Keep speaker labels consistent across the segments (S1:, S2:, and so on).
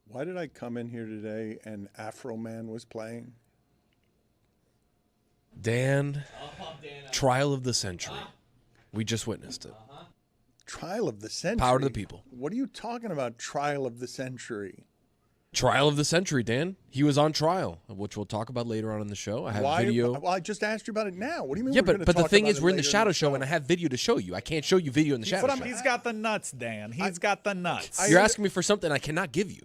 S1: Why did I come in here today and Afroman was playing?
S2: Dan, trial of the century. We just witnessed it.
S1: Trial of the century?
S2: Power to the people.
S1: What are you talking about, trial of the century?
S2: Trial of the century, Dan. He was on trial, which we'll talk about later on in the show. I have video.
S1: Well, I just asked you about it now. What do you mean?
S2: Yeah,
S1: we're
S2: but the
S1: talk
S2: thing
S1: about
S2: is,
S1: it
S2: we're in the
S1: later
S2: shadow show, and I have video to show you. I can't show you video in the shadow show.
S3: He's got the nuts, Dan. He's got the nuts.
S2: You're asking me for something I cannot give you.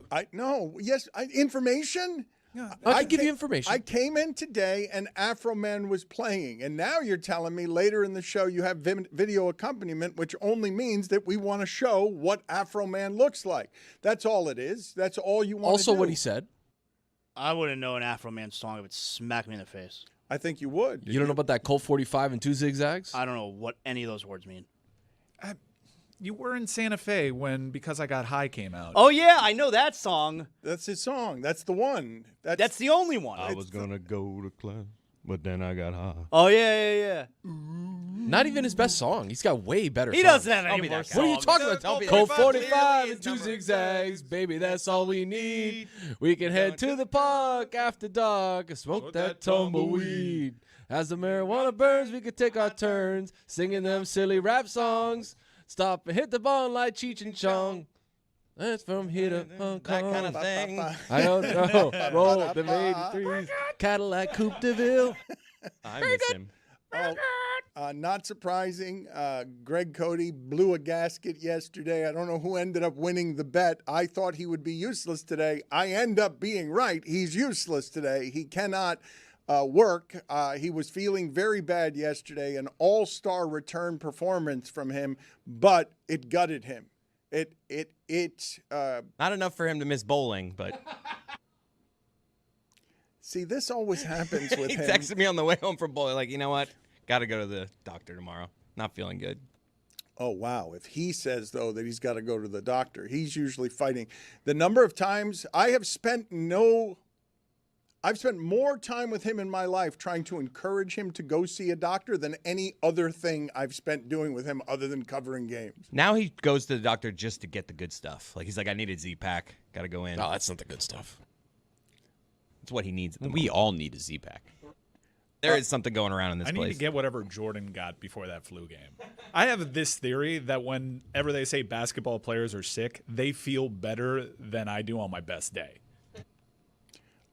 S1: Information?
S2: Yeah. I can give you information.
S1: I came in today and Afroman was playing, and now you're telling me later in the show you have video accompaniment, which only means that we want to show what Afroman looks like. That's all it is. That's all you want to do.
S2: Also, what he said.
S4: I wouldn't know an Afroman song if it smacked me in the face.
S1: I think you would.
S2: You don't know about that Colt 45 and 2 zigzags?
S4: I don't know what any of those words mean.
S3: You were in Santa Fe when Because I Got High came out.
S4: Oh, yeah, I know that song.
S1: That's his song. That's the one.
S4: That's the only one.
S5: I was going to go to class, but then I got high.
S4: Oh, yeah.
S2: Not even his best song. He's got way better
S4: He
S2: songs.
S4: doesn't have any more songs.
S2: What are you talking about?
S5: Don't be
S2: Colt
S5: that.
S2: 45 and 2 zigzags. Baby, that's all we need. We can head to the park after dark and smoke that tumbleweed. As the marijuana burns, we could take our turns singing them silly rap songs. Stop and hit the ball like Cheech and Chong. That's from here to Hong Kong.
S5: That kind of thing.
S2: I don't know. Roll them 83s. Cadillac Coupe de Ville.
S5: I miss him.
S1: Not surprising. Greg Cody blew a gasket yesterday. I don't know who ended up winning the bet. I thought he would be useless today. I end up being right. He's useless today. He cannot work. He was feeling very bad yesterday. An all-star return performance from him, but it gutted him.
S5: Not enough for him to miss bowling, but
S1: See, this always happens with
S5: he
S1: him.
S5: texted me on the way home from bowling, like, you know what? Got to go to the doctor tomorrow. Not feeling good.
S1: Oh, wow. If he says, though, that he's got to go to the doctor, he's usually fighting. The number of times I've spent more time with him in my life trying to encourage him to go see a doctor than any other thing I've spent doing with him other than covering games.
S5: Now he goes to the doctor just to get the good stuff. Like, he's like, I need a Z-Pack. Got to go in.
S2: No, that's not the good stuff.
S5: It's what he needs. We all need a Z-Pack. There is something going around in this
S3: I
S5: place.
S3: need to get whatever Jordan got before that flu game. I have this theory that whenever they say basketball players are sick, they feel better than I do on my best day.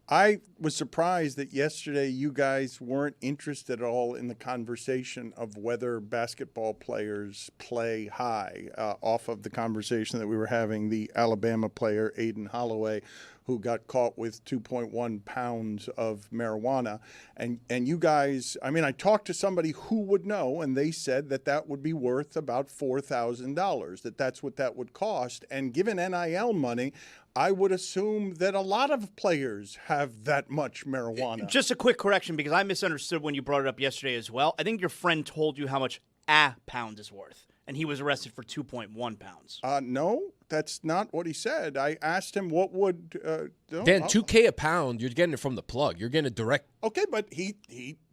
S1: I was surprised that yesterday you guys weren't interested at all in the conversation of whether basketball players play high, off of the conversation that we were having, the Alabama player, Aiden Holloway, who got caught with 2.1 pounds of marijuana. And you guys, I mean, I talked to somebody who would know, and they said that that would be worth about $4,000, that's what that would cost. And given NIL money, I would assume that a lot of players have that much marijuana.
S4: Just a quick correction, because I misunderstood when you brought it up yesterday as well. I think your friend told you how much a pound is worth, and he was arrested for 2.1 pounds.
S1: No, that's not what he said. I asked him what would...
S2: Dan, $2K a pound, you're getting it from the plug. You're getting it direct.
S1: Okay, but he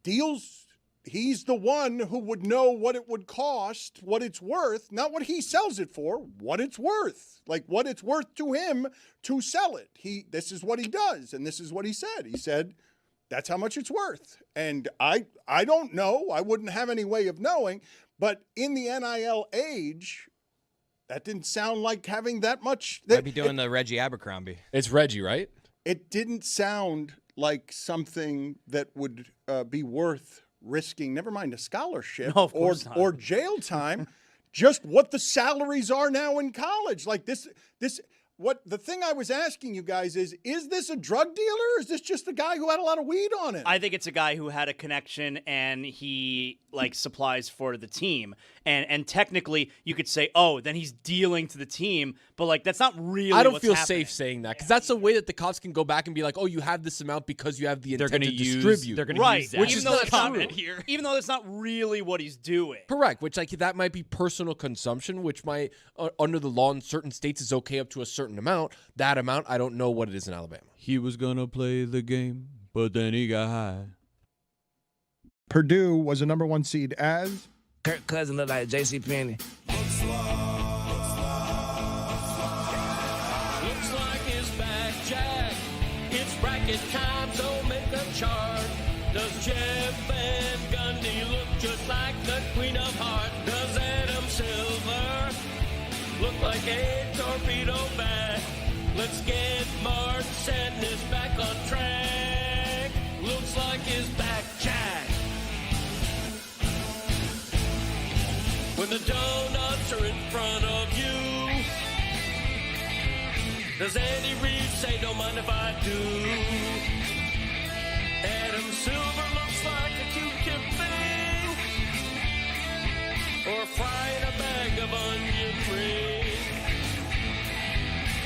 S1: deals... He's the one who would know what it would cost, what it's worth, not what he sells it for, what it's worth. Like what it's worth to him to sell it. This is what he does, and this is what he said. He said, that's how much it's worth. And I don't know. I wouldn't have any way of knowing. But in the NIL age, that didn't sound like having that much.
S5: Might be doing the Reggie Abercrombie.
S2: It's Reggie, right?
S1: It didn't sound like something that would be worth risking, never mind a scholarship or jail time, just what the salaries are now in college. Like this, what the thing I was asking you guys is this a drug dealer or is this just a guy who had a lot of weed on him?
S4: I think it's a guy who had a connection and he supplies for the team. And technically you could say, oh, then he's dealing to the team, but that's not really
S2: I don't
S4: what's
S2: feel
S4: happening.
S2: safe saying that because that's a way that the cops can go back and be like, oh, you have this amount because you have the intent to distribute.
S5: They're going to use that.
S2: Which is not true.
S4: Here. Even though that's not really what he's doing.
S2: Correct, which that might be personal consumption, which might, under the law in certain states is okay up to a certain amount. That amount, I don't know what it is in Alabama.
S5: He was going to play the game, but then he got high.
S1: Purdue was a number 1 seed as...
S6: Kirk Cousins look like JCPenney.
S7: Looks like his back it's time, so make a chart. Does Jeff Van Gundy look just like the Queen of Hearts? Does Adam Silver look like a torpedo bat? Let's get Mark Sadness back on track. Looks like his back jack. When the donuts are in front of you, does Andy Reid say, don't mind if I do? Adam Silver looks like a Q-tip thing, or frying a bag of onion rings.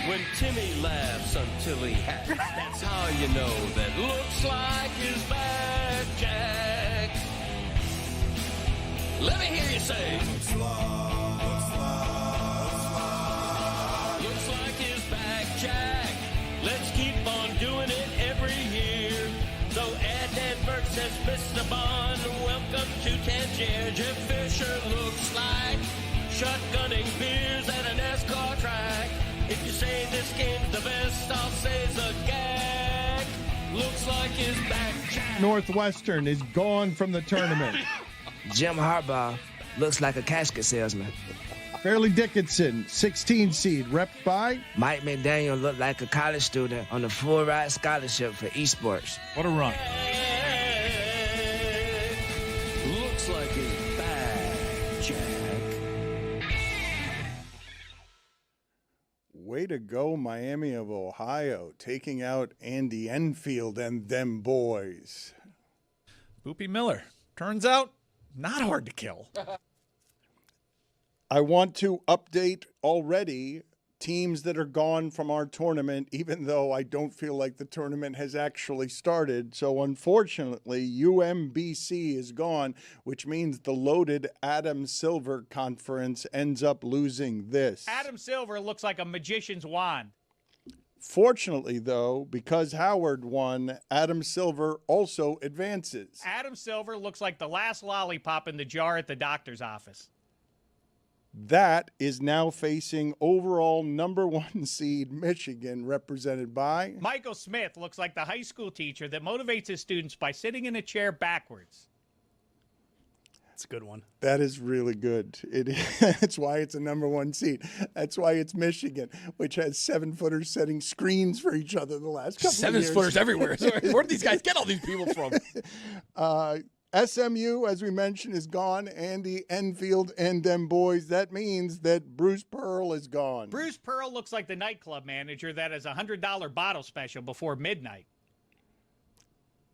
S7: When Timmy laughs until he has, that's how you know that looks like his back jack. Let me hear you say, looks like his back jack. Let's keep on doing it every year. So add that verse says Mr. Bond, welcome to Tangier. Jeff Fisher looks like shotgunning beers at a NASCAR track. If you say this game's the best, I'll say it's a gag. Looks like his back jack.
S1: Northwestern is gone from the tournament.
S6: Jim Harbaugh looks like a casket salesman.
S1: Fairleigh Dickinson, 16 seed, rep by
S6: Mike McDaniel looked like a college student on a full ride scholarship for esports.
S3: What a run.
S7: Looks like his back jack.
S1: Way to go, Miami of Ohio, taking out Andy Enfield and them boys.
S3: Boopy Miller. Turns out, not hard to kill.
S1: I want to update already teams that are gone from our tournament, even though I don't feel like the tournament has actually started. So unfortunately, UMBC is gone, which means the loaded Adam Silver Conference ends up losing this.
S8: Adam Silver looks like a magician's wand.
S1: Fortunately, though, because Howard won, Adam Silver also advances.
S8: Adam Silver looks like the last lollipop in the jar at the doctor's office.
S1: That is now facing overall number 1 seed Michigan, represented by
S8: Michael Smith looks like the high school teacher that motivates his students by sitting in a chair backwards.
S4: That's a good one.
S1: That is really good. That's why it's a number 1 seed. That's why it's Michigan, which has 7-footers setting screens for each other the last couple of years.
S2: 7-footers everywhere. Where do these guys get all these people from?
S1: SMU, as we mentioned, is gone. Andy Enfield and them boys. That means that Bruce Pearl is gone.
S8: Bruce Pearl looks like the nightclub manager that has a $100 bottle special before midnight.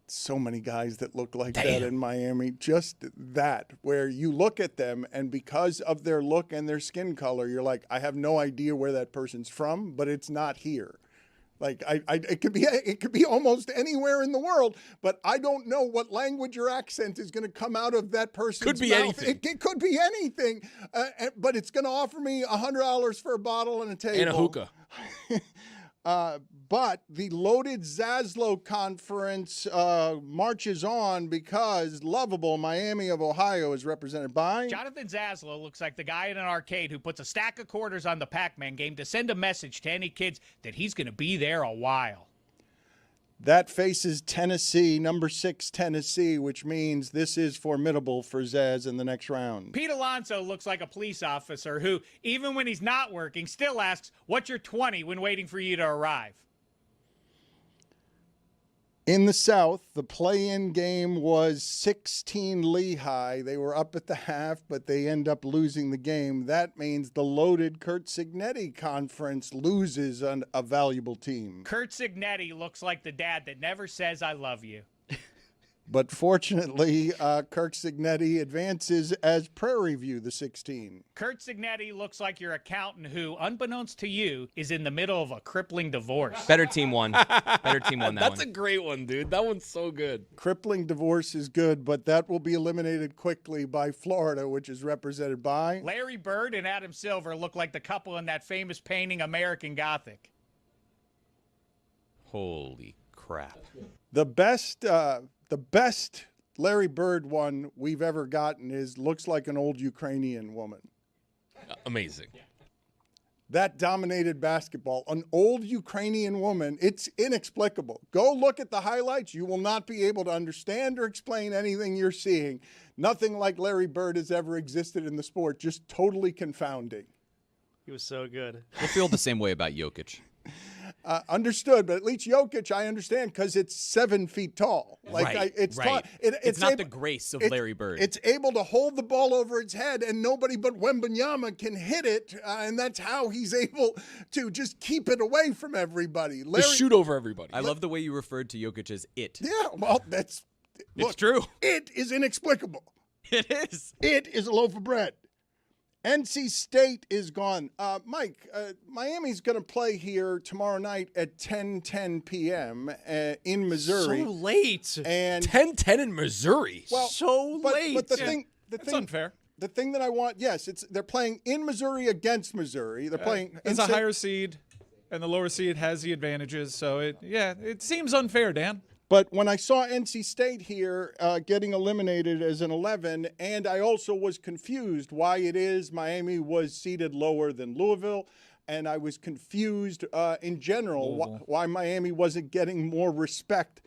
S1: So many guys that look like that in Miami. Just that, where you look at them and because of their look and their skin color, you're like, I have no idea where that person's from, but it's not here. Like it could be almost anywhere in the world, but I don't know what language or accent is going to come out of that person's
S2: Could be
S1: mouth.
S2: anything.
S1: It could be anything, but it's going to offer me $100 for a bottle and a table
S2: And a hookah.
S1: But the loaded Zaslow Conference marches on because lovable Miami of Ohio is represented by
S8: Jonathan Zaslow looks like the guy in an arcade who puts a stack of quarters on the Pac-Man game to send a message to any kids that he's going to be there a while.
S1: That faces Tennessee, number 6 Tennessee, which means this is formidable for Zaz in the next round.
S8: Pete Alonso looks like a police officer who, even when he's not working, still asks, what's your 20 when waiting for you to arrive?
S1: In the South, the play-in game was 16 Lehigh. They were up at the half, but they end up losing the game. That means the loaded Kurt Signetti Conference loses a valuable team.
S8: Kurt Signetti looks like the dad that never says, I love you.
S1: But fortunately, Kirk Signetti advances as Prairie View, the 16.
S8: Kurt Signetti looks like your accountant who, unbeknownst to you, is in the middle of a crippling divorce.
S5: Better team won. Better team won that
S2: That's
S5: one.
S2: a great one, dude. That one's so good.
S1: Crippling divorce is good, but that will be eliminated quickly by Florida, which is represented by
S8: Larry Bird and Adam Silver look like the couple in that famous painting, American Gothic.
S5: Holy crap.
S1: the best Larry Bird one we've ever gotten looks like an old Ukrainian woman.
S2: Amazing.
S1: that dominated basketball. An old Ukrainian woman, it's inexplicable. Go look at the highlights. You will not be able to understand or explain anything you're seeing. Nothing like Larry Bird has ever existed in the sport. Just totally confounding.
S4: He was so good.
S5: We'll feel the same way about Jokic.
S1: Understood, but at least Jokic, I understand, because it's 7 feet tall. It's
S5: right.
S1: Tall.
S5: It's not the grace of Larry Bird.
S1: It's able to hold the ball over its head, and nobody but Wembanyama can hit it, and that's how he's able to just keep it away from everybody.
S2: Just shoot over everybody.
S5: I love the way you referred to Jokic as it.
S1: Yeah, well,
S5: It's true.
S1: It is inexplicable.
S5: It is.
S1: It is a loaf of bread. NC State is gone. Mike, Miami's going to play here tomorrow night at 10:10 p.m. In Missouri.
S4: So late.
S1: And
S2: 10-10 in Missouri.
S1: well,
S4: So late.
S1: But
S3: That's
S1: thing,
S3: unfair.
S1: the thing that I want, yes, they're playing in Missouri against Missouri. They're playing.
S3: It's a higher seed, and the lower seed has the advantages. So it seems unfair, Dan.
S1: But when I saw NC State here getting eliminated as an 11, and I also was confused why it is Miami was seated lower than Louisville, and I was confused in general why Miami wasn't getting more respect.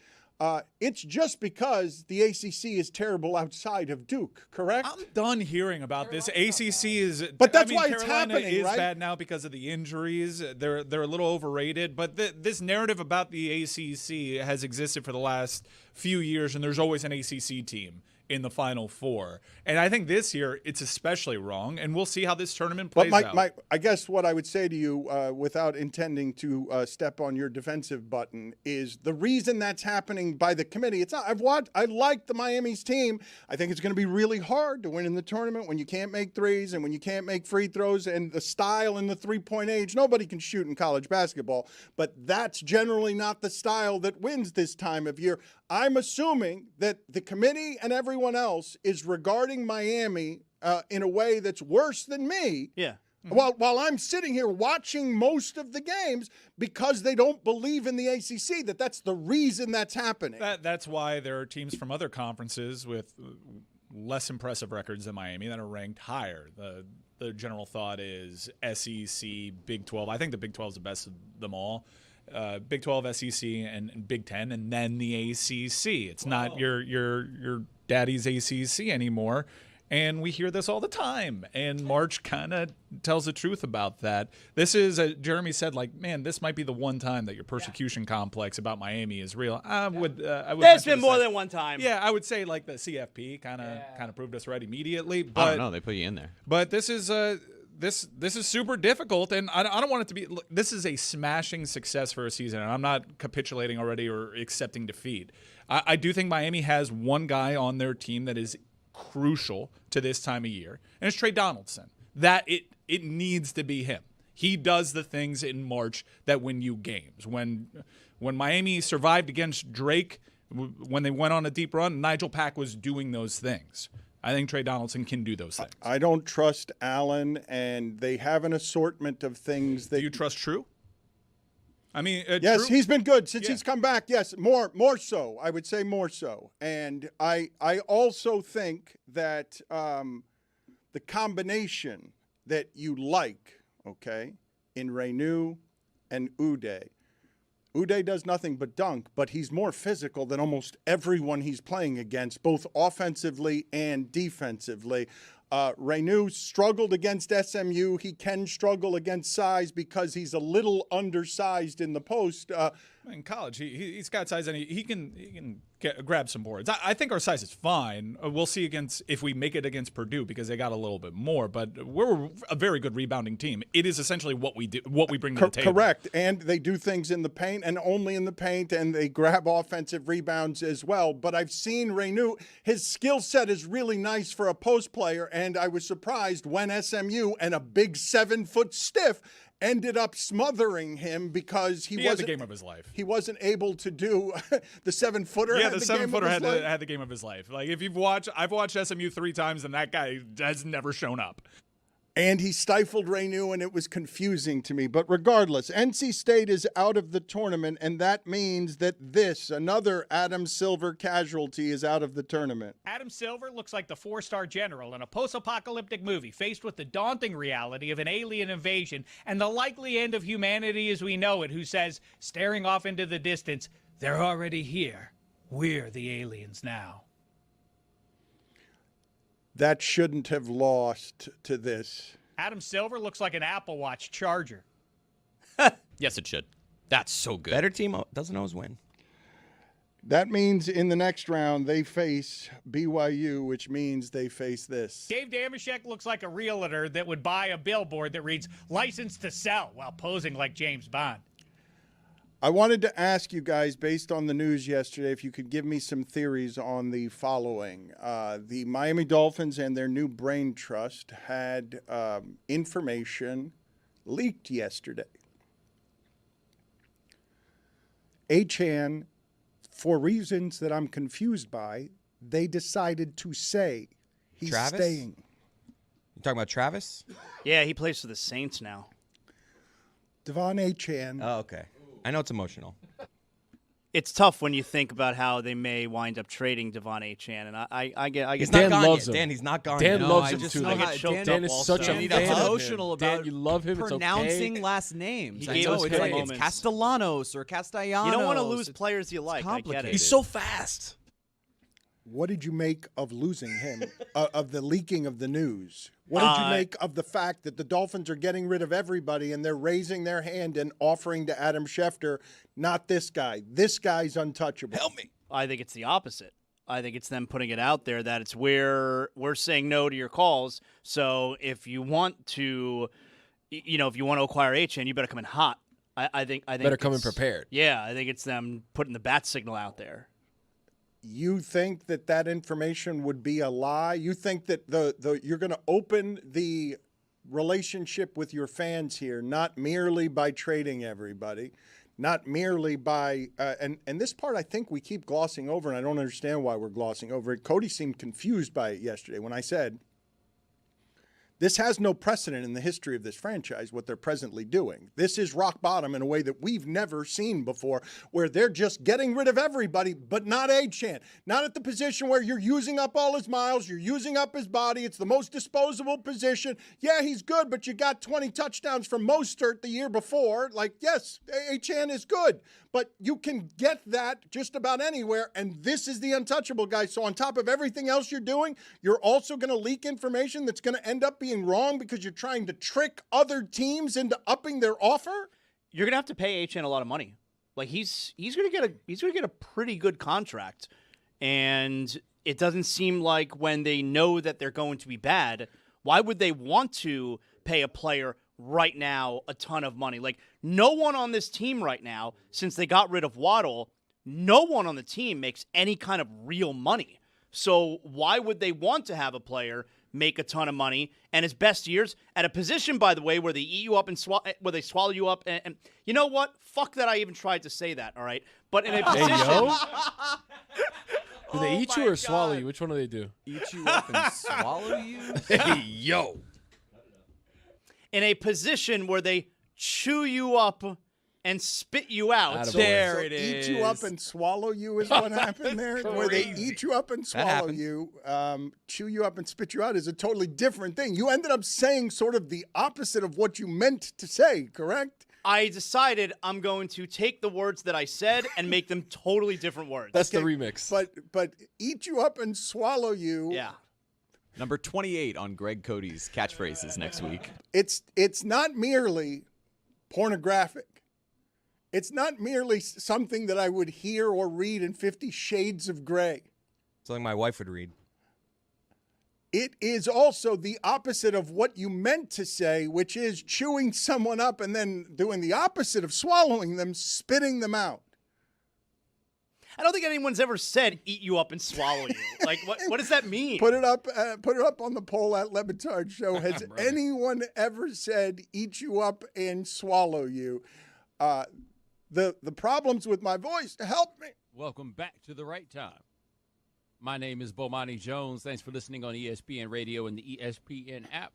S1: It's just because the ACC is terrible outside of Duke, correct?
S3: I'm done hearing about this. ACC is,
S1: But that's
S3: I mean,
S1: why it's
S3: Carolina
S1: happening,
S3: is
S1: right?
S3: bad now because of the injuries. They're a little overrated. But this narrative about the ACC has existed for the last few years, and there's always an ACC team in the Final Four. And I think this year it's especially wrong, and we'll see how this tournament plays out.
S1: But I guess what I would say to you, without intending to step on your defensive button, is the reason that's happening by the committee. It's not. I like the Miami's team. I think it's going to be really hard to win in the tournament when you can't make threes and when you can't make free throws, and the style and the three-point age. Nobody can shoot in college basketball, but that's generally not the style that wins this time of year. I'm assuming that the committee and everyone else is regarding Miami in a way that's worse than me.
S4: Yeah.
S1: While I'm sitting here watching most of the games because they don't believe in the ACC, that's the reason that's happening.
S3: That's why there are teams from other conferences with less impressive records than Miami that are ranked higher. The general thought is SEC, Big 12. I think the Big 12 is the best of them all. Big 12, SEC, and Big 10, and then the ACC. It's not your daddy's ACC anymore. And we hear this all the time. And March kind of tells the truth about that. This is, Jeremy said, man, this might be the one time that your persecution complex about Miami is real. I would.
S4: There's been more than one time.
S3: Yeah, I would say the CFP kind of proved us right immediately. But
S5: I don't know. They put you in there.
S3: But this is this is super difficult, and I don't want it to be. Look, this is a smashing success for a season, and I'm not capitulating already or accepting defeat. I do think Miami has one guy on their team that is crucial to this time of year, and it's Trey Donaldson. That it needs to be him. He does the things in March that win you games. When Miami survived against Drake, when they went on a deep run, Nigel Pack was doing those things. I think Trey Donaldson can do those things.
S1: I don't trust Allen, and they have an assortment of things that.
S3: Do you trust True? I mean,
S1: yes,
S3: True?
S1: he's been good since he's come back. Yes, more so. I would say more so. And I also think that the combination that you like, okay, in Renew and Uday. Uday does nothing but dunk, but he's more physical than almost everyone he's playing against, both offensively and defensively. Renew struggled against SMU. He can struggle against size because he's a little undersized in the post.
S3: In college, he's got size and he can grab some boards. I think our size is fine. We'll see if we make it against Purdue because they got a little bit more. But we're a very good rebounding team. It is essentially what we do, what we bring to the table.
S1: Correct, and they do things in the paint and only in the paint, and they grab offensive rebounds as well. But I've seen Renew; his skill set is really nice for a post player, and I was surprised when SMU and a big 7-foot stiff ended up smothering him because he
S3: had
S1: wasn't
S3: the game of his life.
S1: He wasn't able to do the 7-footer.
S3: Yeah, the 7-footer had the game of his life. Like if I've watched SMU 3 times, and that guy has never shown up.
S1: And he stifled Renew, and it was confusing to me. But regardless, NC State is out of the tournament, and that means that another Adam Silver casualty, is out of the tournament.
S8: Adam Silver looks like the 4-star general in a post-apocalyptic movie faced with the daunting reality of an alien invasion and the likely end of humanity as we know it, who says, staring off into the distance, "They're already here. We're the aliens now."
S1: That shouldn't have lost to this.
S8: Adam Silver looks like an Apple Watch charger.
S5: Yes, it should. That's so good. Better team doesn't always win.
S1: That means in the next round they face BYU, which means they face this.
S8: Dave Damashek looks like a realtor that would buy a billboard that reads "License to Sell" while posing like James Bond.
S1: I wanted to ask you guys, based on the news yesterday, if you could give me some theories on the following. The Miami Dolphins and their new brain trust had information leaked yesterday. Achan, for reasons that I'm confused by, they decided to say he's
S5: Travis?
S1: staying.
S5: You talking about Travis?
S4: Yeah, he plays for the Saints now.
S1: Devon Achan.
S5: Oh, okay. I know it's emotional.
S4: It's tough when you think about how they may wind up trading Devon Achan, and I get.
S5: He's
S2: Dan
S5: not gone
S2: loves
S5: yet.
S2: him.
S5: Dan, he's not gone
S2: Dan
S5: yet.
S2: loves
S9: I
S2: him
S9: just
S2: too.
S9: know
S4: I
S9: how
S4: get choked
S9: Dan,
S4: up
S2: Dan is
S4: also.
S2: such a
S9: Dan,
S2: fan
S9: he's
S2: of
S9: emotional
S2: him. Dan,
S9: about
S2: you love him. It's
S9: pronouncing
S2: okay.
S9: last names.
S4: He
S9: I
S4: gave
S9: know
S4: us
S9: it's
S4: good
S9: like
S4: moments.
S9: it's Castellanos or Castellanos.
S4: You don't want to lose players you like. I get
S9: complicated.
S4: it.
S2: He's so fast.
S1: What did you make of losing him, of the leaking of the news? What did you make of the fact that the Dolphins are getting rid of everybody and they're raising their hand and offering to Adam Schefter, not this guy. This guy's untouchable.
S5: Help me.
S4: I think it's the opposite. I think it's them putting it out there that it's we're saying no to your calls. So if you want to, if you want to acquire Achan, you better come in hot. I think
S2: Better come in
S4: it's-
S2: prepared.
S4: Yeah, I think it's them putting the bat signal out there.
S1: You think that information would be a lie? You think that you're going to open the relationship with your fans here, not merely by trading everybody, not merely by and this part I think we keep glossing over, and I don't understand why we're glossing over it. Cody seemed confused by it yesterday when I said this has no precedent in the history of this franchise, what they're presently doing. This is rock bottom in a way that we've never seen before, where they're just getting rid of everybody, but not Achan. Not at the position where you're using up all his miles, you're using up his body. It's the most disposable position. Yeah, he's good, but you got 20 touchdowns from Mostert the year before. Like, yes, Achan is good, but you can get that just about anywhere, and this is the untouchable guy. So on top of everything else you're doing, you're also going to leak information that's going to end up being wrong because you're trying to trick other teams into upping their offer?
S4: You're gonna have to pay Achan a lot of money. Like he's gonna get a pretty good contract, and it doesn't seem like when they know that they're going to be bad, why would they want to pay a player right now a ton of money? Like no one on this team right now, since they got rid of Waddle, no one on the team makes any kind of real money. So why would they want to have a player make a ton of money and his best years at a position, by the way, where they eat you up and where they swallow you up? And you know what? Fuck that I even tried to say that, all right? But in a position...
S2: Hey, yo. Do they
S9: Oh
S2: eat you or swallow you? Which one do they do?
S9: Eat you up and swallow you?
S2: Hey, yo.
S4: in a position where they chew you up and spit you out.
S2: Attaboy.
S9: There
S1: So
S9: it
S1: eat
S9: is.
S1: you up and swallow you is what happened there? Where they eat you up and swallow
S5: happens.
S1: you, chew you up and spit you out is a totally different thing. You ended up saying sort of the opposite of what you meant to say, correct?
S4: I decided I'm going to take the words that I said and make them totally different words.
S2: That's the remix.
S1: But eat you up and swallow you.
S4: yeah.
S9: Number 28 on Greg Cody's catchphrases next week.
S1: It's not merely pornographic. It's not merely something that I would hear or read in 50 Shades of Grey.
S5: Something my wife would read.
S1: It is also the opposite of what you meant to say, which is chewing someone up and then doing the opposite of swallowing them, spitting them out.
S4: I don't think anyone's ever said eat you up and swallow you. Like, what does that mean?
S1: Put it up on the poll at Le Batard Show. Has anyone ever said eat you up and swallow you? The problems with my voice, help me.
S10: Welcome back to the right time. My name is Bomani Jones. Thanks for listening on ESPN Radio and the ESPN app.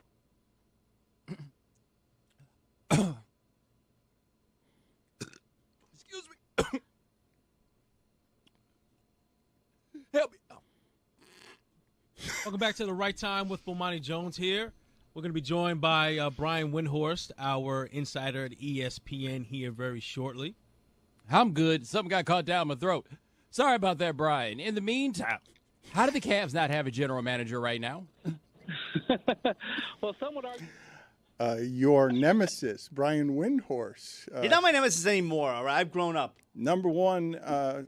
S11: Welcome back to The Right Time with Bomani Jones here. We're going to be joined by Brian Windhorst, our insider at ESPN, here very shortly.
S10: I'm good. Something got caught down my throat. Sorry about that, Brian. In the meantime, how do the Cavs not have a general manager right now?
S12: Well, some would argue.
S1: Your nemesis, Brian Windhorst.
S4: You're not my nemesis anymore, all right? I've grown up.
S1: Number one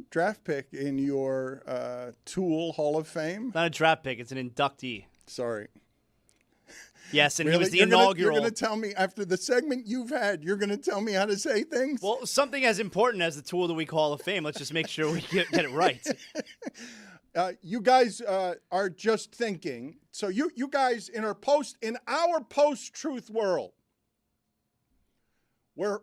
S1: draft pick in your Tool Hall of Fame.
S4: Not a draft pick. It's an inductee.
S1: Sorry.
S4: Yes, and
S1: Really?
S4: he was the
S1: You're
S4: inaugural.
S1: You're going to tell me, after the segment you've had, you're going to tell me how to say things?
S4: Well, something as important as the Tool of the Week Hall of Fame. Let's just make sure we get it right.
S1: You guys are just thinking. So you guys in our post-truth world, where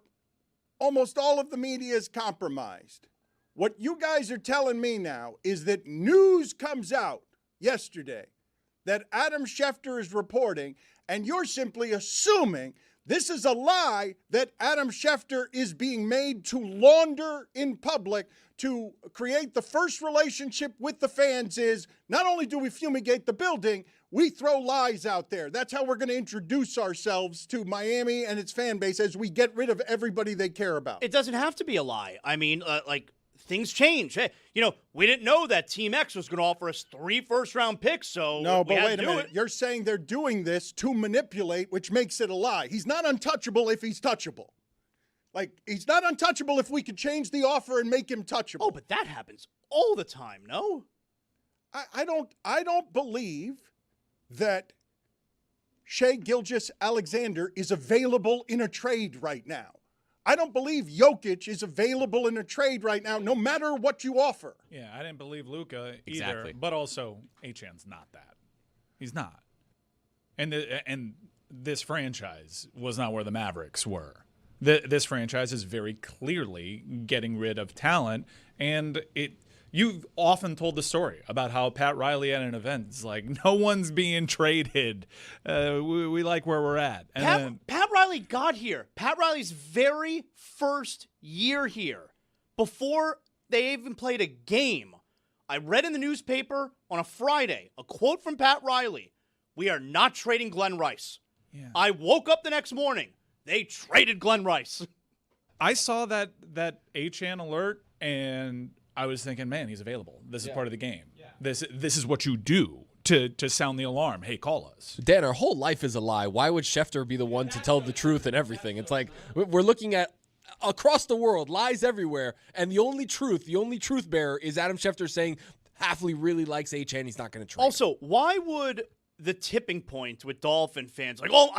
S1: almost all of the media is compromised, what you guys are telling me now is that news comes out yesterday that Adam Schefter is reporting, and you're simply assuming this is a lie that Adam Schefter is being made to launder in public to create the first relationship with the fans is not only do we fumigate the building, we throw lies out there. That's how we're going to introduce ourselves to Miami and its fan base as we get rid of everybody they care about.
S4: It doesn't have to be a lie. I mean, things change. Hey, we didn't know that Team X was going to offer us 3 first-round picks, so
S1: no,
S4: we
S1: but
S4: had
S1: wait
S4: to
S1: a
S4: do
S1: minute.
S4: it.
S1: You're saying they're doing this to manipulate, which makes it a lie. He's not untouchable if he's touchable. Like, he's not untouchable if we could change the offer and make him touchable.
S4: Oh, but that happens all the time, no?
S1: I don't believe that Shai Gilgeous-Alexander is available in a trade right now. I don't believe Jokic is available in a trade right now, no matter what you offer.
S3: Yeah, I didn't believe Luka either.
S5: Exactly.
S3: But also, Achan's not that. He's not. And this franchise was not where the Mavericks were. This franchise is very clearly getting rid of talent, and you've often told the story about how Pat Riley at an event is like, no one's being traded. We like where we're at. And
S4: Pat Riley got here. Pat Riley's very first year here, before they even played a game. I read in the newspaper on a Friday a quote from Pat Riley. We are not trading Glenn Rice.
S3: Yeah.
S4: I woke up the next morning. They traded Glenn Rice.
S3: I saw that Achan alert, and I was thinking, man, he's available. This is part of the game. Yeah. This is what you do to sound the alarm. Hey, call us.
S2: Dan, our whole life is a lie. Why would Schefter be the one to tell the truth and everything? It's like we're looking at across the world, lies everywhere, and the only truth bearer is Adam Schefter saying Hafley really likes Achan. He's not going to trade.
S4: Also, why would the tipping point with Dolphin fans like, oh,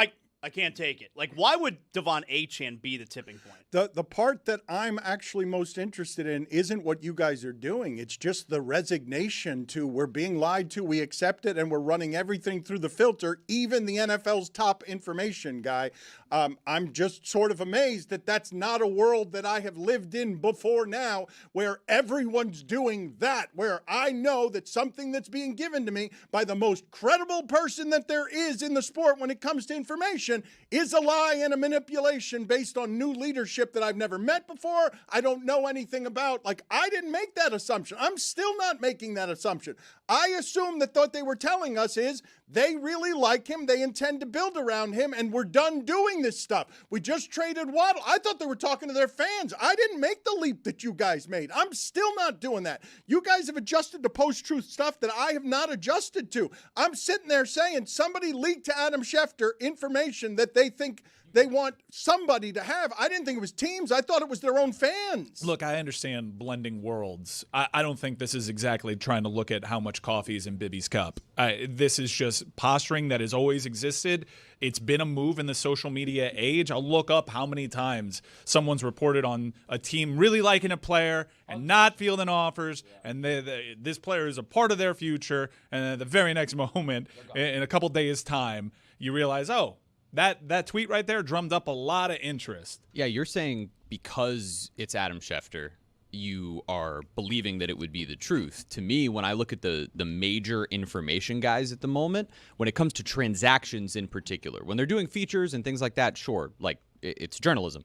S4: I can't take it. Like, why would Devon Achan be the tipping point?
S1: The part that I'm actually most interested in isn't what you guys are doing. It's just the resignation to we're being lied to, we accept it, and we're running everything through the filter, even the NFL's top information guy. I'm just sort of amazed that that's not a world that I have lived in before now, where everyone's doing that, where I know that something that's being given to me by the most credible person that there is in the sport when it comes to information is a lie and a manipulation based on new leadership that I've never met before, I don't know anything about. Like, I didn't make that assumption. I'm still not making that assumption. I assume that what they were telling us is they really like him, they intend to build around him, and we're done doing this stuff. We just traded Waddle. I thought they were talking to their fans. I didn't make the leap that you guys made. I'm still not doing that. You guys have adjusted to post-truth stuff that I have not adjusted to. I'm sitting there saying somebody leaked to Adam Schefter information that they think they want somebody to have. I didn't think it was teams. I thought it was their own fans.
S3: Look, I understand blending worlds. I don't think this is exactly trying to look at how much coffee is in Bibby's cup. This is just posturing that has always existed. It's been a move in the social media age. I'll look up how many times someone's reported on a team really liking a player and not fielding offers, and this player is a part of their future, and then the very next moment, in a couple days' time, you realize, oh, that tweet right there drummed up a lot of interest.
S5: Yeah, you're saying because it's Adam Schefter, you are believing that it would be the truth. To me, when I look at the major information guys at the moment, when it comes to transactions in particular, when they're doing features and things like that, sure, like it's journalism.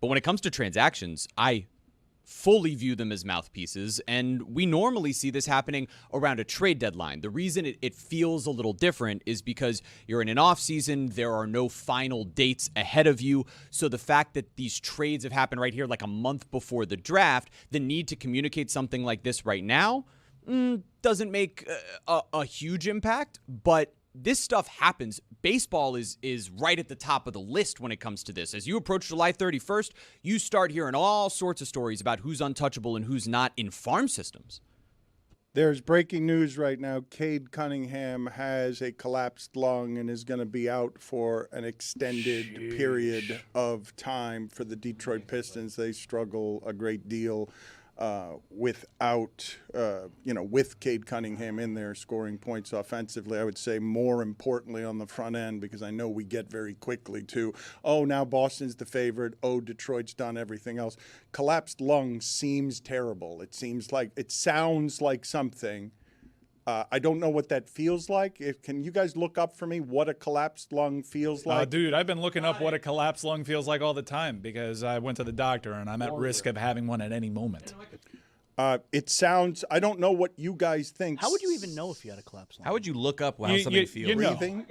S5: But when it comes to transactions, I fully view them as mouthpieces, and we normally see this happening around a trade deadline. The reason it feels a little different is because you're in an off season, there are no final dates ahead of you, so the fact that these trades have happened right here like a month before the draft, the need to communicate something like this right now doesn't make a huge impact, but this stuff happens. Baseball is right at the top of the list when it comes to this. As you approach July 31st, you start hearing all sorts of stories about who's untouchable and who's not in farm systems.
S1: There's breaking news right now. Cade Cunningham has a collapsed lung and is going to be out for an extended period of time for the Detroit Pistons. They struggle a great deal without, with Cade Cunningham in there scoring points offensively. I would say more importantly on the front end, because I know we get very quickly to, now Boston's the favorite. Detroit's done everything else. Collapsed lung seems terrible. It sounds like something. I don't know what that feels like. Can you guys look up for me what a collapsed lung feels like?
S3: Dude, I've been looking up what a collapsed lung feels like all the time because I went to the doctor and I'm at risk of having one at any moment.
S1: It sounds, I don't know what you guys think.
S4: How would you even know if you had a collapsed lung?
S2: How would you look up how somebody feels?
S1: Breathing.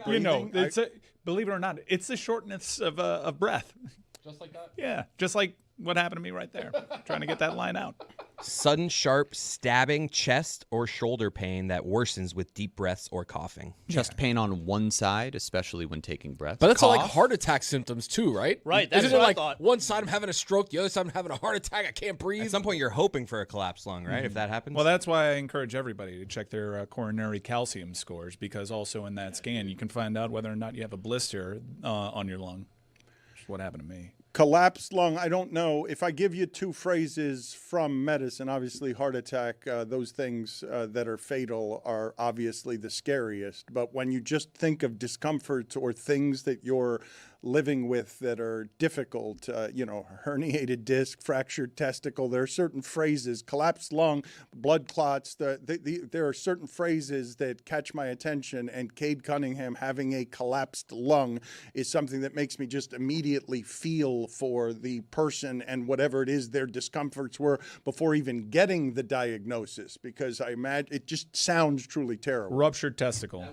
S3: Believe it or not, it's the shortness of breath.
S2: Just like that?
S3: Yeah, just like what happened to me right there, trying to get that line out.
S12: Sudden, sharp, stabbing chest or shoulder pain that worsens with deep breaths or coughing.
S5: Chest pain on one side, especially when taking breaths.
S2: But that's
S5: Cough.
S2: like heart attack symptoms too, right?
S4: Right, that's
S2: Isn't
S4: what
S2: it
S4: I
S2: like
S4: thought.
S2: one side I'm having a stroke, the other side I'm having a heart attack, I can't breathe?
S12: At some point, you're hoping for a collapsed lung, right? If that happens.
S3: Well, that's why I encourage everybody to check their coronary calcium scores, because also in that scan, you can find out whether or not you have a blister on your lung, which is what happened to me.
S1: Collapsed lung, I don't know. If I give you two phrases from medicine, obviously heart attack, those things that are fatal are obviously the scariest. But when you just think of discomforts or things that you're living with that are difficult, herniated disc, fractured testicle, there are certain phrases, collapsed lung, blood clots, there are certain phrases that catch my attention, and Cade Cunningham having a collapsed lung is something that makes me just immediately feel for the person and whatever it is their discomforts were before even getting the diagnosis, because I imagine it just sounds truly terrible.
S3: Ruptured testicle.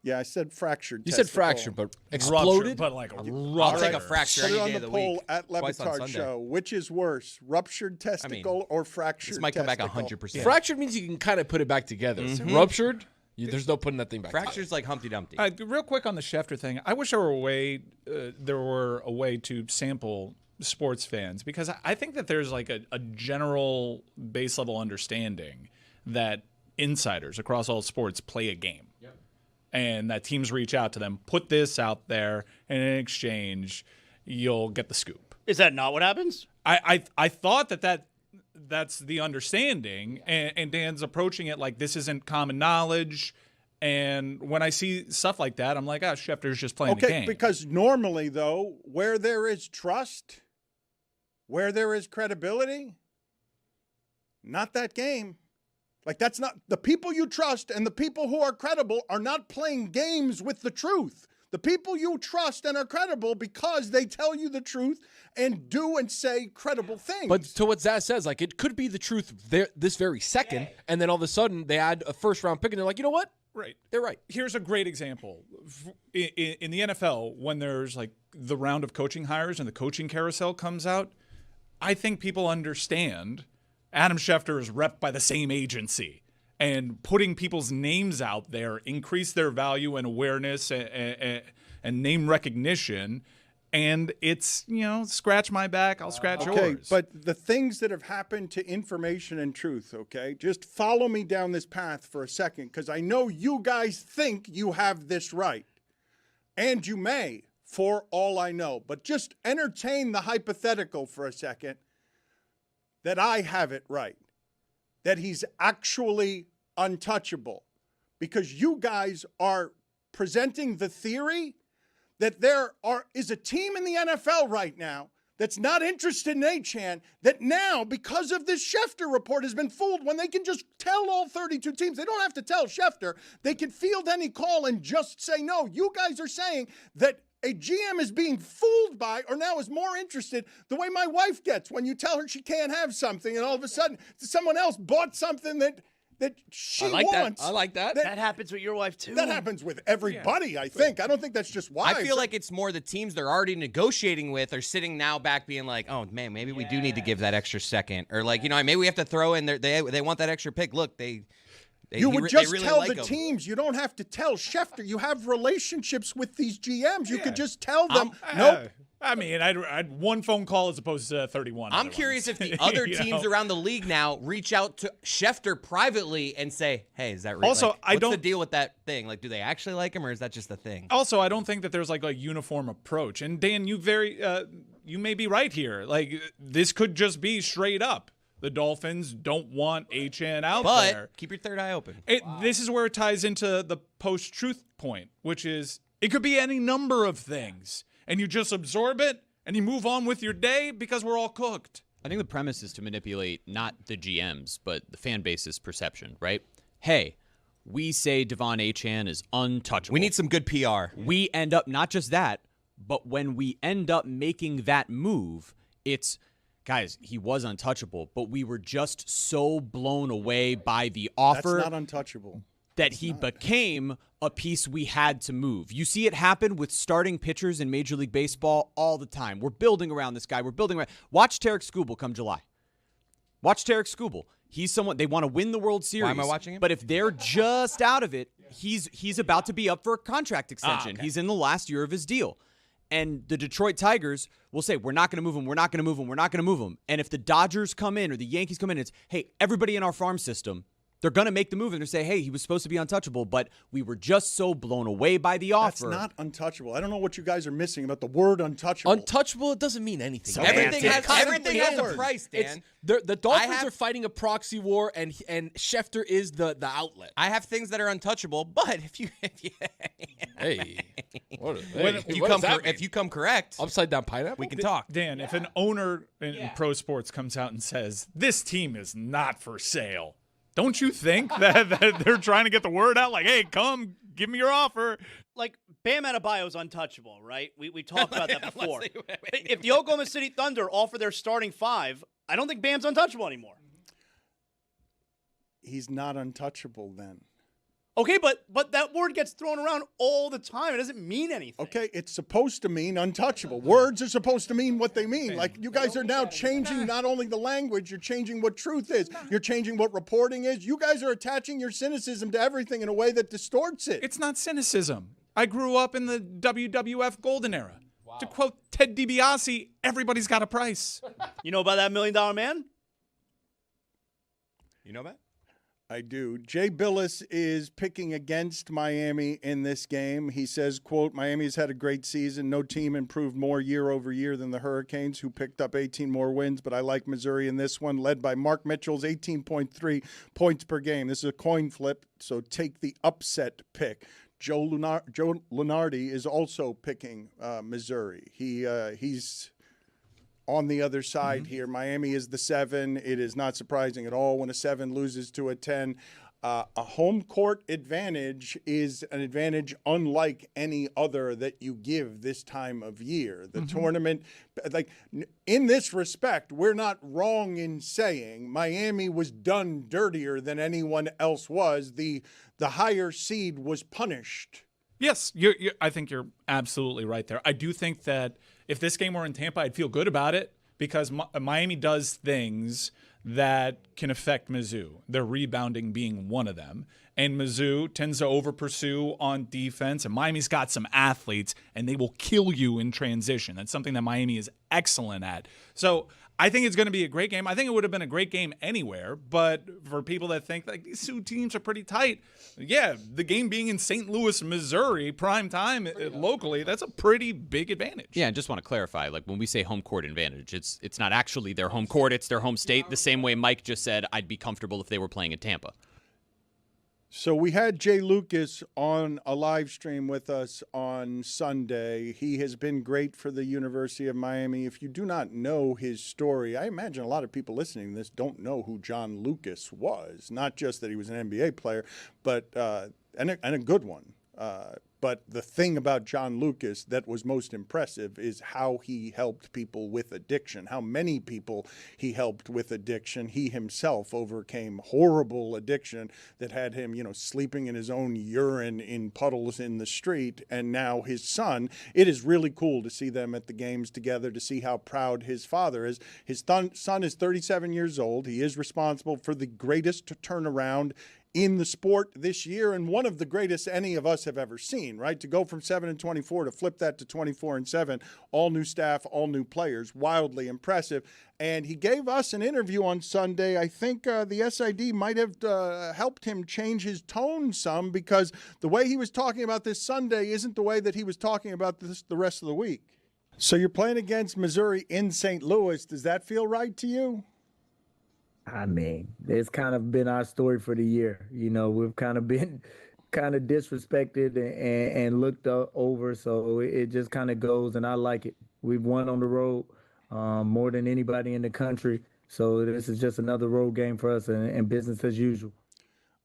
S1: Yeah, I said fractured
S2: You
S1: testicle.
S2: said fractured, but exploded?
S3: Ruptured, but like a
S12: I'll take a fracture
S1: Put
S12: any
S1: it on
S12: day
S1: the
S12: of the
S1: poll
S12: week.
S1: at Le
S12: Twice on
S1: Batard
S12: Sunday.
S1: Show. Which is worse, ruptured testicle or fractured
S12: This might come back
S1: testicle?
S12: 100%.
S2: Fractured means you can kind of put it back together. Ruptured, there's no putting that thing back
S12: Fracture's like Humpty Dumpty.
S3: Real quick on the Schefter thing, I wish there were a way to sample sports fans, because I think that there's like a general base level understanding that insiders across all sports play a game. Yep. And that teams reach out to them, put this out there, and in exchange, you'll get the scoop.
S4: Is that not what happens?
S3: I thought that's the understanding, and Dan's approaching it like this isn't common knowledge. And when I see stuff like that, I'm like, Schefter's just playing the game.
S1: Okay, because normally, though, where there is trust, where there is credibility, not that game. Like, that's not the people you trust, and the people who are credible are not playing games with the truth. The people you trust and are credible because they tell you the truth and do and say credible things.
S2: But to what Zaz says, like, it could be the truth there this very second, and then all of a sudden they add a first-round pick, and they're like, you know what?
S3: Right.
S2: They're right.
S3: Here's a great example. In the NFL, when there's like the round of coaching hires and the coaching carousel comes out, I think people understand Adam Schefter is repped by the same agency, and putting people's names out there increase their value and awareness and name recognition. And it's, scratch my back, I'll scratch yours.
S1: Okay, but the things that have happened to information and truth, okay, just follow me down this path for a second, because I know you guys think you have this right. And you may, for all I know. But just entertain the hypothetical for a second that I have it right, that he's actually untouchable, because you guys are presenting the theory that there is a team in the NFL right now that's not interested in Achane, that now, because of this Schefter report, has been fooled when they can just tell all 32 teams. They don't have to tell Schefter. They can field any call and just say no. You guys are saying that a GM is being fooled by, or now is more interested, the way my wife gets when you tell her she can't have something, and all of a sudden someone else bought something that she wants.
S2: I like that.
S4: That happens with your wife too.
S1: That happens with everybody, I think. I don't think that's just wives.
S12: I feel like it's more the teams they're already negotiating with are sitting now back being like, oh, man, maybe we do need to give that extra second. Or like, maybe we have to throw in, they want that extra pick. Look, they
S1: would just
S12: really
S1: tell
S12: like
S1: the
S12: him.
S1: teams. You don't have to tell Schefter. You have relationships with these GMs. You could just tell them, nope.
S3: I mean, I'd one phone call as opposed to 31.
S12: I'm curious if the other teams around the league now reach out to Schefter privately and say, hey, is that real?
S3: Also,
S12: what's the deal with that thing? Like, do they actually like him, or is that just a thing?
S3: Also, I don't think that there's like a uniform approach. And Dan, you may be right here. Like, this could just be straight up. The Dolphins don't want HN out there.
S12: But keep your third eye open.
S3: This is where it ties into the post-truth point, which is it could be any number of things. And you just absorb it and you move on with your day because we're all cooked.
S5: I think the premise is to manipulate not the GMs, but the fan base's perception, right? Hey, we say Devon Achane is untouchable.
S12: We need some good PR.
S5: We end up, not just that, but when we end up making that move, it's, guys, he was untouchable, but we were just so blown away by the offer.
S1: That's not untouchable.
S5: That he became a piece we had to move. You see it happen with starting pitchers in Major League Baseball all the time. We're building around this guy. We're building around. Watch Tarek Skubal come July. Watch Tarek Skubal. He's someone, they want to win the World Series.
S12: Why am I watching him?
S5: But if they're just out of it, he's about to be up for a contract extension.
S12: Okay.
S5: He's in the last year of his deal. And the Detroit Tigers will say, we're not going to move him, we're not going to move him, we're not going to move him. And if the Dodgers come in or the Yankees come in, it's, hey, everybody in our farm system, they're going to make the move and they say, hey, he was supposed to be untouchable, but we were just so blown away by the offer.
S1: That's not untouchable. I don't know what you guys are missing about the word untouchable.
S2: Untouchable, it doesn't mean anything.
S12: Everything has a price, Dan.
S2: The Dolphins are fighting a proxy war, and Schefter is the outlet.
S12: I have things that are untouchable, but if you if you come correct,
S2: upside down pineapple,
S12: we can talk.
S3: Dan, if an owner in pro sports comes out and says this team is not for sale, don't you think that they're trying to get the word out? Like, hey, come, give me your offer.
S4: Like, Bam Adebayo's untouchable, right? We talked about that before. If the Oklahoma City Thunder offer their starting five, I don't think Bam's untouchable anymore.
S1: He's not untouchable then.
S4: Okay, but that word gets thrown around all the time. It doesn't mean anything.
S1: Okay, it's supposed to mean untouchable. Words are supposed to mean what they mean. Like, you guys are now changing not only the language, you're changing what truth is. You're changing what reporting is. You guys are attaching your cynicism to everything in a way that distorts it.
S3: It's not cynicism. I grew up in the WWF golden era. Wow. To quote Ted DiBiase, everybody's got a price.
S4: You know about that $1 Million Man?
S12: You know that?
S1: I do. Jay Billis is picking against Miami in this game. He says, quote, Miami's had a great season. No team improved more year over year than the Hurricanes, who picked up 18 more wins, but I like Missouri in this one, led by Mark Mitchell's 18.3 points per game. This is a coin flip, so take the upset pick. Joe Lunardi is also picking Missouri. He's on the other side here. Miami is the 7. It is not surprising at all when a 7 loses to a 10. A home court advantage is an advantage unlike any other that you give this time of year. The tournament, like, in this respect, we're not wrong in saying Miami was done dirtier than anyone else was. The higher seed was punished.
S3: Yes, I think you're absolutely right there. I do think that if this game were in Tampa, I'd feel good about it because Miami does things that can affect Mizzou, their rebounding being one of them. And Mizzou tends to over-pursue on defense, and Miami's got some athletes, and they will kill you in transition. That's something that Miami is excellent at. So I think it's going to be a great game. I think it would have been a great game anywhere, but for people that think like these two teams are pretty tight, yeah, the game being in St. Louis, Missouri, prime time locally, that's a pretty big advantage.
S5: Yeah, and just want to clarify, like when we say home court advantage, it's not actually their home court, it's their home state, the same way Mike just said I'd be comfortable if they were playing in Tampa.
S1: So we had Jay Lucas on a live stream with us on Sunday. He has been great for the University of Miami. If you do not know his story, I imagine a lot of people listening to this don't know who John Lucas was. Not just that he was an NBA player, but and a good one. But the thing about John Lucas that was most impressive is how he helped people with addiction, how many people he helped with addiction. He himself overcame horrible addiction that had him, sleeping in his own urine in puddles in the street. And now his son, it is really cool to see them at the games together, to see how proud his father is. His son is 37 years old. He is responsible for the greatest turnaround in the sport this year, and one of the greatest any of us have ever seen, right? To go from 7-24 to flip that to 24-7, all new staff, all new players, wildly impressive. And he gave us an interview on Sunday. I think the SID might have helped him change his tone some, because the way he was talking about this Sunday isn't the way that he was talking about this the rest of the week. So you're playing against Missouri in St. Louis. Does that feel right to you?
S13: I mean, it's kind of been our story for the year. We've kind of been disrespected and looked over. So it just kind of goes, and I like it. We've won on the road more than anybody in the country. So this is just another road game for us and business as usual.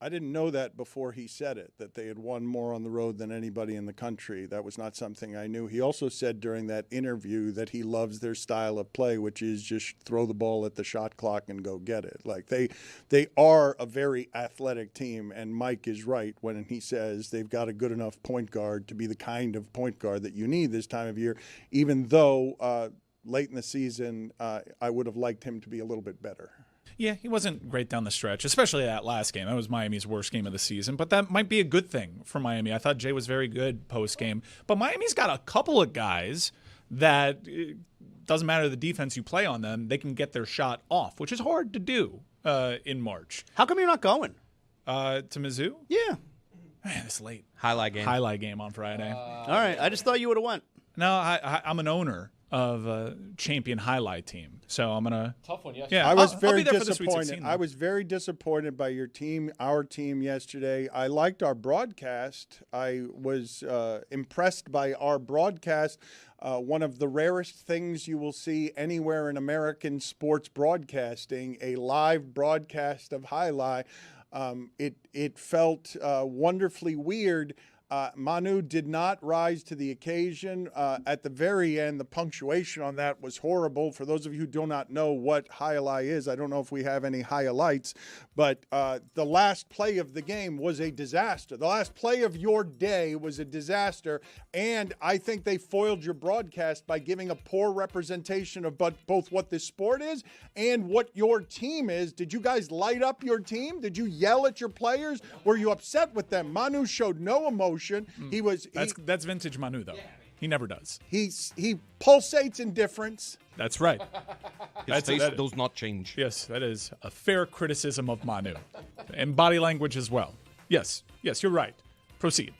S1: I didn't know that before he said it, that they had won more on the road than anybody in the country. That was not something I knew. He also said during that interview that he loves their style of play, which is just throw the ball at the shot clock and go get it. Like they are a very athletic team, and Mike is right when he says they've got a good enough point guard to be the kind of point guard that you need this time of year, even though late in the season I would have liked him to be a little bit better.
S3: Yeah, he wasn't great down the stretch, especially that last game. That was Miami's worst game of the season, but that might be a good thing for Miami. I thought Jay was very good post-game, but Miami's got a couple of guys that it doesn't matter the defense you play on them, they can get their shot off, which is hard to do in March.
S4: How come you're not going?
S3: To Mizzou?
S4: Yeah.
S3: Man, it's late.
S12: Highlight game
S3: on Friday.
S4: All right, I just thought you would have went.
S3: No, I'm an owner of a champion highlight team, so I'm gonna.
S2: Tough one yesterday.
S3: Yeah,
S1: I was
S3: I'll
S1: very
S3: be there for the Sweet
S1: disappointed.
S3: 16,
S1: I was very disappointed by our team yesterday. I liked our broadcast. I was impressed by our broadcast. One of the rarest things you will see anywhere in American sports broadcasting, a live broadcast of highlight. It felt wonderfully weird. Manu did not rise to the occasion. At the very end, the punctuation on that was horrible. For those of you who do not know what Jai-Alai is, I don't know if we have any highlights, but the last play of the game was a disaster. The last play of your day was a disaster, and I think they foiled your broadcast by giving a poor representation of both what this sport is and what your team is. Did you guys light up your team? Did you yell at your players? Were you upset with them? Manu showed no emotion.
S3: That's vintage Manu, though. He never does.
S1: He pulsates indifference.
S3: That's right.
S12: His face does not change.
S3: Yes, that is a fair criticism of Manu. And body language as well. Yes, you're right. Proceed.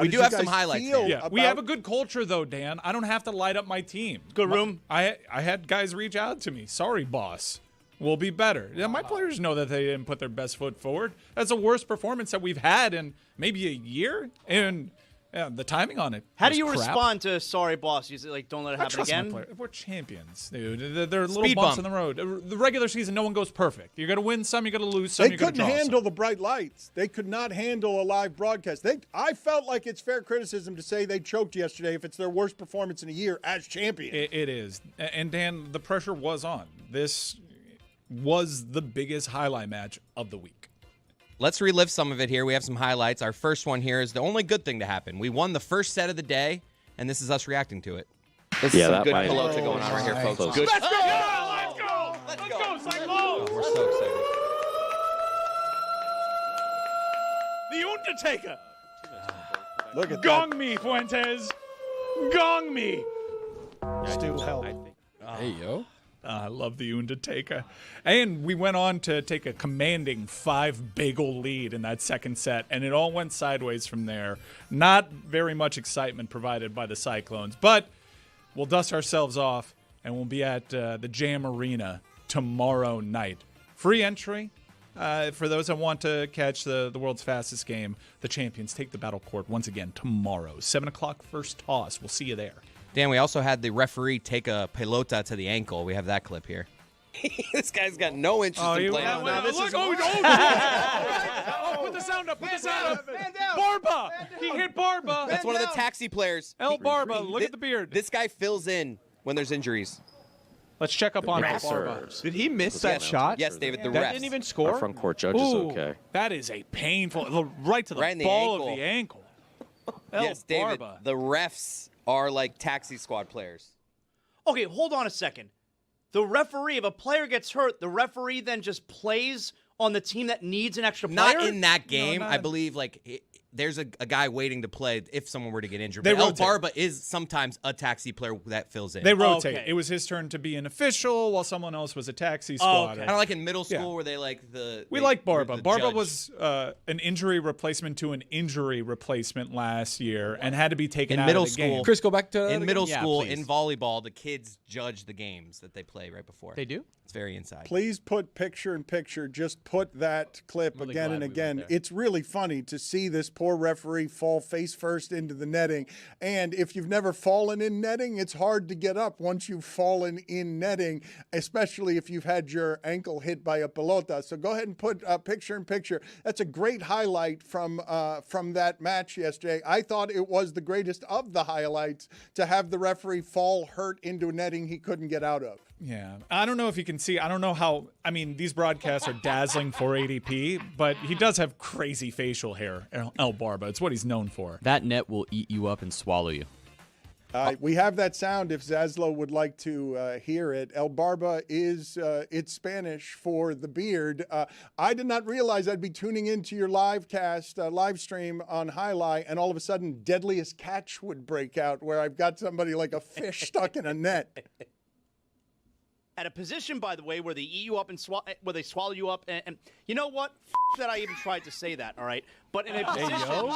S12: We do have some highlights.
S3: Yeah, we have a good culture, though, Dan. I don't have to light up my team.
S4: Good room.
S3: I had guys reach out to me. Sorry, boss. We'll be better. Yeah, my players know that they didn't put their best foot forward. That's the worst performance that we've had in maybe a year, and the timing on it.
S4: How do you respond to sorry, boss? You say, like, don't let it happen again?
S3: We're champions, dude. They're little bumps in the road. The regular season, no one goes perfect. You're going to win some, you're going to lose some.
S1: They couldn't handle the bright lights. They could not handle a live broadcast. I felt like it's fair criticism to say they choked yesterday if it's their worst performance in a year as champion.
S3: It is. And, Dan, the pressure was on. This was the biggest highlight match of the week.
S12: Let's relive some of it here. We have some highlights. Our first one here is the only good thing to happen. We won the first set of the day, and this is us reacting to it. This is some good pelota going on right here, folks. Good.
S8: Let's go! Let's go, Cyclones!
S12: We're so excited.
S8: The Undertaker!
S1: Look at
S8: Gong
S1: that.
S8: me, Fuentes! Gong me!
S1: Still hell.
S2: Hey, yo.
S3: I love the Undertaker. And we went on to take a commanding 5-bagel lead in that second set, and it all went sideways from there. Not very much excitement provided by the Cyclones, but we'll dust ourselves off, and we'll be at the Jam Arena tomorrow night. Free entry for those that want to catch the world's fastest game. The champions take the battle court once again tomorrow. 7 o'clock first toss. We'll see you there.
S12: Dan, we also had the referee take a pelota to the ankle. We have that clip here. This guy's got no interest in playing.
S3: Put the sound up. Put the sound up. Barba. He hit Barba.
S12: That's one of the taxi players.
S3: El Barba. Look at the beard.
S12: This guy fills in when there's injuries.
S3: Let's check up on El Barba.
S9: Did he miss that shot?
S12: Yes, David. The
S3: That
S12: refs.
S3: didn't even score.
S14: Our front court judge is
S3: Ooh,
S14: okay.
S3: That is a painful, right to the
S12: Right in the
S3: ball
S12: ankle.
S3: of the ankle. El
S12: Yes, David.
S3: Barba.
S12: The refs are like taxi squad players.
S4: Okay, hold on a second. The referee, if a player gets hurt, the referee then just plays on the team that needs an extra player?
S12: Not in that game.
S3: No,
S12: I believe there's a guy waiting to play if someone were to get injured.
S3: They
S12: But El
S3: rotate.
S12: Barba is sometimes a taxi player that fills in.
S3: They rotate.
S4: Okay.
S3: It was his turn to be an official while someone else was a taxi
S4: Oh,
S3: squad.
S4: okay.
S12: Kind of like in middle school
S3: Yeah.
S12: where they like the.
S3: We
S12: they-
S3: like Barba.
S12: the
S3: Barba
S12: judge.
S3: was an injury replacement to an injury replacement last year and had to be taken
S12: In
S3: out
S12: middle
S3: of the game.
S12: school.
S2: Chris, go back to
S12: in middle
S5: Yeah,
S12: school
S5: please.
S12: in volleyball. The kids judge the games that they play right before.
S5: They do?
S12: It's very inside.
S1: Please put picture in picture. Just put that clip
S2: really
S1: again
S2: glad
S1: and
S2: we went
S1: again.
S2: there.
S1: It's really funny to see this poor referee fall face first into the netting. And if you've never fallen in netting, it's hard to get up once you've fallen in netting, especially if you've had your ankle hit by a pelota. So go ahead and put picture in picture. That's a great highlight from that match yesterday. I thought it was the greatest of the highlights to have the referee fall hurt into a netting he couldn't get out of.
S3: Yeah. I don't know if you can see. I don't know how. I mean, these broadcasts are dazzling 480p, but he does have crazy facial hair, El Barba. It's what he's known for.
S5: That net will eat you up and swallow you.
S1: We have that sound if Zaslow would like to hear it. El Barba is it's Spanish for the beard. I did not realize I'd be tuning into your live stream on Jai-Alai, and all of a sudden Deadliest Catch would break out where I've got somebody like a fish stuck in a net.
S4: At a position, by the way, where they eat you up and where they swallow you up, and you know what? That I even tried to say that. All right, but in a position.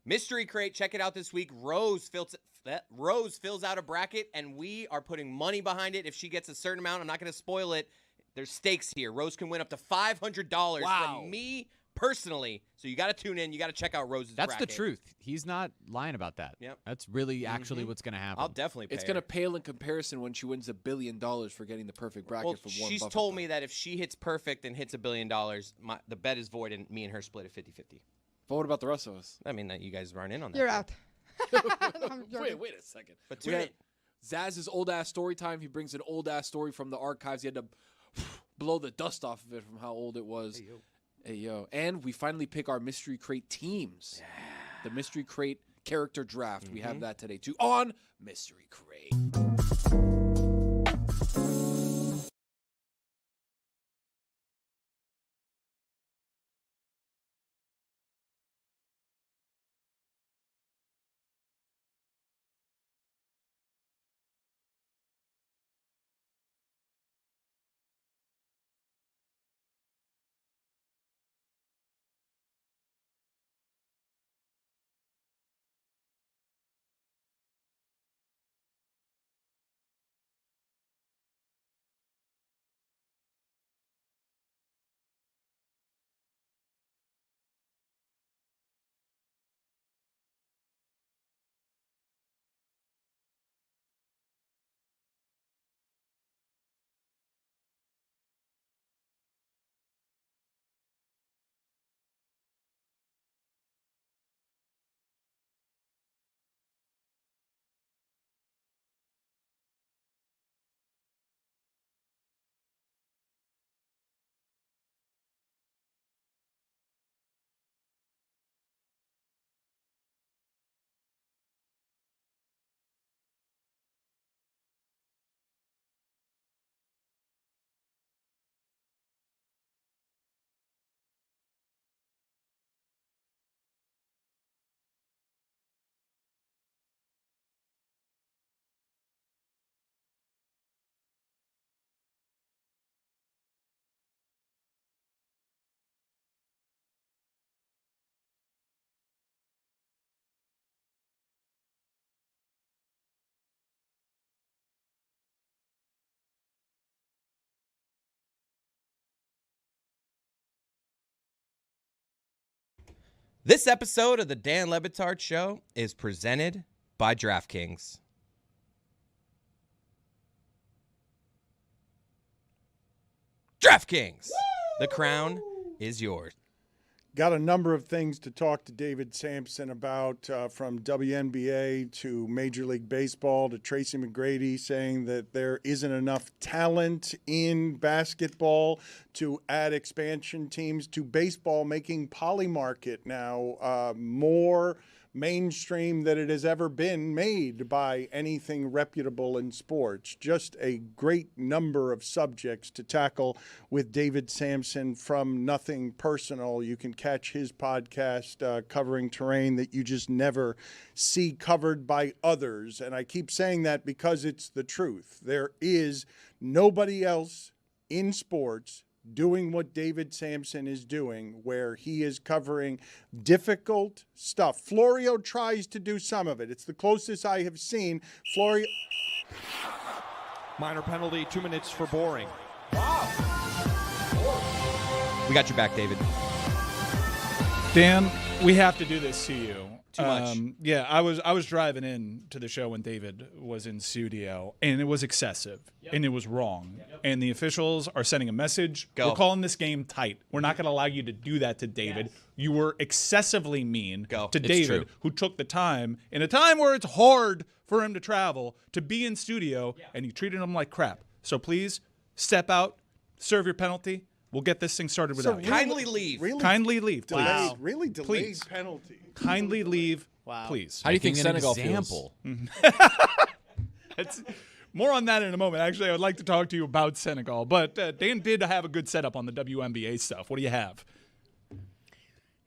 S12: Mystery Crate, check it out this week. Rose fills out a bracket, and we are putting money behind it. If she gets a certain amount, I'm not going to spoil it. There's stakes here. Rose can win up to $500 from me personally. So you got to tune in. You got to check out Rose's
S5: That's
S12: bracket.
S5: the truth. He's not lying about that.
S12: Yep.
S5: That's really actually what's going to happen.
S12: I'll definitely pay
S2: It's
S12: her.
S2: going to pale in comparison when she wins $1 billion for getting the perfect bracket
S12: Well,
S2: for Warren
S12: she's
S2: Buffett.
S12: told me that if she hits perfect and hits $1 billion, the bet is void, and me and her split it 50-50.
S2: But what about the rest of us?
S12: I mean, you guys aren't in on that.
S15: You're out.
S2: Wait a second.
S12: But
S2: We
S12: tune
S2: got Zaz's old ass story time. He brings an old ass story from the archives. He had to blow the dust off of it from how old it was. Hey yo. And we finally pick our Mystery Crate teams. The Mystery Crate character draft. We have that today too on Mystery Crate.
S12: This episode of the Dan Le Batard Show is presented by DraftKings. DraftKings, the crown is yours.
S1: Got a number of things to talk to David Samson about, from WNBA to Major League Baseball to Tracy McGrady saying that there isn't enough talent in basketball to add expansion teams, to baseball making Polymarket now more mainstream than it has ever been made by anything reputable in sports. Just a great number of subjects to tackle with David Samson from Nothing Personal. You can catch his podcast covering terrain that you just never see covered by others. And I keep saying that because it's the truth. There is nobody else in sports doing what David Samson is doing, where he is covering difficult stuff. Florio tries to do some of it. It's the closest I have seen. Florio.
S14: Minor penalty, 2 minutes for boring.
S5: We got your back, David.
S3: Dan, we have to do this to you.
S5: Too much.
S3: Yeah, I was driving in to the show when David was in studio, and it was excessive, and it was wrong. And the officials are sending a message.
S5: Go.
S3: We're calling this game tight. We're not going to allow you to do that to David. Yes. You were excessively mean to
S5: It's
S3: David,
S5: true.
S3: who took the time, in a time where it's hard for him to travel, to be in studio, and you treated him like crap. So please, step out, serve your penalty. We'll get this thing started without you.
S12: Kindly leave.
S1: Really?
S3: Kindly leave, please.
S1: Wow. Really delayed
S3: Please.
S1: penalty.
S3: Kindly leave,
S4: Wow.
S3: please.
S2: How do you think
S5: Making an
S2: Senegal
S5: example.
S3: That's, more on that in a moment. Actually, I would like to talk to you about Senegal. But Dan did have a good setup on the WNBA stuff. What do you have?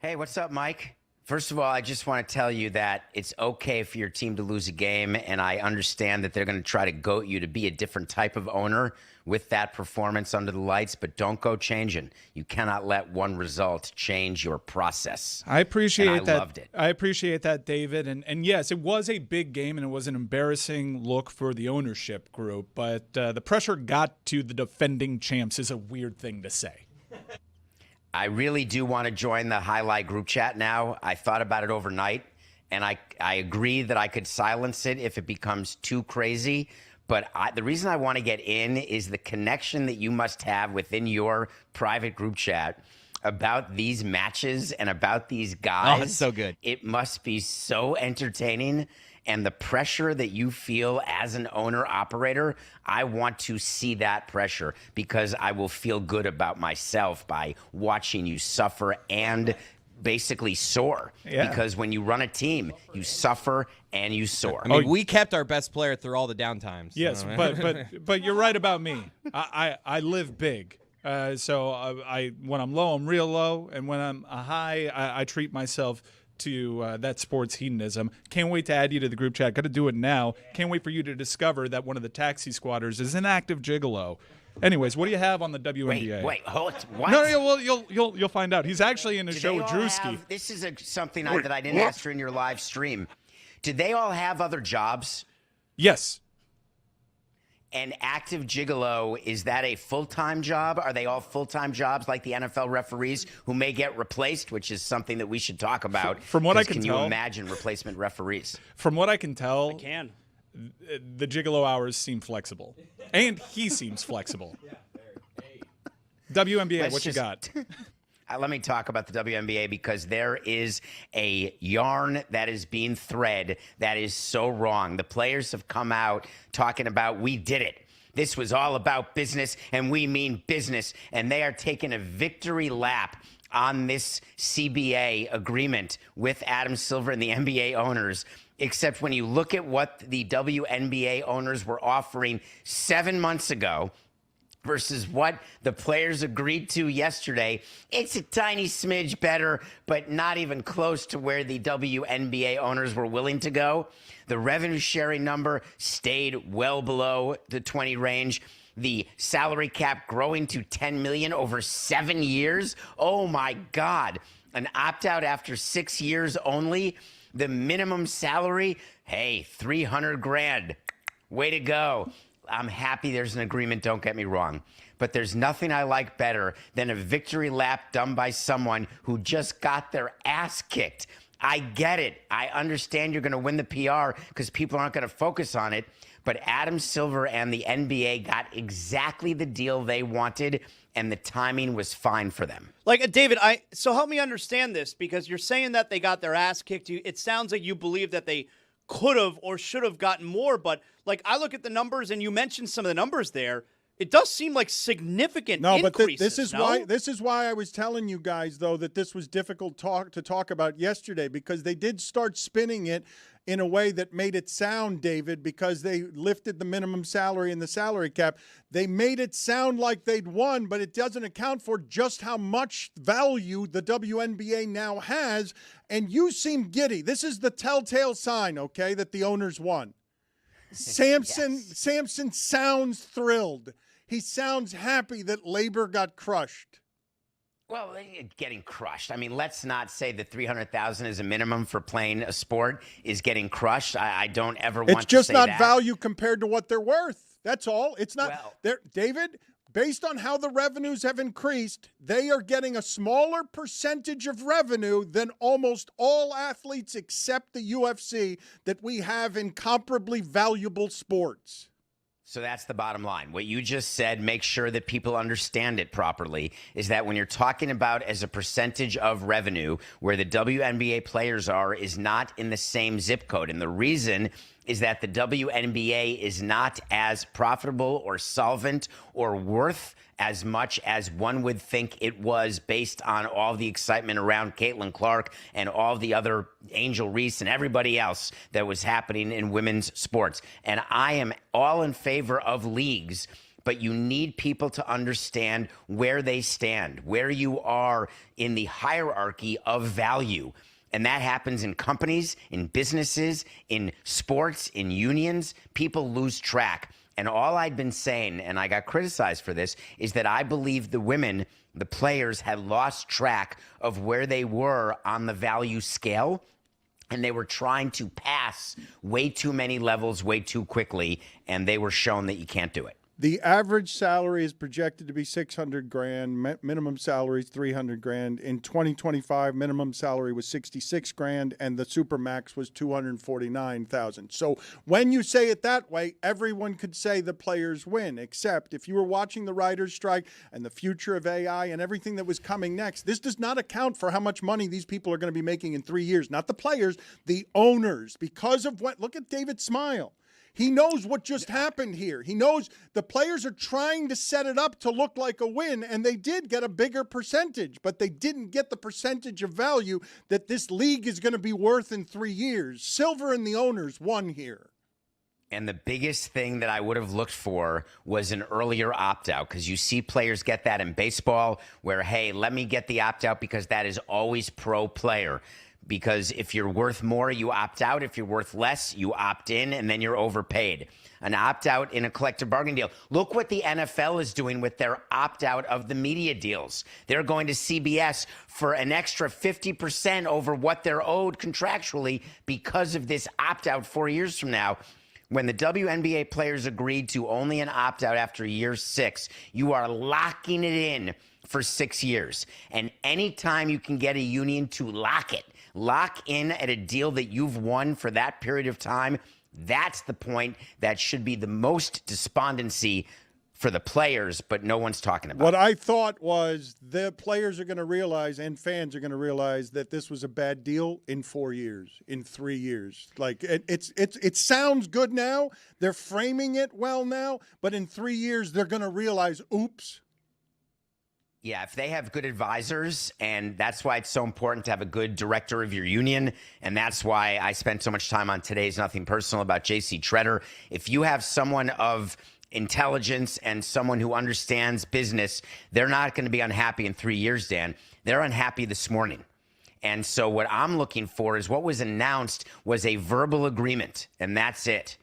S15: Hey, what's up, Mike? First of all, I just want to tell you that it's okay for your team to lose a game, and I understand that they're going to try to goat you to be a different type of owner with that performance under the lights, but don't go changing. You cannot let one result change your process.
S3: I appreciate
S15: and I
S3: that.
S15: loved it.
S3: I appreciate that, David. And yes, it was a big game, and it was an embarrassing look for the ownership group. But the pressure got to the defending champs is a weird thing to say.
S15: I really do want to join the highlight group chat now. I thought about it overnight, and I agree that I could silence it if it becomes too crazy. But the reason I want to get in is the connection that you must have within your private group chat about these matches and about these guys.
S5: Oh, it's so good.
S15: It must be so entertaining. And the pressure that you feel as an owner-operator, I want to see that pressure because I will feel good about myself by watching you suffer and basically soar.
S3: Yeah.
S15: Because when you run a team, you suffer and you soar.
S5: I mean, we kept our best player through all the downtimes.
S3: Yes, but you're right about me. I live big. So I when I'm low, I'm real low, and when I'm high, I treat myself to that sports hedonism. Can't wait to add you to the group chat. Got to do it now. Can't wait for you to discover that one of the taxi squatters is an active gigolo. Anyways, what do you have on the WNBA?
S15: Wait, hold. What?
S3: No, well, you'll find out. He's actually in a show with Drewski.
S15: This is something that I didn't ask during your live stream. Did they all have other jobs?
S3: Yes.
S15: An active gigolo, is that a full-time job? Are they all full-time jobs like the NFL referees who may get replaced, which is something that we should talk about?
S3: From what I can
S15: can
S3: tell,
S15: you imagine replacement referees?
S3: From what I can tell,
S4: I can.
S3: The gigolo hours seem flexible, and he seems flexible. WNBA, what you got?
S15: Let me talk about the WNBA because there is a yarn that is being thread that is so wrong. The players have come out talking about, we did it. This was all about business, and we mean business. And they are taking a victory lap on this CBA agreement with Adam Silver and the NBA owners. Except when you look at what the WNBA owners were offering 7 months ago versus what the players agreed to yesterday, it's a tiny smidge better, but not even close to where the WNBA owners were willing to go. The revenue sharing number stayed well below the 20 range. The salary cap growing to $10 million over 7 years. Oh my God. An opt-out after 6 years only. The minimum salary, hey, $300,000. Way to go. I'm happy there's an agreement, don't get me wrong. But there's nothing I like better than a victory lap done by someone who just got their ass kicked. I get it. I understand you're going to win the PR because people aren't going to focus on it. But Adam Silver and the NBA got exactly the deal they wanted, and the timing was fine for them.
S4: Like, David, so help me understand this, because you're saying that they got their ass kicked. It sounds like you believe that they could have or should have gotten more, but like I look at the numbers, and you mentioned some of the numbers there. It does seem like significant increases.
S1: This is why I was telling you guys, though, that this was difficult to talk about yesterday, because they did start spinning it in a way that made it sound, David, because they lifted the minimum salary and the salary cap. They made it sound like they'd won, but it doesn't account for just how much value the WNBA now has. And you seem giddy. This is the telltale sign, okay, that the owners won. Samson sounds thrilled. He sounds happy that labor got crushed.
S15: Well, getting crushed. I mean, let's not say that $300,000 is a minimum for playing a sport is getting crushed. I don't ever want to say that.
S1: It's just not value compared to what they're worth. That's all. It's not. David, based on how the revenues have increased, they are getting a smaller percentage of revenue than almost all athletes except the UFC that we have in comparably valuable sports.
S15: So that's the bottom line. What you just said, make sure that people understand it properly, is that when you're talking about as a percentage of revenue, where the WNBA players are is not in the same zip code. And the reason is that the WNBA is not as profitable or solvent or worth as much as one would think it was based on all the excitement around Caitlin Clark and all the other Angel Reese and everybody else that was happening in women's sports. And I am all in favor of leagues, but you need people to understand where they stand, where you are in the hierarchy of value. And that happens in companies, in businesses, in sports, in unions. People lose track. And all I'd been saying, and I got criticized for this, is that I believe the women, the players, had lost track of where they were on the value scale. And they were trying to pass way too many levels way too quickly. And they were shown that you can't do it.
S1: The average salary is projected to be $600,000. Minimum salary is $300,000. In 2025, minimum salary was $66,000, and the supermax was $249,000. So when you say it that way, everyone could say the players win. Except if you were watching the writers' strike and the future of AI and everything that was coming next, this does not account for how much money these people are going to be making in 3 years. Not the players, the owners. Because of what? Look at David Smile. He knows what just happened here. He knows the players are trying to set it up to look like a win, and they did get a bigger percentage, but they didn't get the percentage of value that this league is going to be worth in 3 years. Silver and the owners won here.
S15: And the biggest thing that I would have looked for was an earlier opt-out, because you see players get that in baseball where, hey, let me get the opt-out because that is always pro-player. Because if you're worth more, you opt out. If you're worth less, you opt in, and then you're overpaid. An opt-out in a collective bargaining deal. Look what the NFL is doing with their opt-out of the media deals. They're going to CBS for an extra 50% over what they're owed contractually because of this opt-out 4 years from now. When the WNBA players agreed to only an opt-out after year 6, you are locking it in for 6 years. And anytime you can get a union to lock in at a deal that you've won for that period of time, that's the point that should be the most despondency for the players, but no one's talking about
S1: What
S15: it.
S1: I thought was the players are going to realize and fans are going to realize that this was a bad deal in 4 years, in 3 years. Like it sounds good now. They're framing it well now, but in 3 years they're going to realize, oops.
S15: Yeah, if they have good advisors, and that's why it's so important to have a good director of your union, and that's why I spent so much time on Today's Nothing Personal about J.C. Treader. If you have someone of intelligence and someone who understands business, they're not going to be unhappy in 3 years, Dan. They're unhappy this morning. And so what I'm looking for is what was announced was a verbal agreement, and that's it.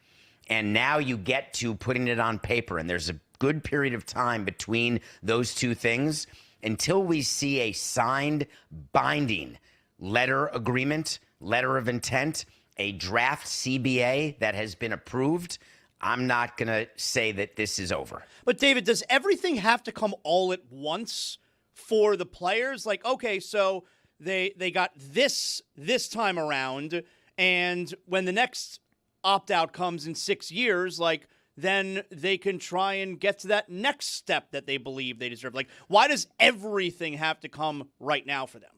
S15: And now you get to putting it on paper, and there's a good period of time between those two things until we see a signed, binding letter agreement, letter of intent, a draft CBA that has been approved. I'm not going to say that this is over.
S4: But David, does everything have to come all at once for the players? Like, okay, so they got this time around, and when the next opt-out comes in 6 years, like, then they can try and get to that next step that they believe they deserve. Like, why does everything have to come right now for them?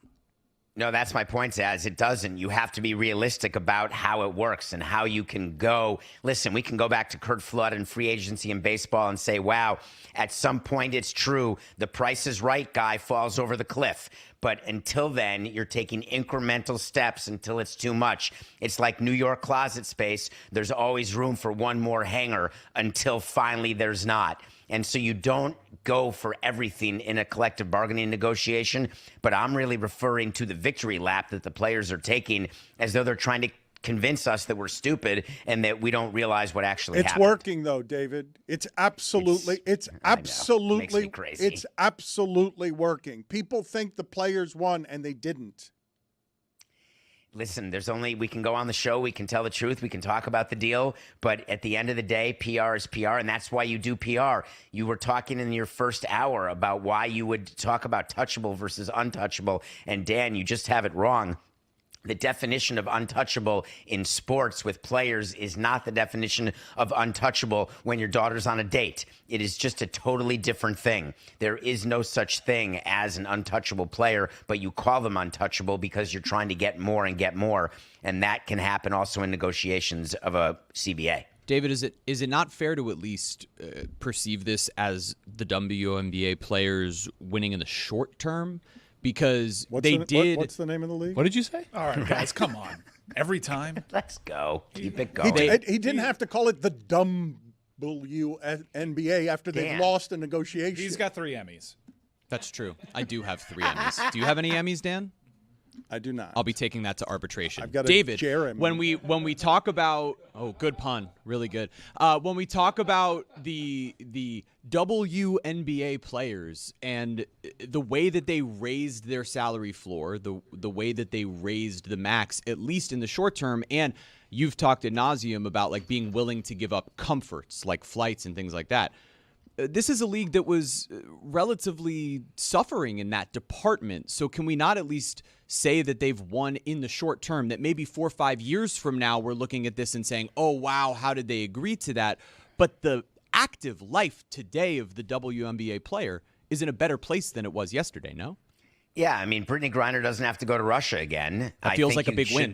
S15: No, that's my point, Zaz. It doesn't. You have to be realistic about how it works and how you can go. Listen, we can go back to Kurt Flood and free agency in baseball and say, wow, at some point it's true. The Price is Right guy falls over the cliff. But until then, you're taking incremental steps until it's too much. It's like New York closet space. There's always room for one more hanger until finally there's not. And so you don't go for everything in a collective bargaining negotiation. But I'm really referring to the victory lap that the players are taking as though they're trying to convince us that we're stupid and that we don't realize what actually happened.
S1: It's working, though, David. It's absolutely
S15: Makes me crazy.
S1: It's absolutely working. People think the players won, and they didn't.
S15: Listen, we can go on the show, we can tell the truth, we can talk about the deal, but at the end of the day, PR is PR, and that's why you do PR. You were talking in your first hour about why you would talk about touchable versus untouchable, and Dan, you just have it wrong. The definition of untouchable in sports with players is not the definition of untouchable when your daughter's on a date. It is just a totally different thing. There is no such thing as an untouchable player, but you call them untouchable because you're trying to get more and get more. And that can happen also in negotiations of a CBA.
S5: David, is it not fair to at least perceive this as the WNBA players winning in the short term? Because
S1: What's the name of the league?
S2: What did you say?
S3: All right, guys, come on. Every time.
S15: Let's go. Keep it going.
S1: He didn't have to call it the WNBA after they've lost a negotiation.
S3: He's got 3 Emmys.
S5: That's true. I do have 3 Emmys. Do you have any Emmys, Dan?
S1: I do not.
S5: I'll be taking that to arbitration.
S1: I've got a
S5: David,
S1: Jeremy.
S5: when we talk about good pun, really good. When we talk about the WNBA players and the way that they raised their salary floor, the way that they raised the max, at least in the short term, and you've talked ad nauseum about like being willing to give up comforts like flights and things like that. This is a league that was relatively suffering in that department. So can we not at least say that they've won in the short term, that maybe 4 or 5 years from now we're looking at this and saying, oh, wow, how did they agree to that? But the active life today of the WNBA player is in a better place than it was yesterday, no?
S15: Yeah, I mean, Brittany Griner doesn't have to go to Russia again.
S5: That feels like a big win.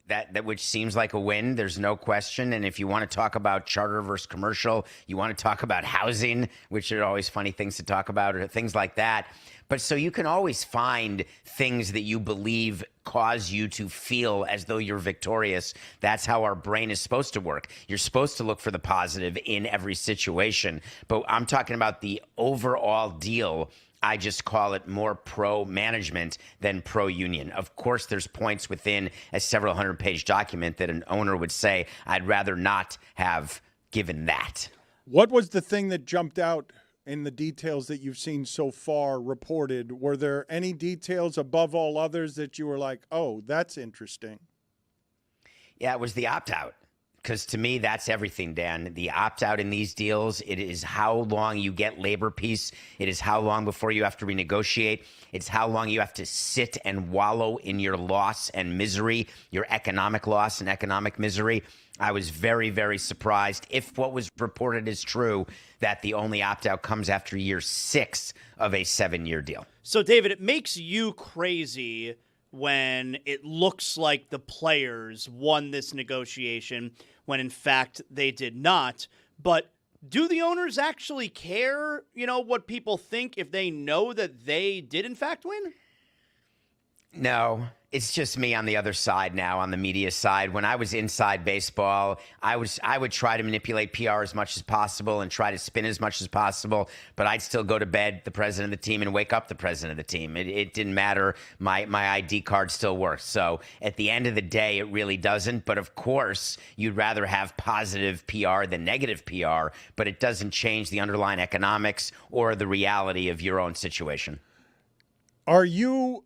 S15: That which seems like a win. There's no question. And if you want to talk about charter versus commercial, you want to talk about housing, which are always funny things to talk about, or things like that. But so you can always find things that you believe cause you to feel as though you're victorious. That's how our brain is supposed to work. You're supposed to look for the positive in every situation. But I'm talking about the overall deal. I just call it more pro-management than pro-union. Of course, there's points within a several hundred-page document that an owner would say, I'd rather not have given that.
S1: What was the thing that jumped out in the details that you've seen so far reported? Were there any details above all others that you were like, oh, that's interesting?
S15: Yeah, it was the opt-out. Because to me, that's everything, Dan. The opt-out in these deals, it is how long you get labor peace. It is how long before you have to renegotiate. It's how long you have to sit and wallow in your loss and misery, your economic loss and economic misery. I was very, very surprised, if what was reported is true, that the only opt-out comes after year 6 of a 7-year deal.
S4: So, David, it makes you crazy when it looks like the players won this negotiation when in fact they did not. But do the owners actually care, what people think if they know that they did in fact win?
S15: No, it's just me on the other side now, on the media side. When I was inside baseball, I would try to manipulate PR as much as possible and try to spin as much as possible, but I'd still go to bed the president of the team and wake up the president of the team. It didn't matter. My ID card still works. So at the end of the day, it really doesn't. But of course, you'd rather have positive PR than negative PR, but it doesn't change the underlying economics or the reality of your own situation.
S1: Are you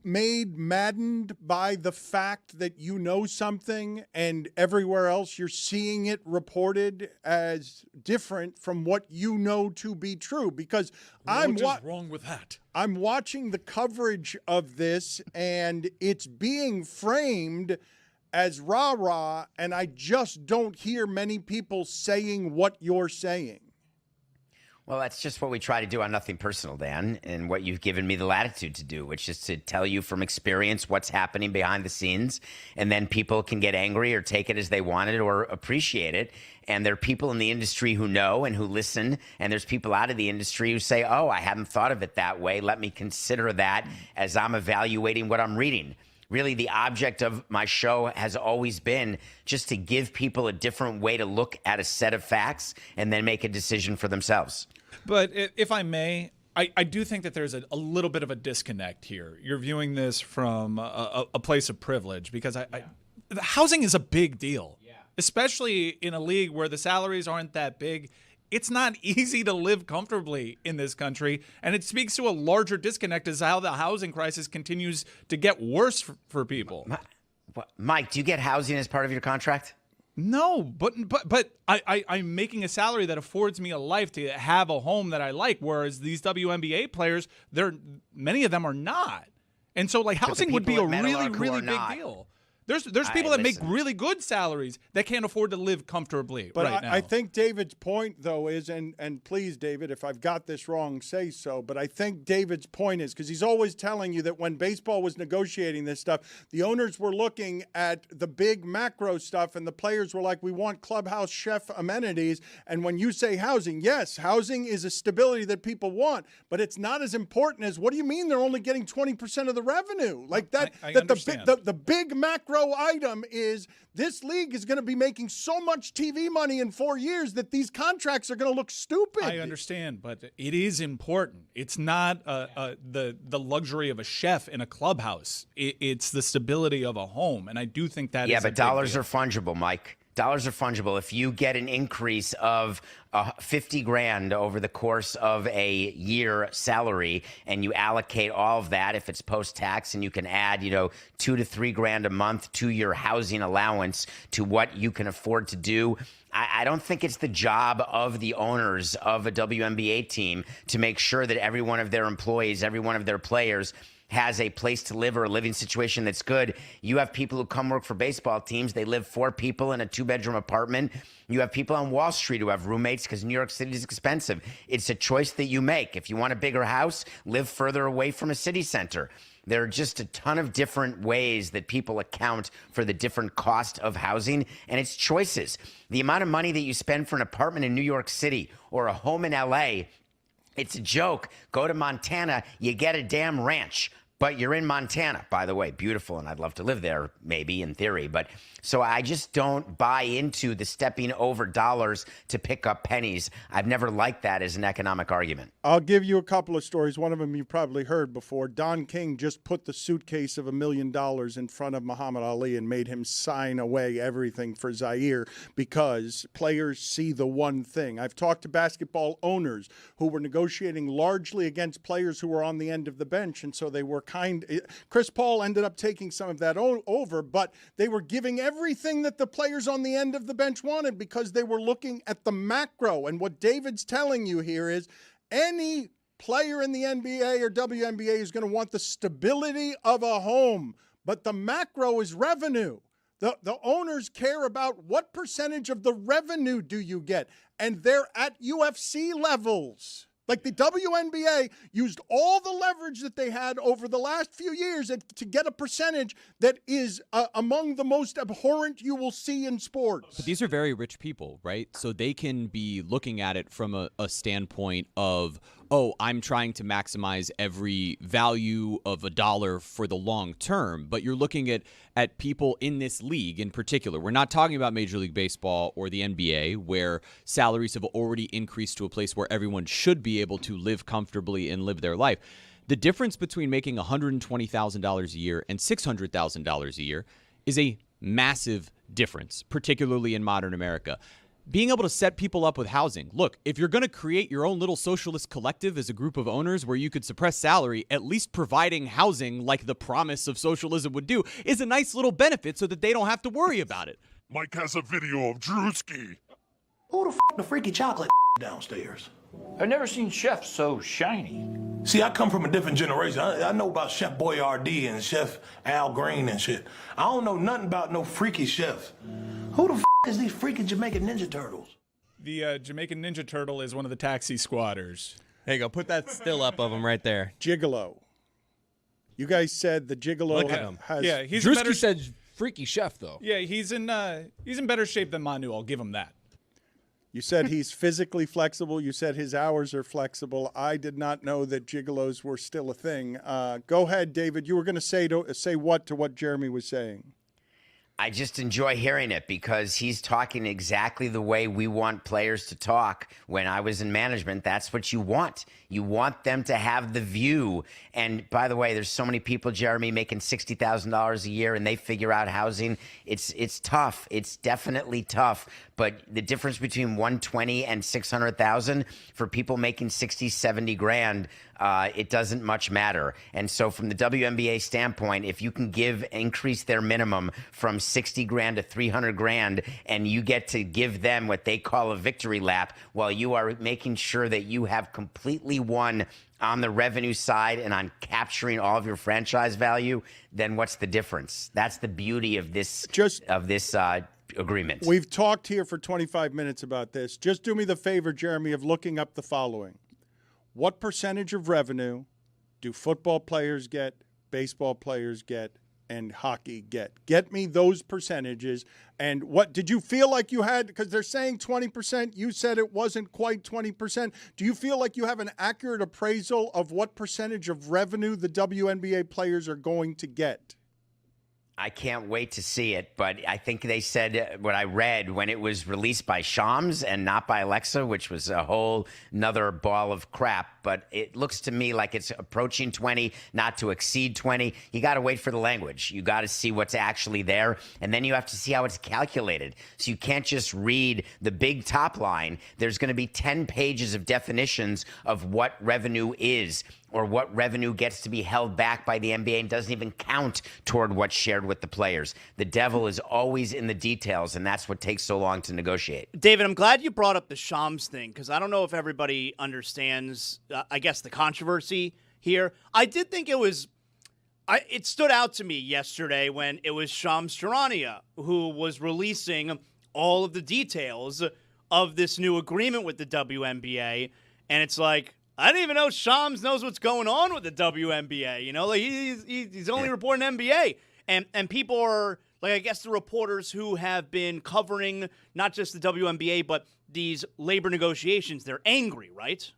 S1: made maddened by the fact that you know something and everywhere else you're seeing it reported as different from what you know to be true? Because
S3: What is wrong with that?
S1: I'm watching the coverage of this and it's being framed as rah-rah, and I just don't hear many people saying what you're saying.
S15: Well, that's just what we try to do on Nothing Personal, Dan, and what you've given me the latitude to do, which is to tell you from experience what's happening behind the scenes, and then people can get angry or take it as they want it or appreciate it. And there are people in the industry who know and who listen, and there's people out of the industry who say, oh, I hadn't thought of it that way. Let me consider that as I'm evaluating what I'm reading. Really, the object of my show has always been just to give people a different way to look at a set of facts and then make a decision for themselves.
S3: But if I may, I do think that there's a little bit of a disconnect here. You're viewing this from a place of privilege because the housing is a big deal, especially in a league where the salaries aren't that big. It's not easy to live comfortably in this country, and it speaks to a larger disconnect as how the housing crisis continues to get worse for people.
S15: Mike, do you get housing as part of your contract?
S3: No, but I'm making a salary that affords me a life to have a home that I like, whereas these WNBA players, many of them are not. And so, like, housing would be a really big deal. There's people that make really good salaries that can't afford to live comfortably right now.
S1: I think David's point, though, is, and please, David, if I've got this wrong, say so, but I think David's point is, because he's always telling you that when baseball was negotiating this stuff, the owners were looking at the big macro stuff, and the players were like, we want clubhouse chef amenities. And when you say housing, yes, housing is a stability that people want, but it's not as important as, what do you mean they're only getting 20% of the revenue? Like that,
S3: I
S1: the big macro item is this league is going to be making so much TV money in 4 years that these contracts are going to look stupid.
S3: I understand, but it is important. It's not the luxury of a chef in a clubhouse. It's the stability of a home, and I do think that.
S15: Yeah, but dollars are fungible, Mike. Dollars are fungible. If you get an increase of $50,000 over the course of a year salary, and you allocate all of that, if it's post-tax, and you can add, $2,000 to $3,000 a month to your housing allowance to what you can afford to do, I don't think it's the job of the owners of a WNBA team to make sure that every one of their employees, every one of their players has a place to live or a living situation that's good. You have people who come work for baseball teams. They live 4 people in a 2-bedroom apartment. You have people on Wall Street who have roommates because New York City is expensive. It's a choice that you make. If you want a bigger house, live further away from a city center. There are just a ton of different ways that people account for the different cost of housing, and it's choices. The amount of money that you spend for an apartment in New York City or a home in LA, it's a joke. Go to Montana, you get a damn ranch. But you're in Montana, by the way, beautiful, and I'd love to live there, maybe, in theory. But so I just don't buy into the stepping over dollars to pick up pennies. I've never liked that as an economic argument.
S1: I'll give you a couple of stories. One of them you've probably heard before. Don King just put the suitcase of $1 million in front of Muhammad Ali and made him sign away everything for Zaire because players see the one thing. I've talked to basketball owners who were negotiating largely against players who were on the end of the bench, and so they were Chris Paul ended up taking some of that over, but they were giving everything that the players on the end of the bench wanted because they were looking at the macro. And what David's telling you here is any player in the NBA or WNBA is going to want the stability of a home, but the macro is revenue. The owners care about what percentage of the revenue do you get, and they're at UFC levels. Like the WNBA used all the leverage that they had over the last few years to get a percentage that is among the most abhorrent you will see in sports.
S5: But these are very rich people, right? So they can be looking at it from a standpoint of, oh, I'm trying to maximize every value of a dollar for the long term. But you're looking at people in this league in particular. We're not talking about Major League Baseball or the NBA, where salaries have already increased to a place where everyone should be able to live comfortably and live their life. The difference between making $120,000 a year and $600,000 a year is a massive difference, particularly in modern America. being able to set people up with housing. Look, if you're going to create your own little socialist collective as a group of owners where you could suppress salary, at least providing housing like the promise of socialism would do is a nice little benefit so that they don't have to worry about it.
S16: Mike has a video of Drewski.
S17: Who the freaky chocolate downstairs?
S18: I've never seen Chef so shiny.
S17: See, I come from a different generation. I know about Chef Boyardee and Chef Al Green and shit. I don't know nothing about no freaky chef. Who the is these freaky Jamaican Ninja Turtles?
S3: The Jamaican Ninja Turtle is one of the taxi squatters.
S9: There you go. Put that still up of him right there.
S1: Gigolo. You guys said the Gigolo
S9: Look at him.
S1: has...
S3: Yeah, he's
S2: Drewski
S3: better.
S2: said freaky chef, though.
S3: Yeah, he's in better shape than Manu. I'll give him that.
S1: You said he's physically flexible. You said his hours are flexible. I did not know that gigolos were still a thing. Go ahead, David. You were going to say what to what Jeremy was saying?
S15: I just enjoy hearing it because he's talking exactly the way we want players to talk. When I was in management, that's what you want. You want them to have the view. And by the way, there's so many people, Jeremy, making $60,000 a year and they figure out housing. It's tough. It's definitely tough. But the difference between 120 and 600,000 for people making 60, 70 grand, it doesn't much matter. And so from the WNBA standpoint, if you can increase their minimum from 60 grand to 300 grand, and you get to give them what they call a victory lap while you are making sure that you have completely won on the revenue side and on capturing all of your franchise value, then what's the difference? That's the beauty of this agreement.
S1: We've talked here for 25 minutes about this. Just do me the favor, Jeremy, of looking up the following. What percentage of revenue do football players get, baseball players get, and hockey get? Get me those percentages. And what did you feel like you had? Because they're saying 20%. You said it wasn't quite 20%. Do you feel like you have an accurate appraisal of what percentage of revenue the WNBA players are going to get?
S15: I can't wait to see it, but I think they said what I read when it was released by Shams and not by Alexa, which was a whole nother ball of crap. But it looks to me like it's approaching 20, not to exceed 20. You got to wait for the language. You got to see what's actually there, and then you have to see how it's calculated. So you can't just read the big top line. There's going to be 10 pages of definitions of what revenue is, or what revenue gets to be held back by the NBA and doesn't even count toward what's shared with the players. The devil is always in the details, and that's what takes so long to negotiate.
S4: David, I'm glad you brought up the Shams thing, because I don't know if everybody understands, I guess, the controversy here. I did think it stood out to me yesterday when it was Shams Charania who was releasing all of the details of this new agreement with the WNBA, and it's like, I didn't even know Shams knows what's going on with the WNBA. You know, like he's only reporting NBA, and people are like, I guess the reporters who have been covering not just the WNBA but these labor negotiations, they're angry, right?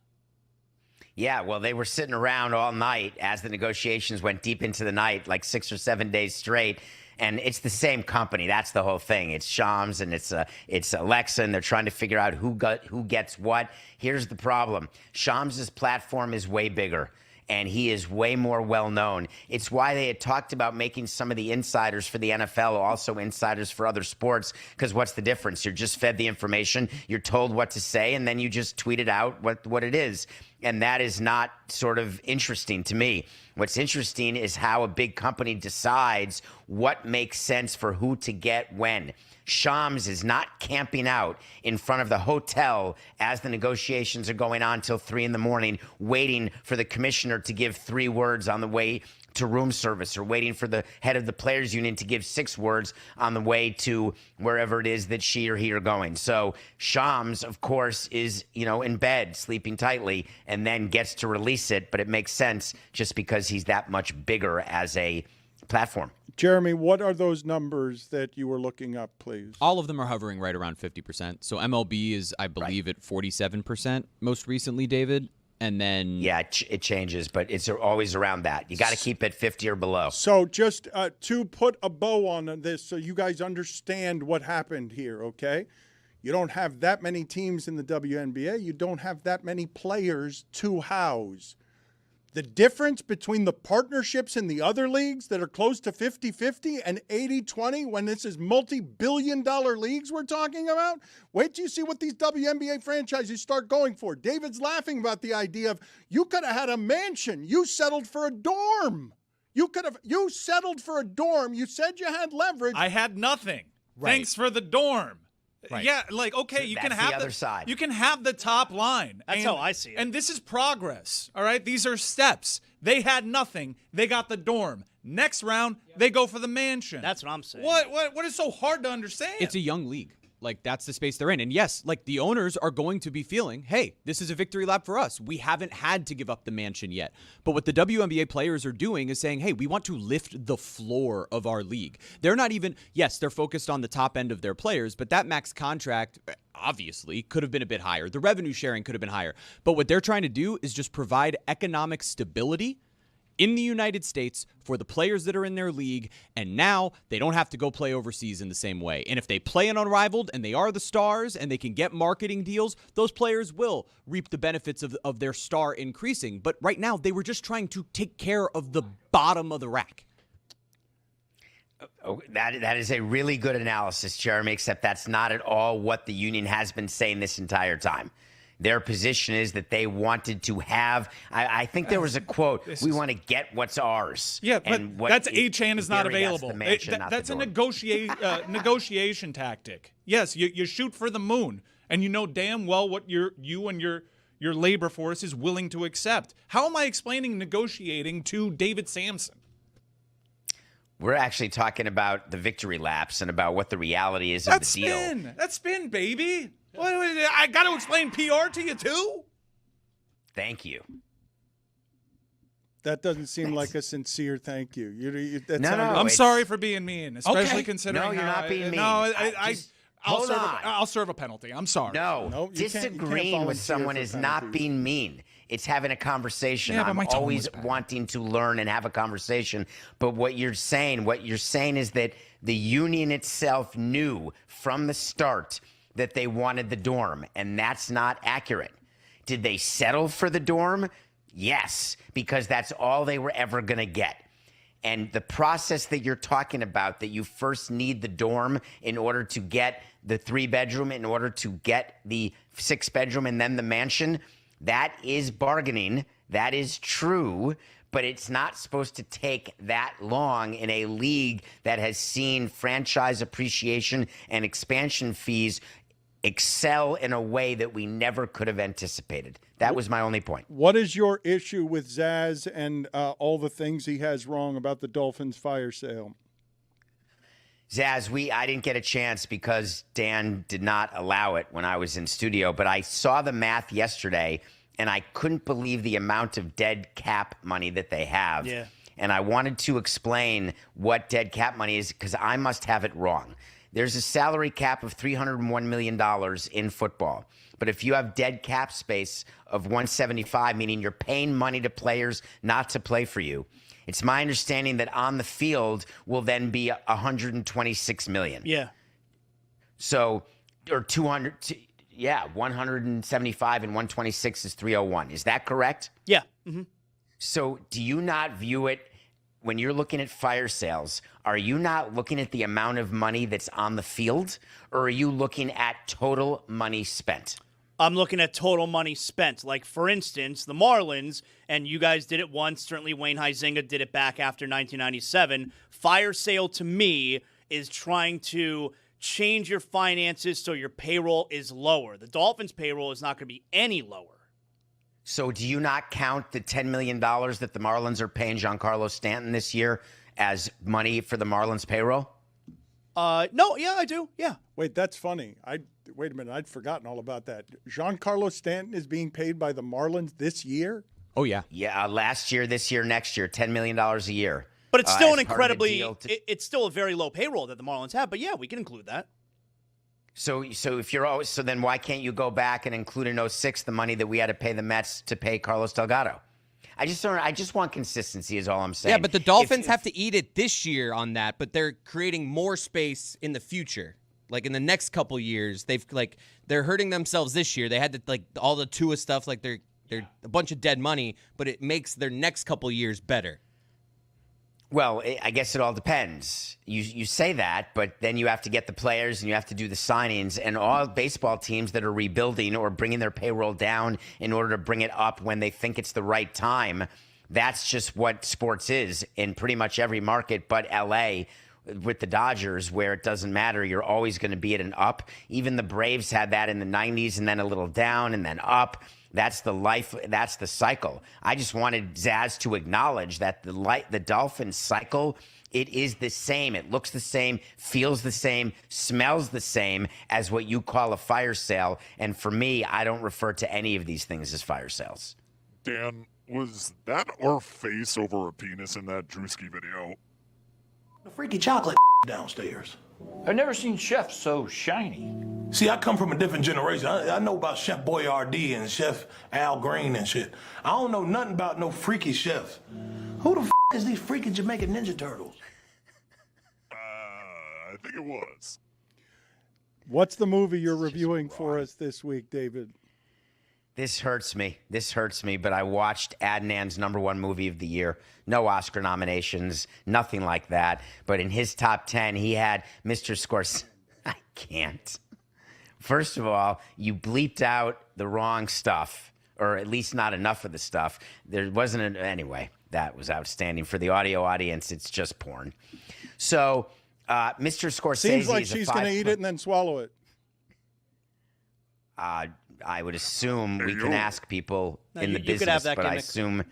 S15: Yeah, well, they were sitting around all night as the negotiations went deep into the night, like 6 or 7 days straight. And it's the same company. That's the whole thing. It's Shams and it's Alexa, and they're trying to figure out who gets what. Here's the problem. Shams's platform is way bigger, and he is way more well-known. It's why they had talked about making some of the insiders for the NFL also insiders for other sports, because what's the difference? You're just fed the information, you're told what to say, and then you just tweet it out what it is. And that is not sort of interesting to me. What's interesting is how a big company decides what makes sense for who to get when. Shams is not camping out in front of the hotel as the negotiations are going on till 3 a.m, waiting for the commissioner to give 3 words on the way to room service, or waiting for the head of the players union to give 6 words on the way to wherever it is that she or he are going. So Shams, of course, is, in bed, sleeping tightly, and then gets to release it. But it makes sense just because he's that much bigger as a platform.
S1: Jeremy, what are those numbers that you were looking up, please?
S5: All of them are hovering right around 50%. So MLB is, I believe, at 47% most recently, David. And then...
S15: Yeah, it changes, but it's always around that. You got to keep it 50 or below.
S1: So just to put a bow on this so you guys understand what happened here, okay? You don't have that many teams in the WNBA. You don't have that many players to house. The difference between the partnerships in the other leagues that are close to 50-50 and 80-20 when this is multi-billion-dollar leagues we're talking about? Wait till you see what these WNBA franchises start going for. David's laughing about the idea of you could have had a mansion. You settled for a dorm. You settled for a dorm. You said you had leverage.
S3: I had nothing.
S1: Right.
S3: Thanks for the dorm.
S1: Right.
S3: Yeah, like, okay, you can have
S15: the other side.
S3: You can have the top line.
S4: That's how I see it.
S3: And this is progress, all right? These are steps. They had nothing. They got the dorm. Next round, they go for the mansion.
S4: That's what I'm saying.
S3: What is so hard to understand?
S5: It's a young league. Like, that's the space they're in. And yes, like, the owners are going to be feeling, hey, this is a victory lap for us. We haven't had to give up the mansion yet. But what the WNBA players are doing is saying, hey, we want to lift the floor of our league. They're not even, yes, they're focused on the top end of their players, but that max contract obviously could have been a bit higher. The revenue sharing could have been higher. But what they're trying to do is just provide economic stability in the United States for the players that are in their league, and now they don't have to go play overseas in the same way. And if they play an unrivaled and they are the stars and they can get marketing deals, those players will reap the benefits of their star increasing. But right now, they were just trying to take care of the bottom of the rack.
S15: Oh, that is a really good analysis, Jeremy, except that's not at all what the union has been saying this entire time. Their position is that they wanted to have, I think there was a quote, we want to get what's ours.
S3: Yeah, but that's A-Chan is not available. That's a
S15: dorm.
S3: negotiation tactic. Yes, you shoot for the moon, and you know damn well what you and your labor force is willing to accept. How am I explaining negotiating to David Samson?
S15: We're actually talking about the victory laps and about what the reality is of the deal.
S3: That's spin, baby. I got to explain PR to you, too?
S15: Thank you.
S1: That doesn't seem like a sincere thank you.
S3: I'm sorry for being mean, especially considering.
S15: No, you're not being mean.
S3: No, I'll serve a penalty. I'm sorry.
S15: No, disagreeing with someone is not being mean. It's having a conversation.
S3: Yeah, but my
S15: I'm
S3: tone
S15: always
S3: was bad.
S15: wanting to learn and have a conversation. But what you're saying is that the union itself knew from the start that they wanted the dorm, and that's not accurate. Did they settle for the dorm? Yes, because that's all they were ever going to get. And the process that you're talking about, that you first need the dorm in order to get the 3-bedroom, in order to get the 6-bedroom, and then the mansion, that is bargaining. That is true. But it's not supposed to take that long in a league that has seen franchise appreciation and expansion fees excel in a way that we never could have anticipated. That was my only point.
S1: What is your issue with Zaz and all the things he has wrong about the Dolphins fire sale?
S15: Zaz, I didn't get a chance because Dan did not allow it when I was in studio, but I saw the math yesterday, and I couldn't believe the amount of dead cap money that they have.
S4: Yeah.
S15: And I wanted to explain what dead cap money is because I must have it wrong. There's a salary cap of $301 million in football. But if you have dead cap space of 175, meaning you're paying money to players not to play for you, it's my understanding that on the field will then be $126 million.
S4: Yeah.
S15: So, or 200, 175 and 126 is 301. Is that correct?
S4: Yeah. Mm-hmm.
S15: So do you not view it, when you're looking at fire sales, are you not looking at the amount of money that's on the field, or are you looking at total money spent?
S4: I'm looking at total money spent. Like, for instance, the Marlins, and you guys did it once. Certainly Wayne Huizenga did it back after 1997. Fire sale, to me, is trying to change your finances so your payroll is lower. The Dolphins' payroll is not going to be any lower.
S15: So do you not count the $10 million that the Marlins are paying Giancarlo Stanton this year as money for the Marlins payroll?
S4: No, yeah, I do. Yeah.
S1: Wait, that's funny. Wait a minute. I'd forgotten all about that. Giancarlo Stanton is being paid by the Marlins this year?
S5: Oh, yeah.
S15: Yeah, last year, this year, next year, $10 million a year.
S4: But it's still it's still a very low payroll that the Marlins have. But yeah, we can include that.
S15: So then why can't you go back and include in 06 the money that we had to pay the Mets to pay Carlos Delgado? I just want consistency is all I'm saying.
S19: Yeah, but the Dolphins have to eat it this year on that, but they're creating more space in the future. Like in the next couple years, they're hurting themselves this year. They had to all the Tua stuff, They're a bunch of dead money, but it makes their next couple years better.
S15: Well, I guess it all depends. You say that, but then you have to get the players and you have to do the signings, and all baseball teams that are rebuilding or bringing their payroll down in order to bring it up when they think it's the right time. That's just what sports is in pretty much every market but LA with the Dodgers, where it doesn't matter. You're always going to be at an up. Even the Braves had that in the 90s and then a little down and then up. That's the life. That's the cycle. I just wanted Zaz to acknowledge that the Dolphins cycle, it is the same. It looks the same, feels the same, smells the same as what you call a fire sale. And for me, I don't refer to any of these things as fire sales.
S16: Dan, was that our face over a penis in that Drewski video?
S17: The freaky chocolate downstairs.
S18: I've never seen Chef so shiny.
S17: See, I come from a different generation. I know about Chef Boyardee and Chef Al Green and shit. I don't know nothing about no freaky chefs. Who the is these freaky Jamaican Ninja Turtles?
S16: I think it was.
S1: What's the movie you're reviewing for us this week, David?
S15: This hurts me, but I watched Adnan's #1 movie of the year. No Oscar nominations, nothing like that. But in his top 10, he had Mr. Scorsese. I can't. First of all, you bleeped out the wrong stuff, or at least not enough of the stuff. There wasn't anyway, that was outstanding. For the audio audience, it's just porn. So, Mr. Scorsese
S1: seems like
S15: is
S1: she's going to eat it and then swallow it.
S15: I would assume we can ask people in the business, but I assume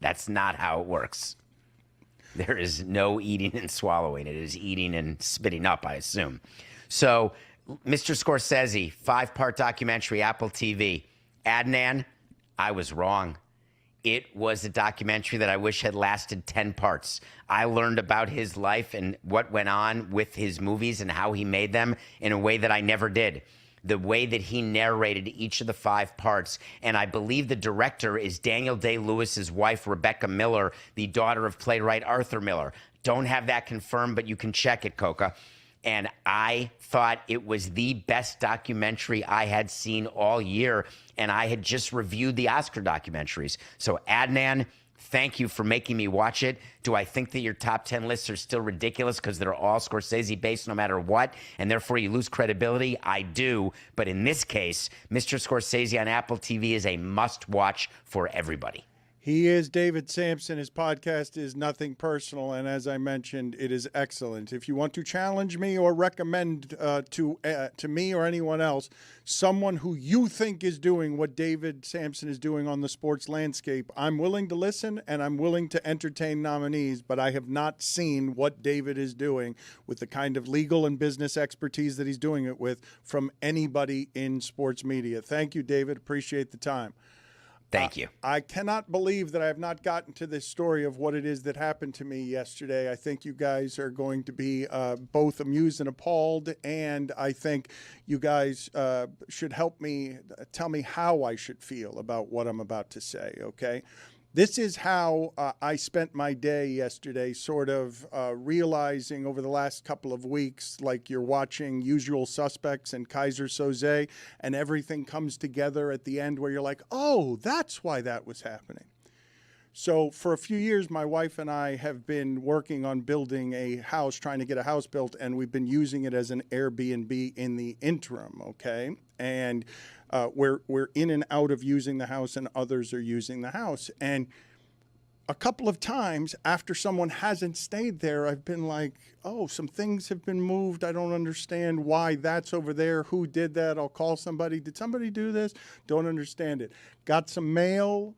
S15: that's not how it works. There is no eating and swallowing. It is eating and spitting up, I assume. So, Mr. Scorsese, 5-part documentary, Apple TV. Adnan, I was wrong. It was a documentary that I wish had lasted 10 parts. I learned about his life and what went on with his movies and how he made them in a way that I never did. The way that he narrated each of the 5 parts. And I believe the director is Daniel Day-Lewis's wife, Rebecca Miller, the daughter of playwright Arthur Miller. Don't have that confirmed, but you can check it, Coca. And I thought it was the best documentary I had seen all year. And I had just reviewed the Oscar documentaries. So Adnan, thank you for making me watch it. Do I think that your top 10 lists are still ridiculous because they're all Scorsese-based no matter what, and therefore you lose credibility? I do. But in this case, Mr. Scorsese on Apple TV is a must-watch for everybody.
S1: He is David Samson. His podcast is Nothing Personal, and as I mentioned, it is excellent. If you want to challenge me or recommend to me or anyone else someone who you think is doing what David Samson is doing on the sports landscape, I'm willing to listen and I'm willing to entertain nominees, but I have not seen what David is doing with the kind of legal and business expertise that he's doing it with from anybody in sports media. Thank you, David. Appreciate the time.
S15: Thank you.
S1: I cannot believe that I have not gotten to this story of what it is that happened to me yesterday. I think you guys are going to be both amused and appalled, and I think you guys should help me, tell me how I should feel about what I'm about to say, okay? This is how I spent my day yesterday, sort of realizing over the last couple of weeks, like you're watching Usual Suspects and Kaiser Soze, and everything comes together at the end where you're like, oh, that's why that was happening. So for a few years, my wife and I have been working on building a house, trying to get a house built, and we've been using it as an Airbnb in the interim, okay? And we're in and out of using the house, and others are using the house. And a couple of times after someone hasn't stayed there, I've been like, oh, some things have been moved. I don't understand why that's over there. Who did that? I'll call somebody. Did somebody do this? Don't understand it. Got some mail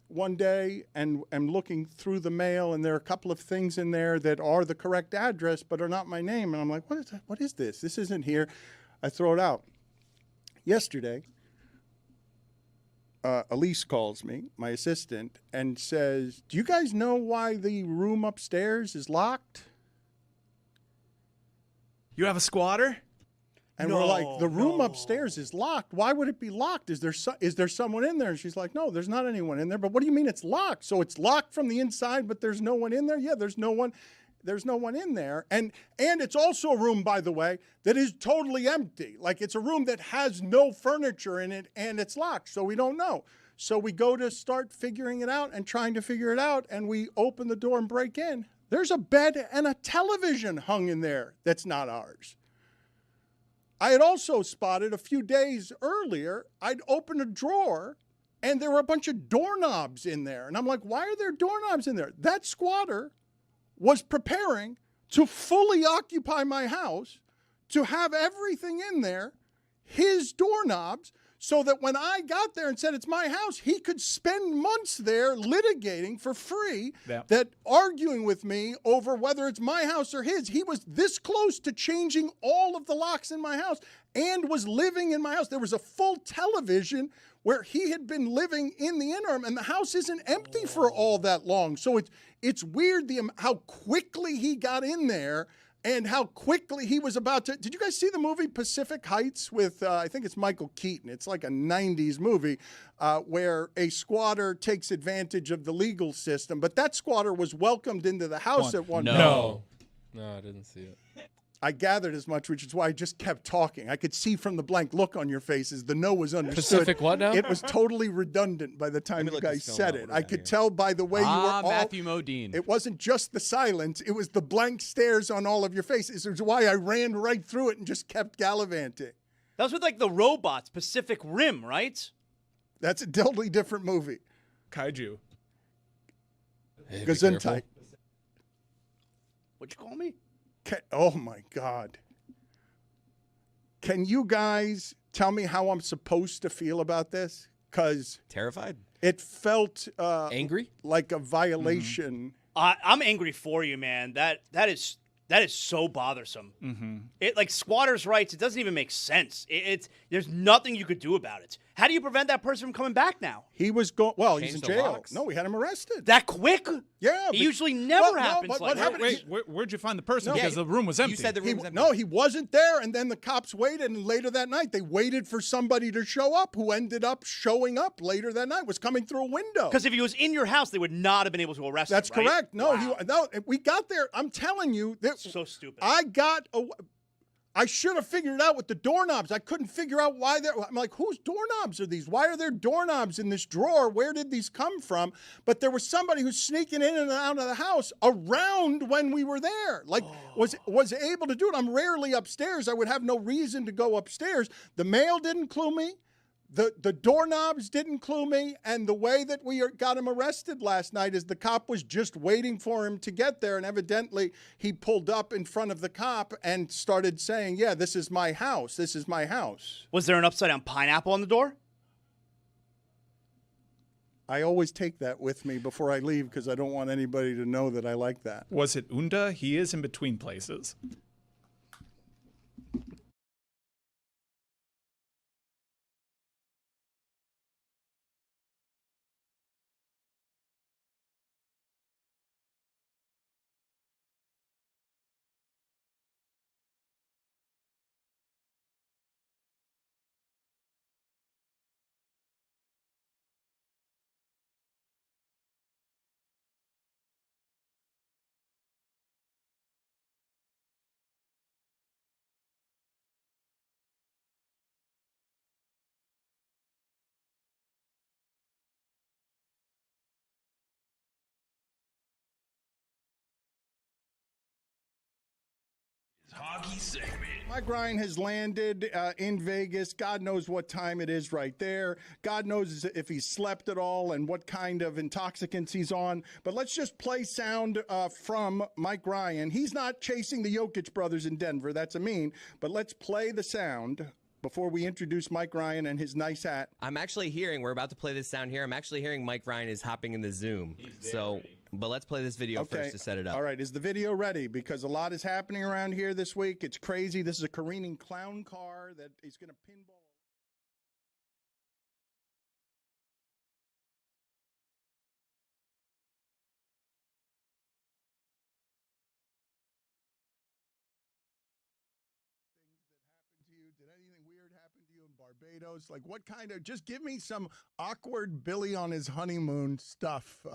S1: one day and am looking through the mail, and there are a couple of things in there that are the correct address but are not my name. And I'm like, what is that? What is this? This isn't here. I throw it out. Yesterday, Elise calls me, my assistant, and says, do you guys know why the room upstairs is locked?
S3: You have a squatter?
S1: And we're like, the room upstairs is locked. Why would it be locked? Is there someone in there? And she's like, no, there's not anyone in there. But what do you mean it's locked? So it's locked from the inside, but there's no one in there? Yeah, there's no one in there. And it's also a room, by the way, that is totally empty. Like, it's a room that has no furniture in it, and it's locked, so we don't know. So we go to start figuring it out and trying to figure it out, and we open the door and break in. There's a bed and a television hung in there that's not ours. I had also spotted a few days earlier, I'd opened a drawer and there were a bunch of doorknobs in there. And I'm like, why are there doorknobs in there? That squatter was preparing to fully occupy my house, to have everything in there, his doorknobs, so that when I got there and said it's my house, he could spend months there litigating for free, that arguing with me over whether it's my house or his. He was this close to changing all of the locks in my house and was living in my house. There was a full television where he had been living in the interim, and the house isn't empty for all that long. So it's weird how quickly he got in there and how quickly he was about to. Did you guys see the movie Pacific Heights with, I think it's Michael Keaton? It's like a 90s movie where a squatter takes advantage of the legal system. But that squatter was welcomed into the house at one point.
S2: No, I didn't see it.
S1: I gathered as much, which is why I just kept talking. I could see from the blank look on your faces, the no was understood.
S2: Pacific what now?
S1: It was totally redundant by the time you guys said it. I could tell by the way you were all.
S5: Matthew Modine.
S1: It wasn't just the silence. It was the blank stares on all of your faces. It's why I ran right through it and just kept gallivanting.
S4: That was with like the robots, Pacific Rim, right?
S1: That's a totally different movie.
S3: Kaiju.
S2: Hey,
S1: Gesundheit.
S4: What'd you call me?
S1: Oh, my God. Can you guys tell me how I'm supposed to feel about this? Because
S5: terrified.
S1: It felt
S2: angry,
S1: like a violation.
S4: I'm angry for you, man. That is so bothersome.
S3: Mm-hmm.
S4: It like squatters' rights. It doesn't even make sense. There's nothing you could do about it. How do you prevent that person from coming back now?
S1: He was going. Well, he's
S4: Change
S1: in
S4: the
S1: jail.
S4: locks.
S1: No, we had him arrested.
S4: That quick?
S1: Yeah.
S4: It usually never happens like
S1: what
S4: that.
S1: happened?
S3: Wait, where'd you find the person? Because the room was empty.
S5: You said the room was empty.
S1: No, he wasn't there. And then the cops waited. And later that night, they waited for somebody to show up who ended up showing up later that night, was coming through a window.
S4: Because if he was in your house, they would not have been able to arrest
S1: That's
S4: him, right?
S1: correct. No,
S4: Wow.
S1: no, we got there. I'm telling you.
S4: So stupid.
S1: I should have figured it out with the doorknobs. I couldn't figure out why I'm like, whose doorknobs are these? Why are there doorknobs in this drawer? Where did these come from? But there was somebody who's sneaking in and out of the house around when we were there. Like, was able to do it. I'm rarely upstairs. I would have no reason to go upstairs. The mail didn't clue me. The doorknobs didn't clue me, and the way that we got him arrested last night is the cop was just waiting for him to get there, and evidently he pulled up in front of the cop and started saying, yeah, this is my house. This is my house.
S4: Was there an upside-down pineapple on the door?
S1: I always take that with me before I leave because I don't want anybody to know that I like that.
S3: Was it Unda? He is in between places.
S14: Hockey segment.
S1: Mike Ryan has landed in Vegas. God knows what time it is right there. God knows if he's slept at all and what kind of intoxicants he's on. But let's just play sound from Mike Ryan. He's not chasing the Jokic brothers in Denver. That's a mean. But let's play the sound before we introduce Mike Ryan and his nice hat.
S19: I'm actually hearing, we're about to play this sound here. I'm actually hearing Mike Ryan is hopping in the Zoom. But let's play this video first to set it up.
S1: All right, is the video ready? Because a lot is happening around here this week. It's crazy. This is a careening clown car that is going to pinball. Did anything weird happen to you in Barbados. Like, what kind of, just give me some awkward Billy on his honeymoon stuff.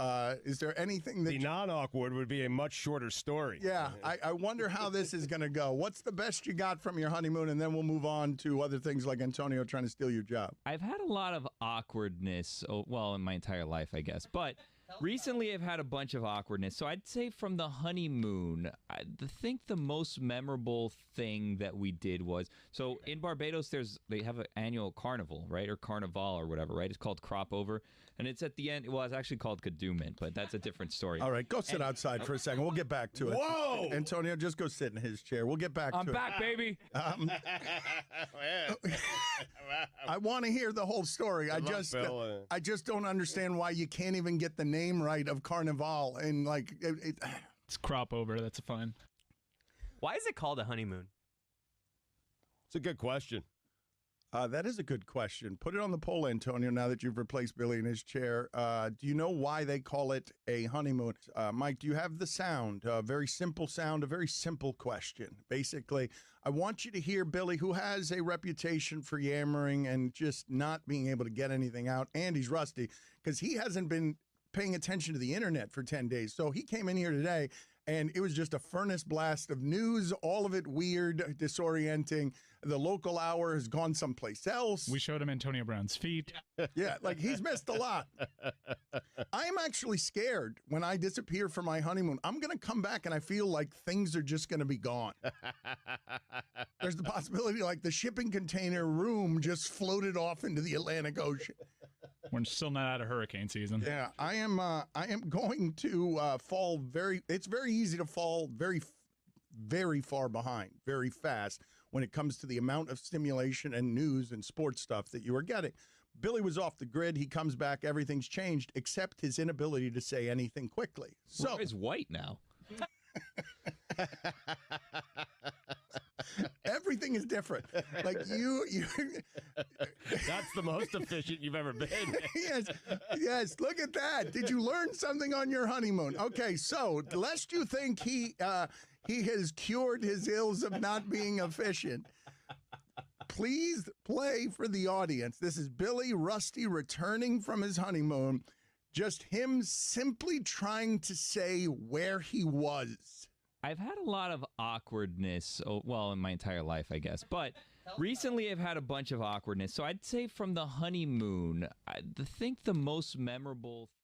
S1: Is there anything that...
S20: The non-awkward would be a much shorter story.
S1: Yeah, I wonder how this is going to go. What's the best you got from your honeymoon? And then we'll move on to other things like Antonio trying to steal your job.
S21: I've had a lot of awkwardness, well, in my entire life, I guess. But recently I've had a bunch of awkwardness. So I'd say from the honeymoon, I think the most memorable thing that we did was, so in Barbados, they have an annual carnival, right? Or carnival or whatever, right? It's called Crop Over. And it's at the end, well, it's actually called Kadooment, but that's a different story.
S1: All right, go sit outside for a second. We'll get back to it.
S20: Whoa!
S1: Antonio, just go sit in his chair. We'll get back to it.
S21: I'm back, baby.
S1: I want to hear the whole story. I just don't understand why you can't even get the name right of Carnival. And like,
S3: It's Crop Over. That's fine.
S19: Why is it called a honeymoon?
S20: It's a good question.
S1: That is a good question. Put it on the poll, Antonio, now that you've replaced Billy in his chair. Do you know why they call it a honeymoon? Mike, do you have the sound? A very simple sound, a very simple question. Basically, I want you to hear Billy, who has a reputation for yammering and just not being able to get anything out, and he's rusty because he hasn't been paying attention to the internet for 10 days. So he came in here today, and it was just a furnace blast of news, all of it weird, disorienting. The local hour has gone someplace else.
S3: We showed him Antonio Brown's feet.
S1: Yeah, like he's missed a lot. I'm actually scared when I disappear for my honeymoon. I'm going to come back and I feel like things are just going to be gone. There's the possibility like the shipping container room just floated off into the Atlantic Ocean.
S3: We're still not out of hurricane season.
S1: Yeah, I am going to fall it's very easy to fall very far behind, very fast when it comes to the amount of stimulation and news and sports stuff that you are getting. Billy was off the grid. He comes back. Everything's changed except his inability to say anything quickly. So
S21: he's white now.
S1: Everything is different. Like you
S20: That's the most efficient you've ever been.
S1: Yes. Look at that. Did you learn something on your honeymoon? Okay, so lest you think he has cured his ills of not being efficient, please play for the audience. This is Billy Rusty returning from his honeymoon. Just him simply trying to say where he was.
S21: I've had a lot of awkwardness, well, in my entire life, I guess. But recently I've had a bunch of awkwardness. So I'd say from the honeymoon, I think the most memorable thing.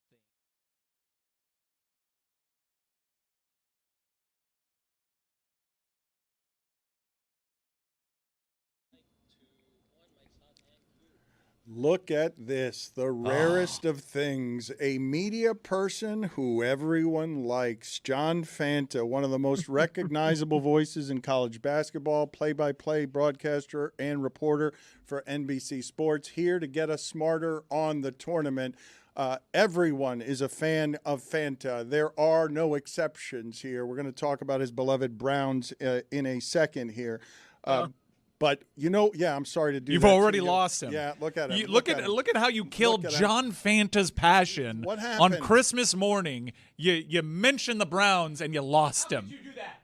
S1: Look at this, the rarest of things. A media person who everyone likes. John Fanta, one of the most recognizable voices in college basketball, play-by-play broadcaster and reporter for NBC Sports, here to get us smarter on the tournament. Everyone is a fan of Fanta. There are no exceptions here. We're going to talk about his beloved Browns in a second here. But I'm sorry to do.
S3: You've
S1: that
S3: already
S1: to you.
S3: lost him.
S1: Yeah, look at him.
S3: Look at how you killed John Fanta's passion.
S1: What
S3: on
S1: happened?
S3: Christmas morning? You mentioned the Browns and you lost him.
S22: you do that?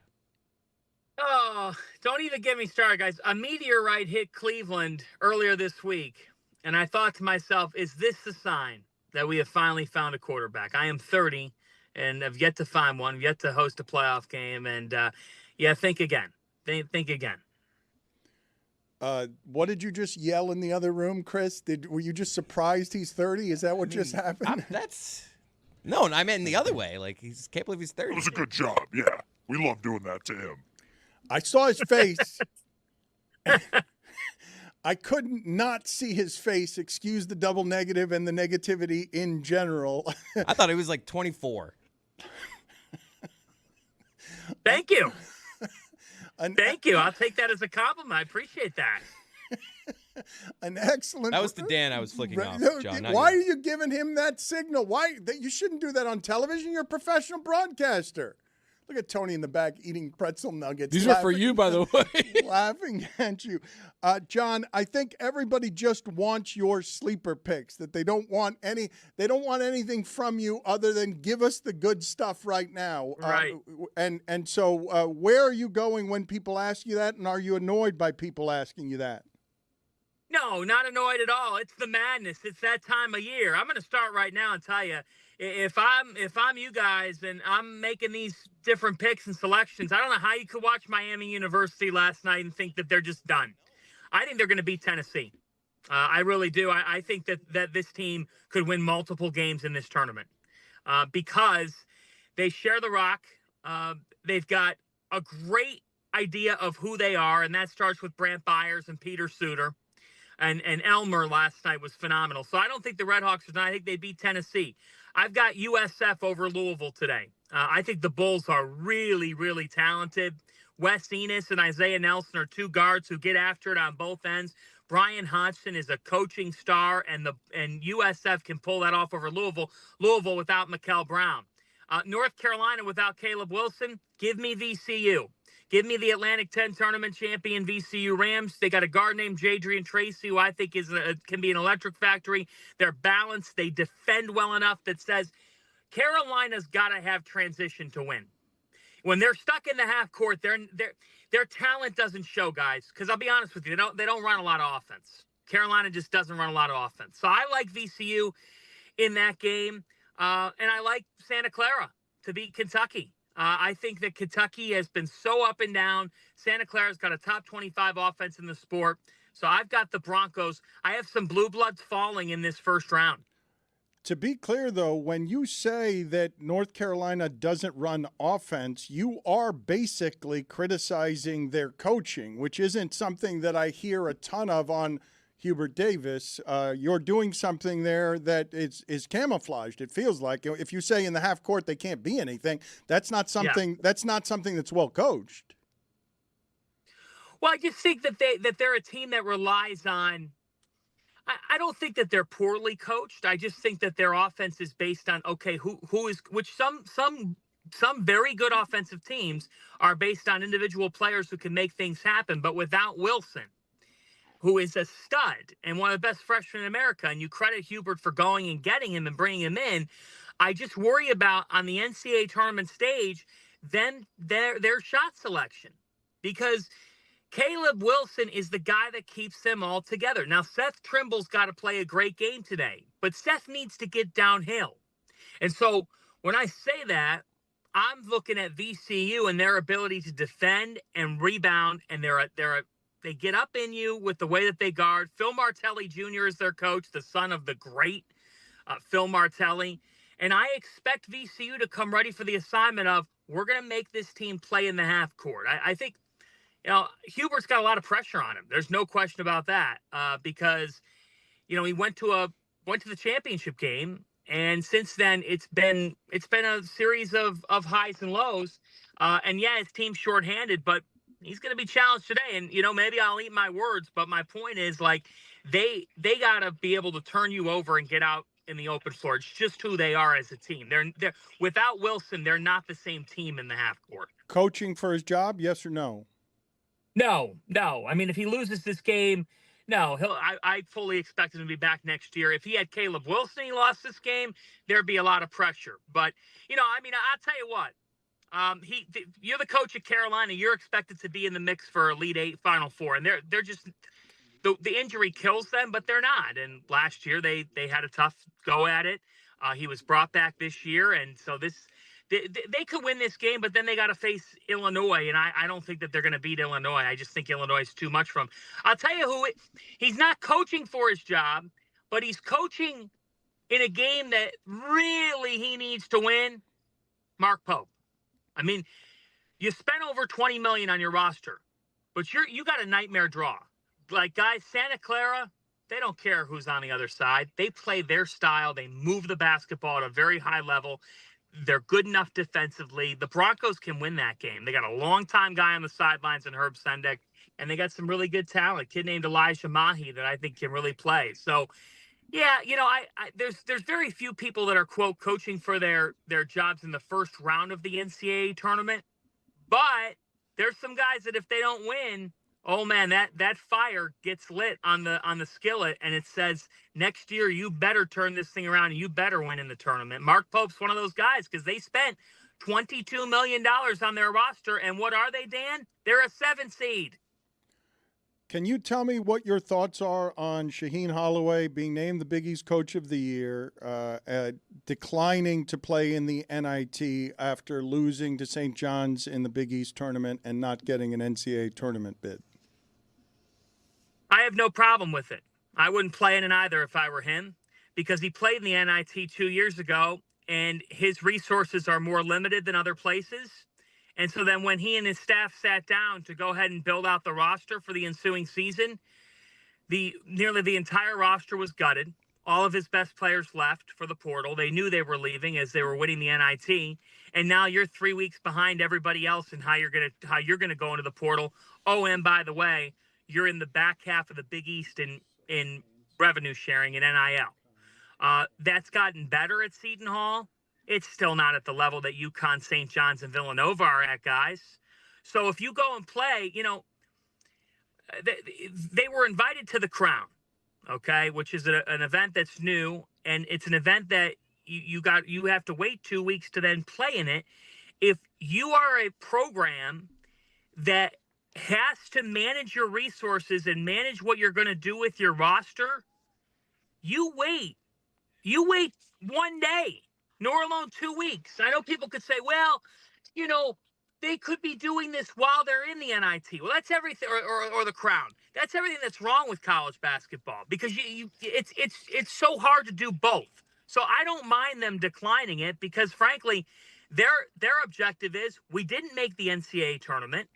S22: Oh, don't even get me started, guys. A meteorite hit Cleveland earlier this week, and I thought to myself, is this the sign that we have finally found a quarterback? I am 30 and have yet to find one, yet to host a playoff game, and think again. Think again.
S1: What did you just yell in the other room, Chris? Were you just surprised he's 30? Is that what just happened?
S19: No, I meant in the other way. Like, can't believe he's 30.
S16: It was a good job, yeah. We love doing that to him.
S1: I saw his face. I couldn't not see his face. Excuse the double negative and the negativity in general.
S19: I thought he was like 24.
S22: Thank you. Thank you. I'll take that as a compliment. I appreciate that.
S1: An excellent.
S19: That was the Dan I was flicking off, John.
S1: Why are you giving him that signal? Why? You shouldn't do that on television. You're a professional broadcaster. Look at Tony in the back eating pretzel nuggets.
S2: These are for you, by the way.
S1: Laughing at you. John, I think everybody just wants your sleeper picks, that they don't want anything from you other than give us the good stuff right now.
S22: Right.
S1: And so where are you going when people ask you that, and are you annoyed by people asking you that?
S22: No, not annoyed at all. It's the madness. It's that time of year. I'm going to start right now and tell you, if I'm you guys and I'm making these different picks and selections, I don't know how you could watch Miami University last night and think that they're just done. I think they're going to beat Tennessee. I really do. I think that this team could win multiple games in this tournament because they share the rock. They've got a great idea of who they are, and that starts with Brant Byers and Peter Suter. And Elmer last night was phenomenal. So I don't think the Redhawks are done. I think they beat Tennessee. I've got USF over Louisville today. I think the Bulls are really, really talented. Wes Enos and Isaiah Nelson are two guards who get after it on both ends. Brian Hodgson is a coaching star, and USF can pull that off over Louisville. Louisville without Mikal Brown. North Carolina without Caleb Wilson. Give me VCU. Give me the Atlantic 10 tournament champion VCU Rams. They got a guard named Jadrian Tracy, who I think can be an electric factory. They're balanced. They defend well enough that says Carolina's got to have transition to win. When they're stuck in the half court, their talent doesn't show, guys. Because I'll be honest with you, they don't run a lot of offense. Carolina just doesn't run a lot of offense. So I like VCU in that game, and I like Santa Clara to beat Kentucky. I think that Kentucky has been so up and down. Santa Clara's got a top 25 offense in the sport. So I've got the Broncos. I have some blue bloods falling in this first round.
S1: To be clear, though, when you say that North Carolina doesn't run offense, you are basically criticizing their coaching, which isn't something that I hear a ton of on Hubert Davis. You're doing something there that is camouflaged. It feels like if you say in the half court they can't be anything, that's not something. Yeah. That's not something that's well coached.
S22: Well, I just think that they're a team that relies on. I don't think that they're poorly coached. I just think that their offense is based on who is which some very good offensive teams are based on individual players who can make things happen, but without Wilson, who is a stud and one of the best freshmen in America, and you credit Hubert for going and getting him and bringing him in. I just worry about on the NCAA tournament stage, then their shot selection, because Caleb Wilson is the guy that keeps them all together. Now, Seth Trimble's got to play a great game today, but Seth needs to get downhill. And so when I say that, I'm looking at VCU and their ability to defend and rebound, and they get up in you with the way that they guard. Phil Martelli Jr. is their coach, the son of the great Phil Martelli. And I expect VCU to come ready for the assignment of, we're going to make this team play in the half court. I think, Hubert's got a lot of pressure on him. There's no question about that because, he went to the championship game. And since then, it's been a series of highs and lows. And yeah, his team's shorthanded, but he's going to be challenged today. And, maybe I'll eat my words, but my point is, they got to be able to turn you over and get out in the open floor. It's just who they are as a team. They're without Wilson, they're not the same team in the half court.
S1: Coaching for his job, yes or no?
S22: No. I mean, if he loses this game, no, I fully expect him to be back next year. If he had Caleb Wilson, he lost this game, there'd be a lot of pressure. But, I'll tell you what. You're the coach of Carolina. You're expected to be in the mix for Elite Eight, Final Four, and they're just the injury kills them, but they're not. And last year they had a tough go at it. He was brought back this year, and so they could win this game, but then they got to face Illinois, and I don't think that they're going to beat Illinois. I just think Illinois is too much for him. I'll tell you he's not coaching for his job, but he's coaching in a game that really he needs to win. Mark Pope. I mean, you spent over $20 million on your roster, but you got a nightmare draw. Guys, Santa Clara, they don't care who's on the other side. They play their style. They move the basketball at a very high level. They're good enough defensively. The Broncos can win that game. They got a longtime guy on the sidelines in Herb Sendek, and they got some really good talent. A kid named Elijah Mahi that I think can really play. So, yeah, there's very few people that are, quote, coaching for their jobs in the first round of the NCAA tournament. But there's some guys that if they don't win, oh man, that fire gets lit on the skillet, and it says next year you better turn this thing around and you better win in the tournament. Mark Pope's one of those guys because they spent $22 million on their roster, and what are they, Dan? They're a 7 seed.
S1: Can you tell me what your thoughts are on Shaheen Holloway being named the Big East Coach of the Year, declining to play in the NIT after losing to St. John's in the Big East tournament and not getting an NCAA tournament bid?
S22: I have no problem with it. I wouldn't play in it either if I were him, because he played in the NIT 2 years ago, and his resources are more limited than other places. And so then when he and his staff sat down to go ahead and build out the roster for the ensuing season, nearly the entire roster was gutted. All of his best players left for the portal. They knew they were leaving as they were winning the NIT. And now you're 3 weeks behind everybody else in how you're gonna go into the portal. Oh, and by the way, you're in the back half of the Big East in revenue sharing and NIL. That's gotten better at Seton Hall. It's still not at the level that UConn, St. John's, and Villanova are at, guys. So if you go and play, they were invited to the Crown, okay, which is an event that's new, and it's an event that you have to wait 2 weeks to then play in it. If you are a program that has to manage your resources and manage what you're going to do with your roster, you wait 1 day. Nor alone 2 weeks. I know people could say, well, they could be doing this while they're in the NIT. Well, that's everything, or the Crown. That's everything that's wrong with college basketball, because it's so hard to do both. So I don't mind them declining it, because frankly, their objective is, we didn't make the NCAA tournament.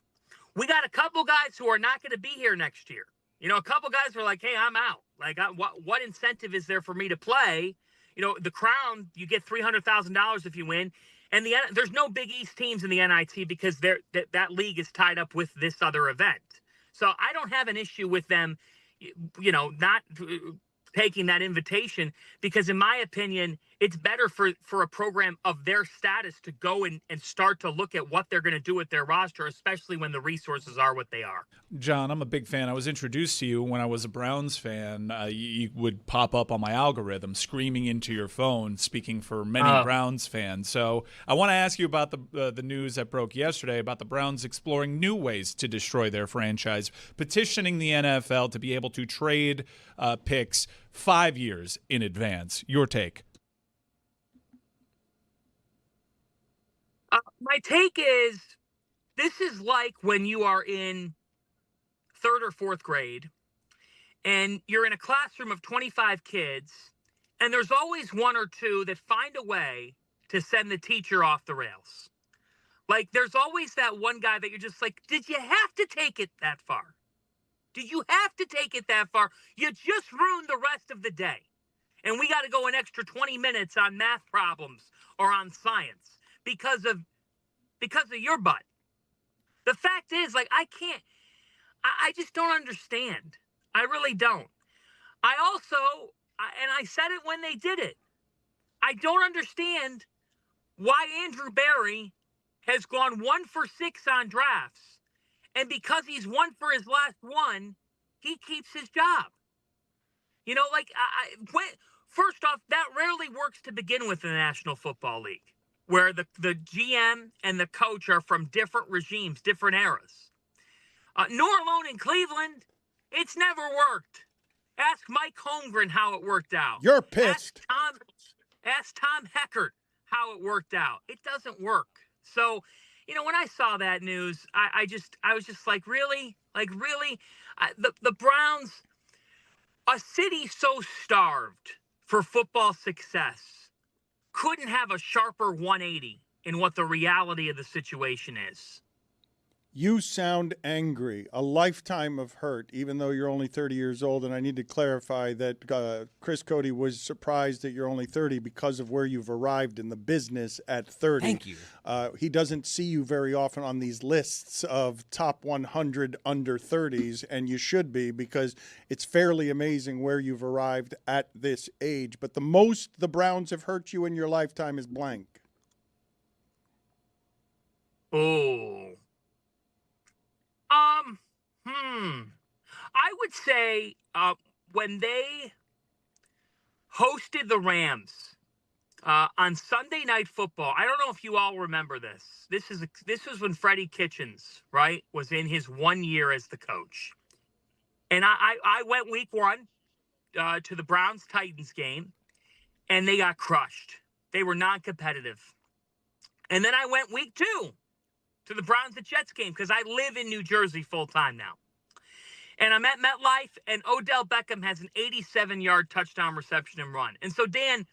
S22: We got a couple guys who are not going to be here next year. A couple guys were like, hey, I'm out. Like, what incentive is there for me to play? The Crown, you get $300,000 if you win, and there's no Big East teams in the NIT because that league is tied up with this other event. So I don't have an issue with them, not taking that invitation, because in my opinion, it's better for a program of their status to go and start to look at what they're going to do with their roster, especially when the resources are what they are.
S3: John, I'm a big fan. I was introduced to you when I was a Browns fan. You would pop up on my algorithm screaming into your phone, speaking for many Browns fans. So I want to ask you about the news that broke yesterday about the Browns exploring new ways to destroy their franchise, petitioning the NFL to be able to trade picks 5 years in advance. Your take?
S22: My take is, this is like when you are in 3rd or 4th grade and you're in a classroom of 25 kids, and there's always 1 or 2 that find a way to send the teacher off the rails. Like, there's always that one guy that you're just like, did you have to take it that far? Did you have to take it that far? You just ruined the rest of the day. And we got to go an extra 20 minutes on math problems or on science because of your butt. The fact is, like, I just don't understand. I really don't. I said it when they did it, I don't understand why Andrew Barry has gone 1 for 6 on drafts, and because he's 1 for his last 1, he keeps his job. First off, that rarely works to begin with in the National Football League, where the GM and the coach are from different regimes, different eras. Nor alone in Cleveland, it's never worked. Ask Mike Holmgren how it worked out.
S1: You're pissed.
S22: Ask Tom Heckert how it worked out. It doesn't work. So, when I saw that news, I was just like, really? Like, really? The Browns, a city so starved for football success, couldn't have a sharper 180 in what the reality of the situation is.
S1: You sound angry, a lifetime of hurt, even though you're only 30 years old. And I need to clarify that Chris Cody was surprised that you're only 30 because of where you've arrived in the business at 30.
S19: Thank you.
S1: He doesn't see you very often on these lists of top 100 under 30s, and you should be, because it's fairly amazing where you've arrived at this age. But the most the Browns have hurt you in your lifetime is blank.
S22: Oh. I would say when they hosted the Rams on Sunday Night Football. I don't know if you all remember this. This was when Freddie Kitchens, right, was in his 1 year as the coach. And I went week 1 to the Browns-Titans game, and they got crushed. They were non-competitive. And then I went week 2 to the Browns-Jets game because I live in New Jersey full-time now. And I'm at MetLife, and Odell Beckham has an 87-yard touchdown reception and run. And so, Dan,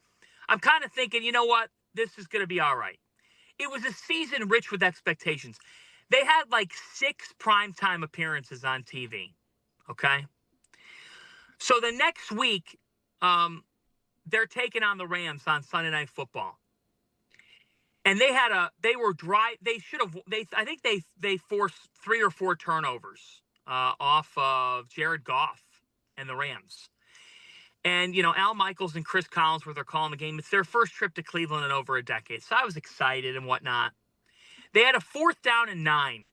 S22: I'm kind of thinking, you know what? This is going to be all right. It was a season rich with expectations. They had like 6 primetime appearances on TV, okay? So the next week, they're taking on the Rams on Sunday Night Football. And I think they forced 3 or 4 turnovers off of Jared Goff and the Rams. And, Al Michaels and Chris Collinsworth are calling the game. It's their first trip to Cleveland in over a decade. So I was excited and whatnot. They had a 4th down and 9.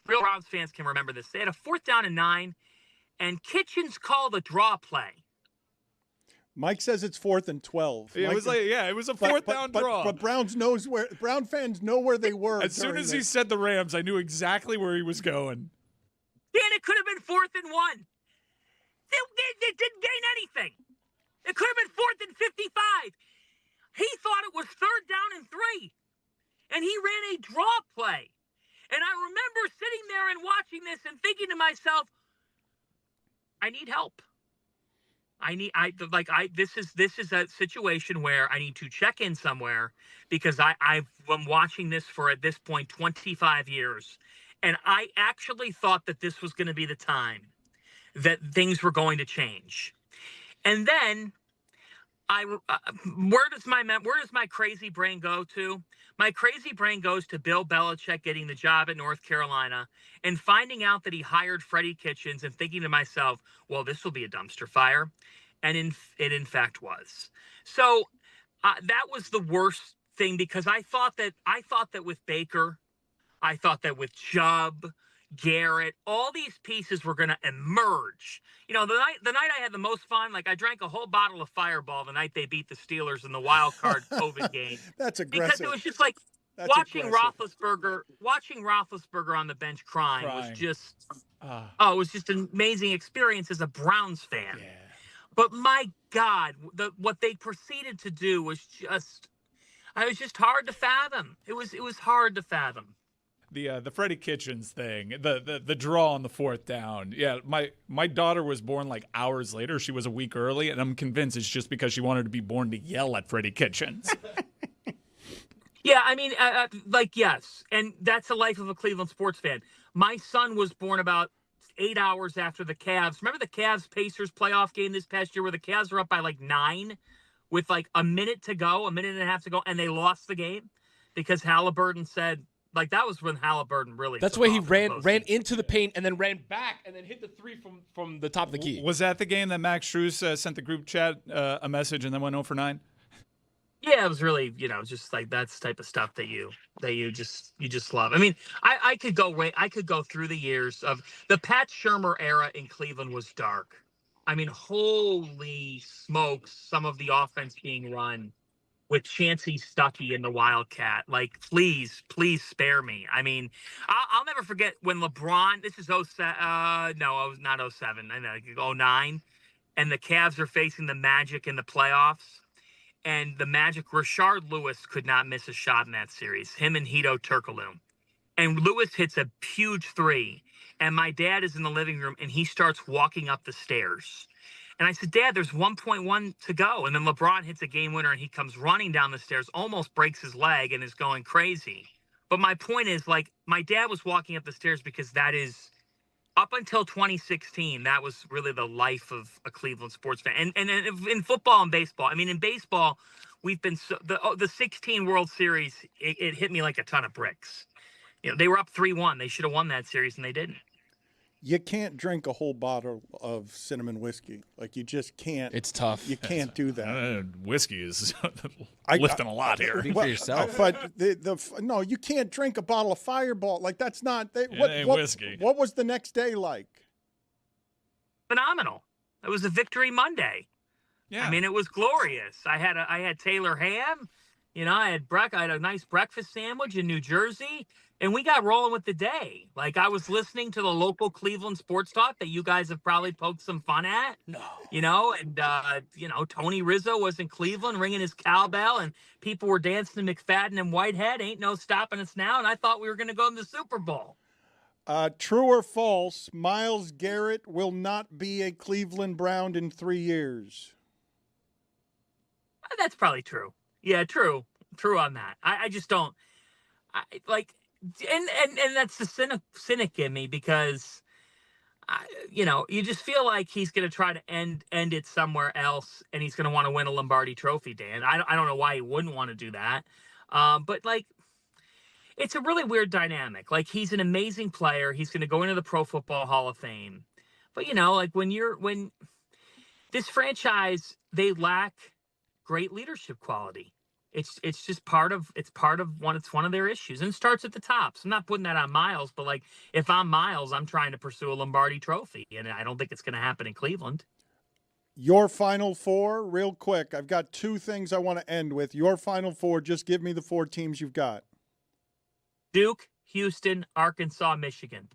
S22: Real Browns fans can remember this. They had a 4th down and 9, and Kitchens called a draw play.
S1: Mike says it's 4th and 12.
S3: It was a 4th down draw.
S1: But Brown fans know where they were.
S3: As soon as he said the Rams, I knew exactly where he was going.
S22: Dan, it could have been 4th and 1. They didn't gain anything. It could have been 4th and 55. He thought it was 3rd down and 3. And he ran a draw play. And I remember sitting there and watching this and thinking to myself, I need help. This is a situation where I need to check in somewhere because I'm watching this for, at this point, 25 years. And I actually thought that this was going to be the time that things were going to change. And then where does my crazy brain go to? My crazy brain goes to Bill Belichick getting the job at North Carolina and finding out that he hired Freddie Kitchens and thinking to myself, well, this will be a dumpster fire. And it in fact was. So that was the worst thing because I thought that with Baker, I thought that with Chubb, Garrett, all these pieces were going to emerge. The night I had the most fun, like I drank a whole bottle of Fireball the night they beat the Steelers in the wild card COVID game.
S1: That's aggressive.
S22: Because it was just like watching Roethlisberger on the bench crying. Was just it was just an amazing experience as a Browns fan. Yeah. But my God, what they proceeded to do was just hard to fathom. It was hard to fathom.
S3: The Freddie Kitchens thing, the draw on the 4th down. Yeah, my daughter was born like hours later. She was a week early, and I'm convinced it's just because she wanted to be born to yell at Freddie Kitchens.
S22: Yeah, I mean, yes, and that's the life of a Cleveland sports fan. My son was born about 8 hours after the Cavs. Remember the Cavs-Pacers playoff game this past year where the Cavs were up by like 9 with like a minute and a half to go, and they lost the game because Halliburton said, like, that was when Halliburton really.
S2: That's why he ran into the paint and then ran back and then hit the 3 from the top of the key.
S3: Was that the game that Max Strus sent the group chat a message and then went 0 for 9?
S22: Yeah, it was really, just like that's the type of stuff that you just love. I mean, I could go through the years of the Pat Shurmur era in Cleveland was dark. I mean, holy smokes, some of the offense being run with Chancey Stuckey and the Wildcat. Like, please spare me. I mean, I'll never forget when LeBron, this is 07, no, it was not 07, I know, 09, and the Cavs are facing the Magic in the playoffs. And the Magic, Rashard Lewis could not miss a shot in that series. Him and Hito Turkoglu. And Lewis hits a huge 3. And my dad is in the living room, and he starts walking up the stairs. And I said, Dad, there's 1.1 to go. And then LeBron hits a game winner, and he comes running down the stairs, almost breaks his leg, and is going crazy. But my point is, like, my dad was walking up the stairs because that is, up until 2016, that was really the life of a Cleveland sports fan. And in football and baseball, I mean, in baseball, we've been the 16 World Series, it hit me like a ton of bricks. They were up 3-1. They should have won that series, and they didn't.
S1: You can't drink a whole bottle of cinnamon whiskey. Like, you just can't.
S2: It's tough.
S1: You can't do that.
S3: Whiskey is lifting a lot here.
S2: Speak for yourself.
S1: But no, you can't drink a bottle of Fireball. Like, that's not.
S3: Whiskey.
S1: What was the next day like?
S22: Phenomenal. It was a victory Monday.
S3: Yeah.
S22: I mean, it was glorious. I had Taylor ham. You know, I had a nice breakfast sandwich in New Jersey, and we got rolling with the day. Like, I was listening to the local Cleveland sports talk that you guys have probably poked some fun at.
S4: No.
S22: You know, and, Tony Rizzo was in Cleveland ringing his cowbell, and people were dancing to McFadden and Whitehead. Ain't no stopping us now, and I thought we were going to go in the Super Bowl.
S1: True or false, Myles Garrett will not be a Cleveland Brown in 3 years.
S22: That's probably true. Yeah, true on that. I just don't and that's the cynic in me, because you just feel like he's going to try to end it somewhere else, and he's going to want to win a Lombardi Trophy, Dan. I don't know why he wouldn't want to do that, but like, it's a really weird dynamic. Like, he's an amazing player. He's going to go into the Pro Football Hall of Fame, but like when this franchise, they lack great leadership quality. It's just part of one of their issues, and it starts at the top. So I'm not putting that on Myles, but like, if I'm Myles, I'm trying to pursue a Lombardi Trophy, and I don't think it's going to happen in Cleveland.
S1: Your Final Four, real quick. I've got 2 things I want to end with. Your Final Four, just give me the 4 teams you've got.
S22: Duke, Houston, Arkansas, Michigan.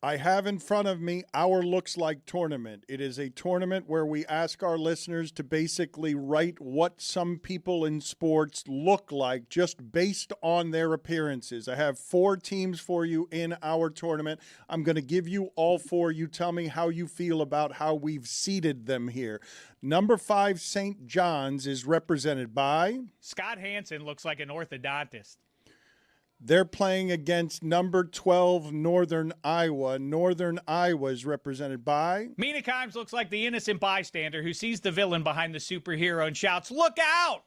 S1: I have in front of me our Looks Like tournament. It is a tournament where we ask our listeners to basically write what some people in sports look like just based on their appearances. I have 4 teams for you in our tournament. I'm going to give you all 4. You tell me how you feel about how we've seeded them here. Number 5, St. John's, is represented by
S8: Scott Hansen looks like an orthodontist.
S1: They're playing against number 12, Northern Iowa. Northern Iowa is represented by
S8: Mina Kimes looks like the innocent bystander who sees the villain behind the superhero and shouts, "Look out!"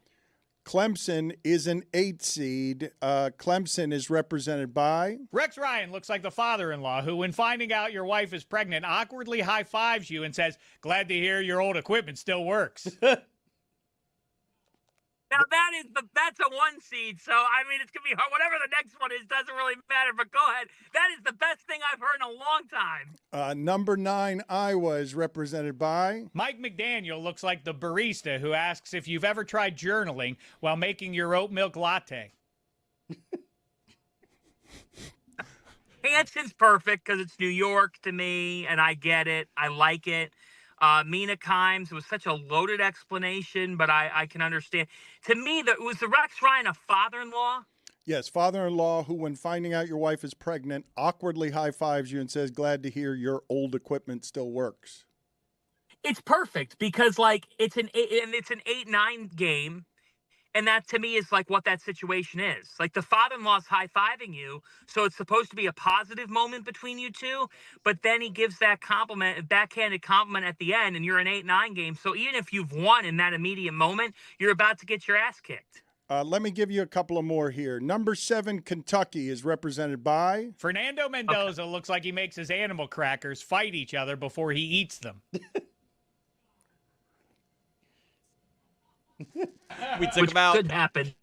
S1: Clemson is an 8 seed. Clemson is represented by
S8: Rex Ryan looks like the father-in-law who, when finding out your wife is pregnant, awkwardly high-fives you and says, "Glad to hear your old equipment still works."
S22: Now that's a 1 seed, so I mean, it's gonna be hard. Whatever the next one is doesn't really matter. But go ahead. That is the best thing I've heard in a long time.
S1: Number 9, Iowa is represented by
S8: Mike McDaniel looks like the barista who asks if you've ever tried journaling while making your oat milk latte.
S22: Hanson's perfect because it's New York to me, and I get it. I like it. Mina Kimes was such a loaded explanation, but I can understand. To me, was the Rex Ryan a father-in-law?
S1: Yes, father-in-law who, when finding out your wife is pregnant, awkwardly high-fives you and says, "Glad to hear your old equipment still works."
S22: It's perfect because, like, it's an 8-9 game, and that to me is like what that situation is. Like, the father-in-law's high-fiving you, so it's supposed to be a positive moment between you two, but then he gives that compliment, a backhanded compliment at the end, and you're an 8-9 game. So even if you've won in that immediate moment, you're about to get your ass kicked.
S1: Let me give you a couple of more here. Number 7, Kentucky is represented by
S8: Fernando Mendoza looks like he makes his animal crackers fight each other before he eats them.
S5: We took him out.
S22: Could happen.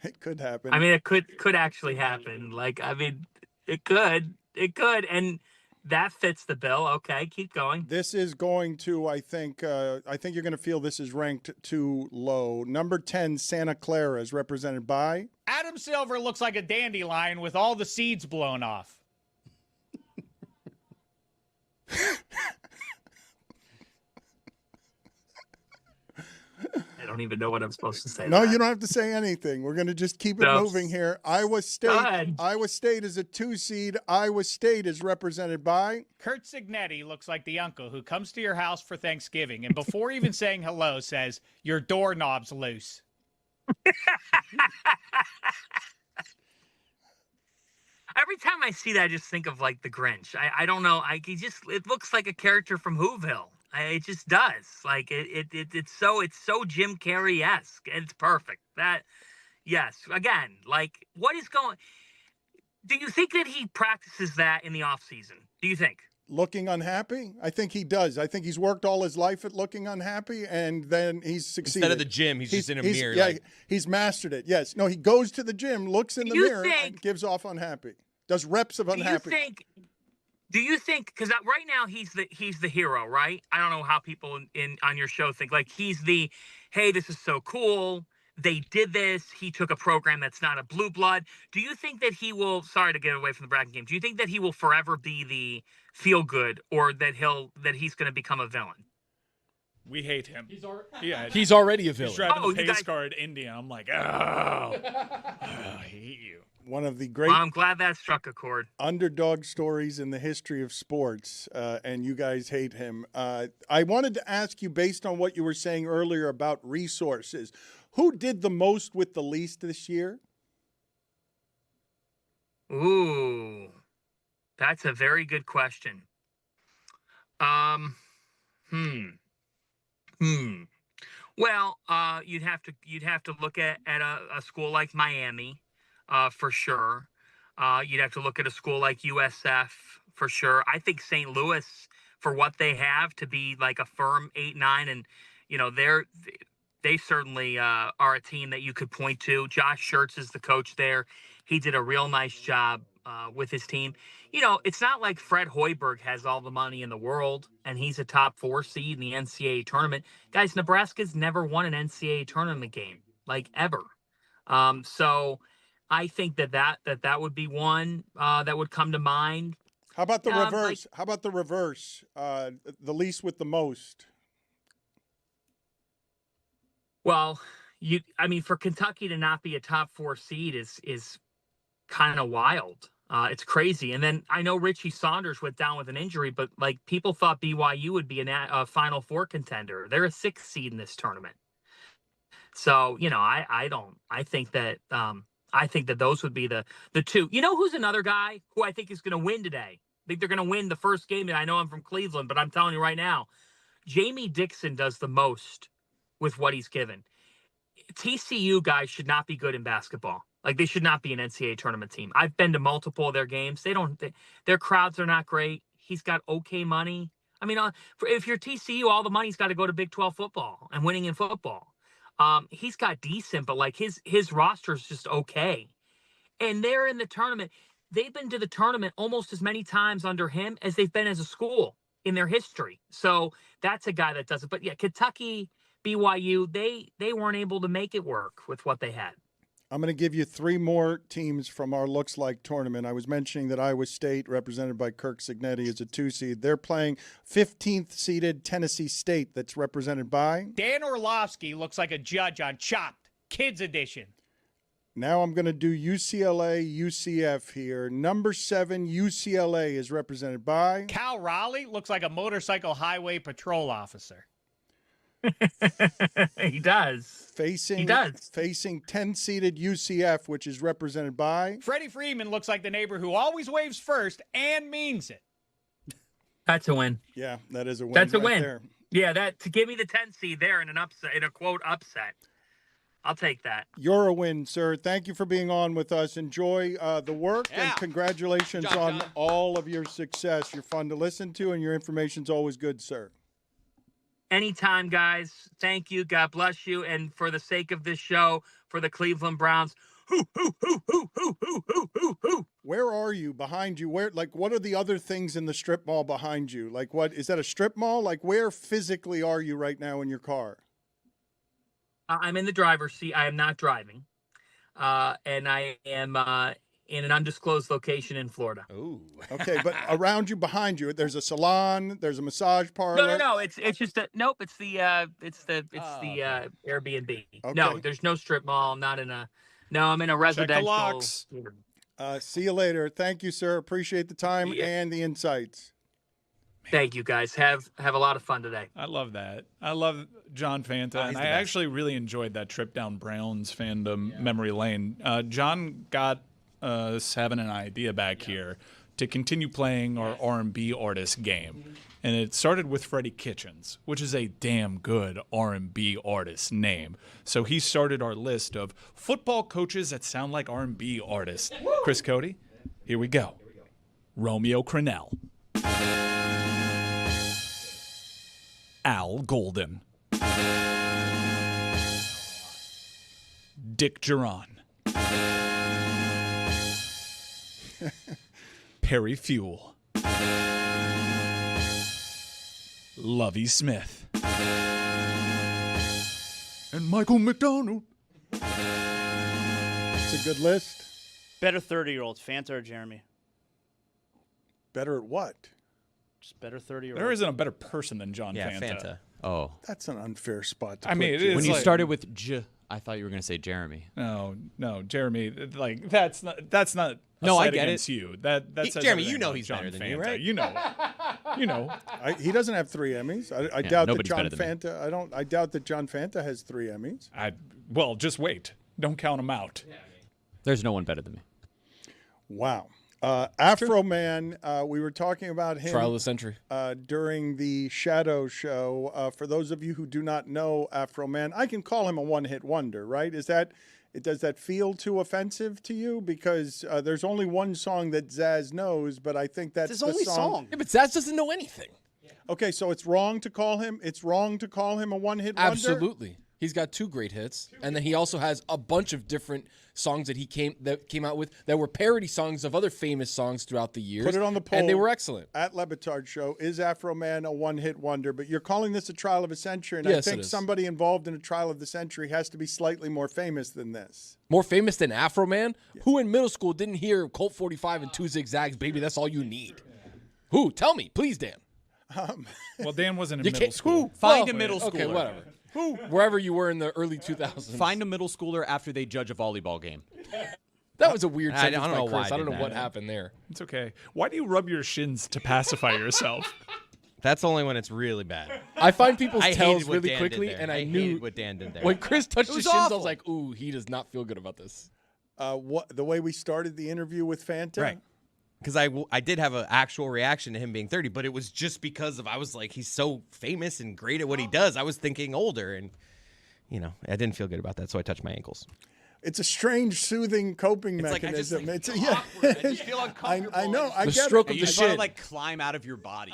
S1: It could happen.
S22: I mean, it could actually happen. Like, I mean, it could, and that fits the bill. Okay, keep going.
S1: This is going to, I think you're going to feel this is ranked too low. Number 10, Santa Clara is represented by
S8: Adam Silver looks like a dandelion with all the seeds blown off.
S22: I don't even know what I'm supposed to say.
S1: No, you don't have to say anything. We're going to just keep it moving here. Iowa State is a 2 seed. Iowa State is represented by
S8: Kurt Signetti looks like the uncle who comes to your house for Thanksgiving and before even saying hello says, "Your doorknob's loose."
S22: Every time I see that, I just think of like the Grinch. I don't know. It looks like a character from Whoville. It just does. Like it's so Jim Carrey-esque. It's perfect. Yes. Again, like, what is going? Do you think that he practices that in the off season? Do you think?
S1: Looking unhappy? I think he does. I think he's worked all his life at looking unhappy, and then he's succeeded.
S19: Instead of the gym, he's just in a mirror.
S1: Yeah, he's mastered it. Yes. No, he goes to the gym, looks in the mirror, and gives off unhappy. Does reps of unhappy.
S22: Do you think? Because right now he's the hero, right? I don't know how people on your show think. Like, he's the, hey, this is so cool. they did this. He took a program that's not a blue blood. Do you think that he will, sorry to get away from the bracket game, do you think that he will forever be the feel good, or that he's going to become a villain?
S3: We hate him.
S2: He's already a villain.
S3: He's driving
S22: Oh,
S3: the
S22: you
S3: pace
S22: guys-
S3: car at India. I'm like, oh, I hate you.
S1: One of the great
S22: Well, I'm glad that struck a chord.
S1: underdog stories in the history of sports, and you guys hate him. I wanted to ask you, based on what you were saying earlier about resources, who did the most with the least this year?
S22: Ooh, that's a very good question. Well, you'd have to look at a school like Miami, for sure. You'd have to look at a school like USF for sure. I think St. Louis, for what they have to be like a firm 8-9, and they certainly are a team that you could point to. Josh Schertz is the coach there. He did a real nice job with his team. It's not like Fred Hoiberg has all the money in the world and he's a top 4 seed in the NCAA tournament. Guys, Nebraska's never won an NCAA tournament game, like ever. So I think that would be one that would come to mind.
S1: How about the reverse? How about the reverse? The least with the most.
S22: Well, for Kentucky to not be a top 4 seed is kind of wild. It's crazy. And then I know Richie Saunders went down with an injury, but people thought BYU would be a Final Four contender. They're a 6th seed in this tournament. So, I think that those would be the two. You know who's another guy who I think is going to win today? I think they're going to win the first game. And I know I'm from Cleveland, but I'm telling you right now, Jamie Dixon does the most with what he's given. TCU guys should not be good in basketball. They should not be an NCAA tournament team. I've been to multiple of their games. Their crowds are not great. He's got okay money. If you're TCU, all the money's got to go to Big 12 football and winning in football. He's got decent, but his roster is just okay. And they're in the tournament. They've been to the tournament almost as many times under him as they've been as a school in their history. So that's a guy that does it. But yeah, Kentucky, BYU, they weren't able to make it work with what they had.
S1: I'm going to give you 3 more teams from our Looks Like tournament. I was mentioning that Iowa State, represented by Kirk Signetti, is a 2 seed. They're playing 15th seeded Tennessee State, that's represented by
S8: Dan Orlovsky looks like a judge on Chopped, Kids Edition.
S1: Now I'm going to do UCLA, UCF here. Number 7, UCLA is represented by
S8: Cal Raleigh looks like a motorcycle highway patrol officer.
S22: He does.
S1: Facing 10-seeded UCF, which is represented by
S8: Freddie Freeman looks like the neighbor who always waves first and means it.
S22: That's a win.
S1: Yeah, that is a win.
S22: That's a
S1: right
S22: win.
S1: there.
S22: Yeah, to give me the 10 seed there in an upset, in a quote upset. I'll take that.
S1: You're a win, sir. Thank you for being on with us. Enjoy the work, and congratulations
S12: Good job,
S1: on
S12: John.
S1: all of your success. You're fun to listen to, and your information's always good, sir.
S22: Anytime, guys. Thank you. God bless you. And for the sake of this show, for the Cleveland Browns,
S1: Where are you? Behind you? Where? What are the other things in the strip mall behind you? What is that? A strip mall? Where physically are you right now in your car?
S22: I'm in the driver's seat. I am not driving. And I am in an undisclosed location in Florida.
S12: Ooh.
S1: Okay, but around you, behind you, there's a salon, there's a massage parlor.
S22: No. It's just nope. It's the Airbnb.
S1: Okay.
S22: No, there's no strip mall. I'm not in a. No, I'm in a residential.
S3: locks.
S1: See you later. Thank you, sir. Appreciate the time and the insights.
S22: Thank you, guys. Have a lot of fun today.
S3: I love that. I love John Fanta, and
S22: he's
S3: I
S22: the best.
S3: actually really enjoyed that trip down Browns fandom memory lane. John got us having an idea back here to continue playing our R&B artist game, and it started with Freddie Kitchens, which is a damn good R&B artist name. So he started our list of football coaches that sound like R&B artists. Chris Cody, here we go. Romeo Crennel. Al Golden. Dick Duran. Perry Fuel. Lovey Smith. And Michael McDonald.
S1: It's a good list.
S4: Better 30-year-olds, Fanta or Jeremy?
S1: Better at what?
S4: Just better 30-year-olds.
S3: There isn't a better person than John
S19: Yeah,
S3: Fanta.
S19: Fanta.
S5: Oh.
S1: That's an unfair spot to
S3: I mean,
S1: put
S3: it is
S5: When you
S3: like-
S5: started with J, I thought you were going to say Jeremy.
S3: No, Jeremy. Like that's not. A
S5: No, I
S3: slight
S5: get
S3: against
S5: it.
S3: you. That says
S19: Jeremy,
S3: everything
S19: you know
S3: about
S19: he's
S3: John
S19: better than
S3: Fanta.
S19: you, right?
S3: You know.
S1: He doesn't have 3 Emmys. I doubt that
S5: nobody's
S1: John
S5: better than
S1: Fanta. I doubt that John Fanta has 3 Emmys.
S3: Well, just wait. Don't count them out.
S5: There's no one better than me.
S1: Wow. Afroman, we were talking about him.
S2: Trial of the century.
S1: During the Shadow Show. For those of you who do not know Afroman, I can call him a one-hit wonder, right? Does that feel too offensive to you? Because there's only one song that Zaz knows, but I think that's
S4: It's
S1: the
S4: his only song.
S2: Yeah, but Zaz doesn't know anything.
S1: Okay, so it's wrong to call him a one-hit wonder?
S2: Absolutely. He's got 2 great hits, and then he also has a bunch of different songs that came out with that were parody songs of other famous songs throughout the years.
S1: Put it on the poll.
S2: and they were excellent.
S1: At Le Batard Show, is Afroman a one-hit wonder? But you're calling this a trial of a century, and
S2: Yes,
S1: I
S2: it
S1: think
S2: is.
S1: somebody involved in a trial of the century has to be slightly more famous than this.
S2: More famous than Afroman? Who in middle school didn't hear Colt 45 and 2 Zigzags, baby, that's all you need? Who? Tell me, please, Dan.
S3: Well, Dan wasn't in
S2: You
S3: middle
S2: can't-
S3: school.
S5: Find a middle schooler.
S2: Okay, whatever. Wherever you were in the early 2000s.
S5: Find a middle schooler after they judge a volleyball game.
S2: That was a weird
S19: I
S2: sentence
S19: don't
S2: by
S19: know why
S2: Chris.
S19: I
S2: I don't
S19: did
S2: know
S19: that.
S2: what happened there.
S3: It's okay. Why do you rub your shins to pacify yourself?
S19: That's only when it's really bad.
S2: I find people's
S19: I
S2: tells
S19: hated what
S2: really
S19: Dan
S2: quickly,
S19: did there.
S2: and I
S19: hated
S2: knew
S19: what Dan did there.
S2: when Chris touched
S19: It
S2: his
S19: was
S2: shins, I
S19: awful.
S2: was like, ooh, he does not feel good about this.
S1: The way we started the interview with Fanta?
S19: Right. Because I did have an actual reaction to him being 30, but it was just because I was like, he's so famous and great at what he does. I was thinking older, and I didn't feel good about that, so I touched my ankles.
S1: It's a strange, soothing coping
S19: It's like, I just,
S1: mechanism.
S19: like,
S1: it's
S19: feel awkward. I just feel uncomfortable.
S1: I know. I
S2: The
S1: get
S2: stroke
S1: it.
S2: of
S5: You
S2: the
S5: just want to
S2: shit.
S5: like climb out of your body.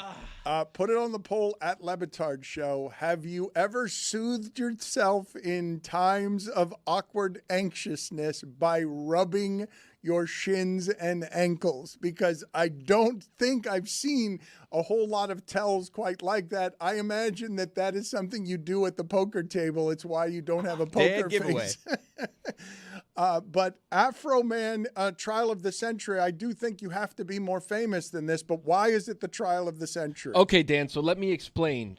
S1: Put it on the poll at Le Batard Show. Have you ever soothed yourself in times of awkward anxiousness by rubbing your shins and ankles? Because I don't think I've seen a whole lot of tells quite like that. I imagine that is something you do at the poker table. It's why you don't have a poker
S19: giveaway.
S1: face. But Afroman, trial of the century, I do think you have to be more famous than this. But why is it the trial of the century?
S2: Okay, Dan, so let me explain.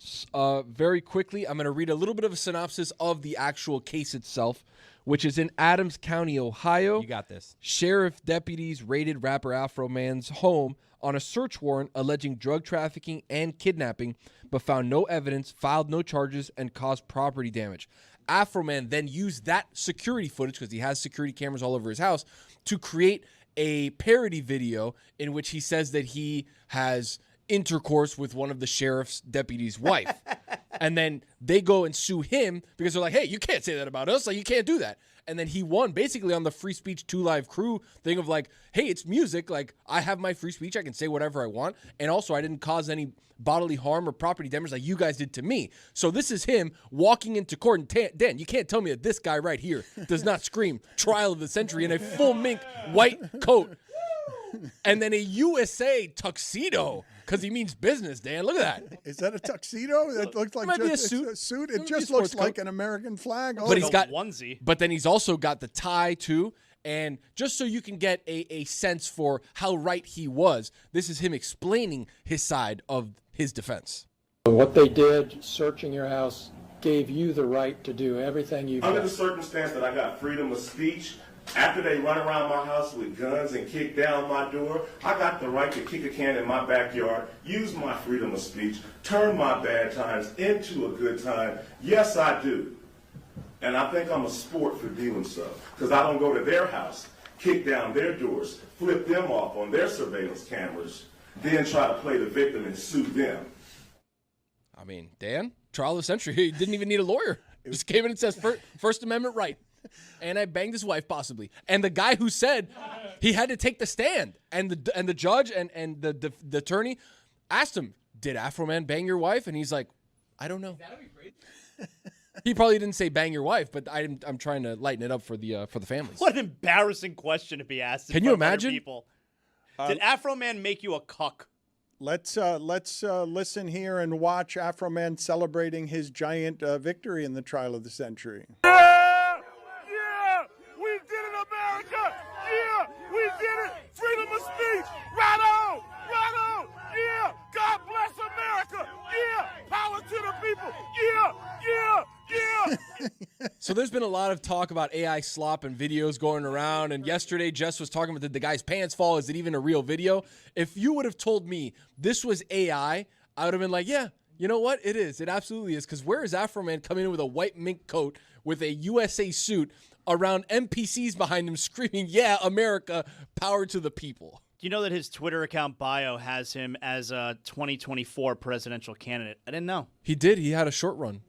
S2: Very quickly, I'm going to read a little bit of a synopsis of the actual case itself, which is in Adams County, Ohio.
S19: You got this.
S2: Sheriff deputies raided rapper Afroman's home on a search warrant alleging drug trafficking and kidnapping, but found no evidence, filed no charges, and caused property damage. Afroman then used that security footage, because he has security cameras all over his house, to create a parody video in which he says that he has intercourse with one of the sheriff's deputies' wife. And then they go and sue him because they're like, hey, you can't say that about us. Like, you can't do that. And then he won basically on the Free Speech 2 Live crew thing of like, hey, it's music. Like, I have my free speech. I can say whatever I want. And also, I didn't cause any bodily harm or property damage like you guys did to me. So this is him walking into court. And Dan, you can't tell me that this guy right here does not scream trial of the century in a full mink white coat. And then a USA tuxedo, because he means business, Dan. Look at that.
S1: Is that a tuxedo? That looks like
S2: might be
S1: just
S2: a suit.
S1: a suit.
S2: It
S1: It
S2: might
S1: just
S2: be a
S1: looks
S2: sports
S1: like
S2: coat.
S1: an American flag.
S2: But he's got
S4: onesie.
S2: But then he's also got the tie too. And just so you can get a sense for how right he was, this is him explaining his side of his defense.
S6: What they did, searching your house, gave you the right to do everything you
S7: Under
S6: did.
S7: the circumstance that I got freedom of speech, after they run around my house with guns and kick down my door, I got the right to kick a can in my backyard, use my freedom of speech, turn my bad times into a good time. Yes, I do. And I think I'm a sport for doing so, because I don't go to their house, kick down their doors, flip them off on their surveillance cameras, then try to play the victim and sue them.
S2: I mean, Dan, trial of the century. He didn't even need a lawyer. Just came in and says First Amendment right. And I banged his wife possibly. And the guy who said he had to take the stand, and the judge and the attorney asked him, "Did Afroman bang your wife?" And he's like, "I don't know." He probably didn't say bang your wife, but I'm trying to lighten it up for the families.
S4: What an embarrassing question to be asked.
S2: Can you imagine?
S4: People. Did Afroman make you a cuck?
S1: Let's listen here and watch Afroman celebrating his giant victory in the trial of the century.
S7: Yeah!
S2: So there's been a lot of talk about AI slop and videos going around. And yesterday, Jess was talking about, did the guy's pants fall? Is it even a real video? If you would have told me this was AI, I would have been like, yeah, you know what? It is. It absolutely is. Because where is Afroman coming in with a white mink coat with a USA suit around NPCs behind him screaming, yeah, America, power to the people?
S4: Do you know that his Twitter account bio has him as a 2024 presidential candidate? I didn't know.
S2: He did. He had a short run.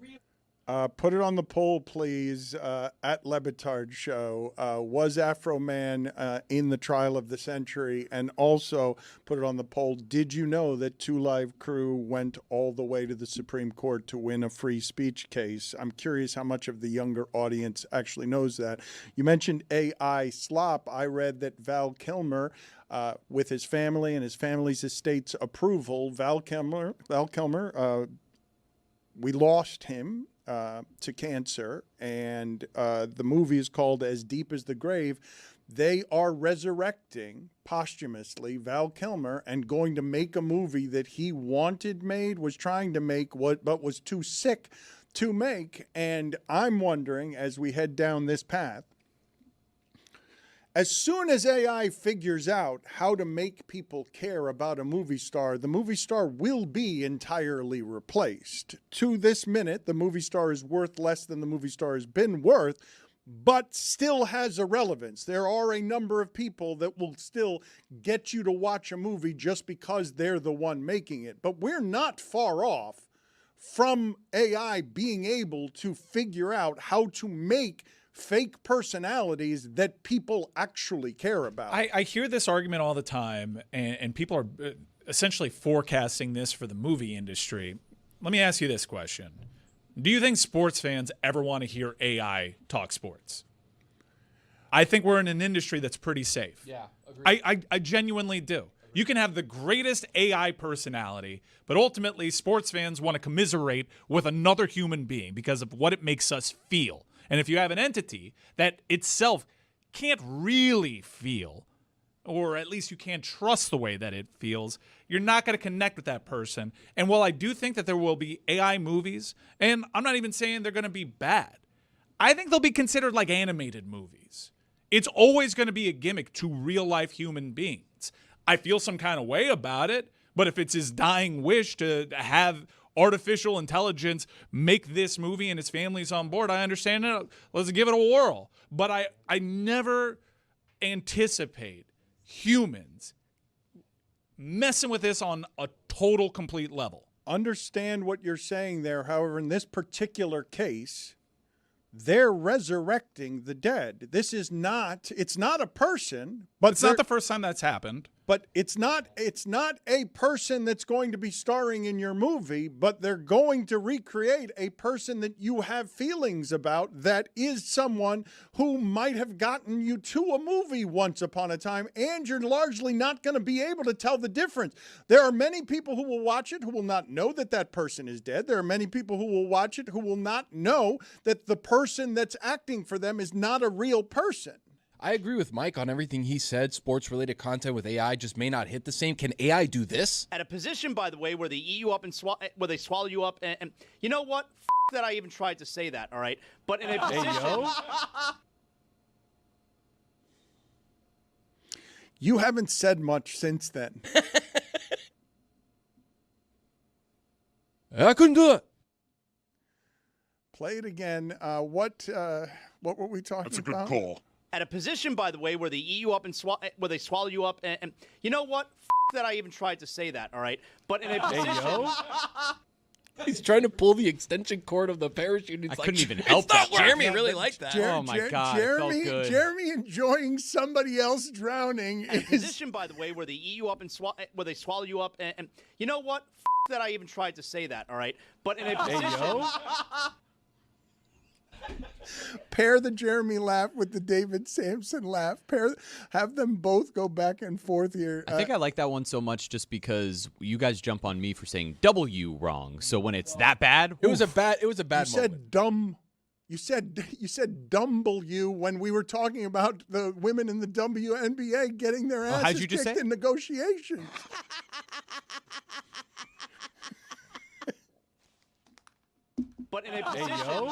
S1: Put it on the poll, please, at Le Batard Show. Was Afroman in the trial of the century? And also put it on the poll, did you know that Two Live Crew went all the way to the Supreme Court to win a free speech case? I'm curious how much of the younger audience actually knows that. You mentioned AI slop. I read that Val Kilmer, with his family and his family's estate's approval, Val Kilmer, we lost him to cancer, and the movie is called As Deep as the Grave. They are resurrecting posthumously Val Kilmer and going to make a movie that he wanted made, was trying to make, but was too sick to make. And I'm wondering, as we head down this path, as soon as AI figures out how to make people care about a movie star, the movie star will be entirely replaced. To this minute, the movie star is worth less than the movie star has been worth, but still has a relevance. There are a number of people that will still get you to watch a movie just because they're the one making it. But we're not far off from AI being able to figure out how to make fake personalities that people actually care about.
S3: I hear this argument all the time, and people are essentially forecasting this for the movie industry. Let me ask you this question. Do you think sports fans ever want to hear AI talk sports? I think we're in an industry that's pretty safe.
S2: Yeah, agreed.
S3: I genuinely do. You can have the greatest AI personality, but ultimately sports fans want to commiserate with another human being because of what it makes us feel. And if you have an entity that itself can't really feel, or at least you can't trust the way that it feels, you're not going to connect with that person. And while I do think that there will be AI movies, and I'm not even saying they're going to be bad, I think they'll be considered like animated movies. It's always going to be a gimmick to real-life human beings. I feel some kind of way about it, but if it's his dying wish to have artificial intelligence make this movie and his family's on board, I understand it. Let's give it a whirl. But I never anticipate humans messing with this on a total, complete level.
S1: Understand what you're saying there. However, in this particular case, they're resurrecting the dead. This is not, it's not a person, but
S3: it's not the first time that's happened.
S1: But it's not a person that's going to be starring in your movie, but they're going to recreate a person that you have feelings about that is someone who might have gotten you to a movie once upon a time, and you're largely not going to be able to tell the difference. There are many people who will watch it who will not know that that person is dead. There are many people who will watch it who will not know that the person that's acting for them is not a real person.
S2: I agree with Mike on everything he said. Sports-related content with AI just may not hit the same. Can AI do this?
S4: At a position, by the way, where they eat you up and where they swallow you up, and you know what? That I even tried to say that. All right, but in a position.
S1: You haven't said much since then.
S2: I couldn't do it.
S1: Play it again. What were we talking about?
S16: That's a good call.
S4: At a position, by the way, where they eat you up and where they swallow you up, and you know what? That I even tried to say that. All right, but in a position.
S2: He's trying to pull the extension cord of the parachute.
S5: I couldn't even help that.
S19: Jeremy really liked that.
S5: Oh my God,
S1: Jeremy,
S5: it felt good.
S1: Jeremy enjoying somebody else drowning.
S4: At a position, by the way, where they eat you up and where they swallow you up, and you know what? That I even tried to say that. All right, but in a position.
S1: Pair the Jeremy laugh with the David Samson laugh. Have them both go back and forth here.
S5: I think I like that one so much just because you guys jump on me for saying W wrong. So when it's that bad,
S2: it was a bad
S1: You
S2: moment.
S1: said dumb. You said W when we were talking about the women in the WNBA getting their asses
S5: how'd you just
S1: kicked
S5: say?
S1: in negotiations.
S4: But in a position.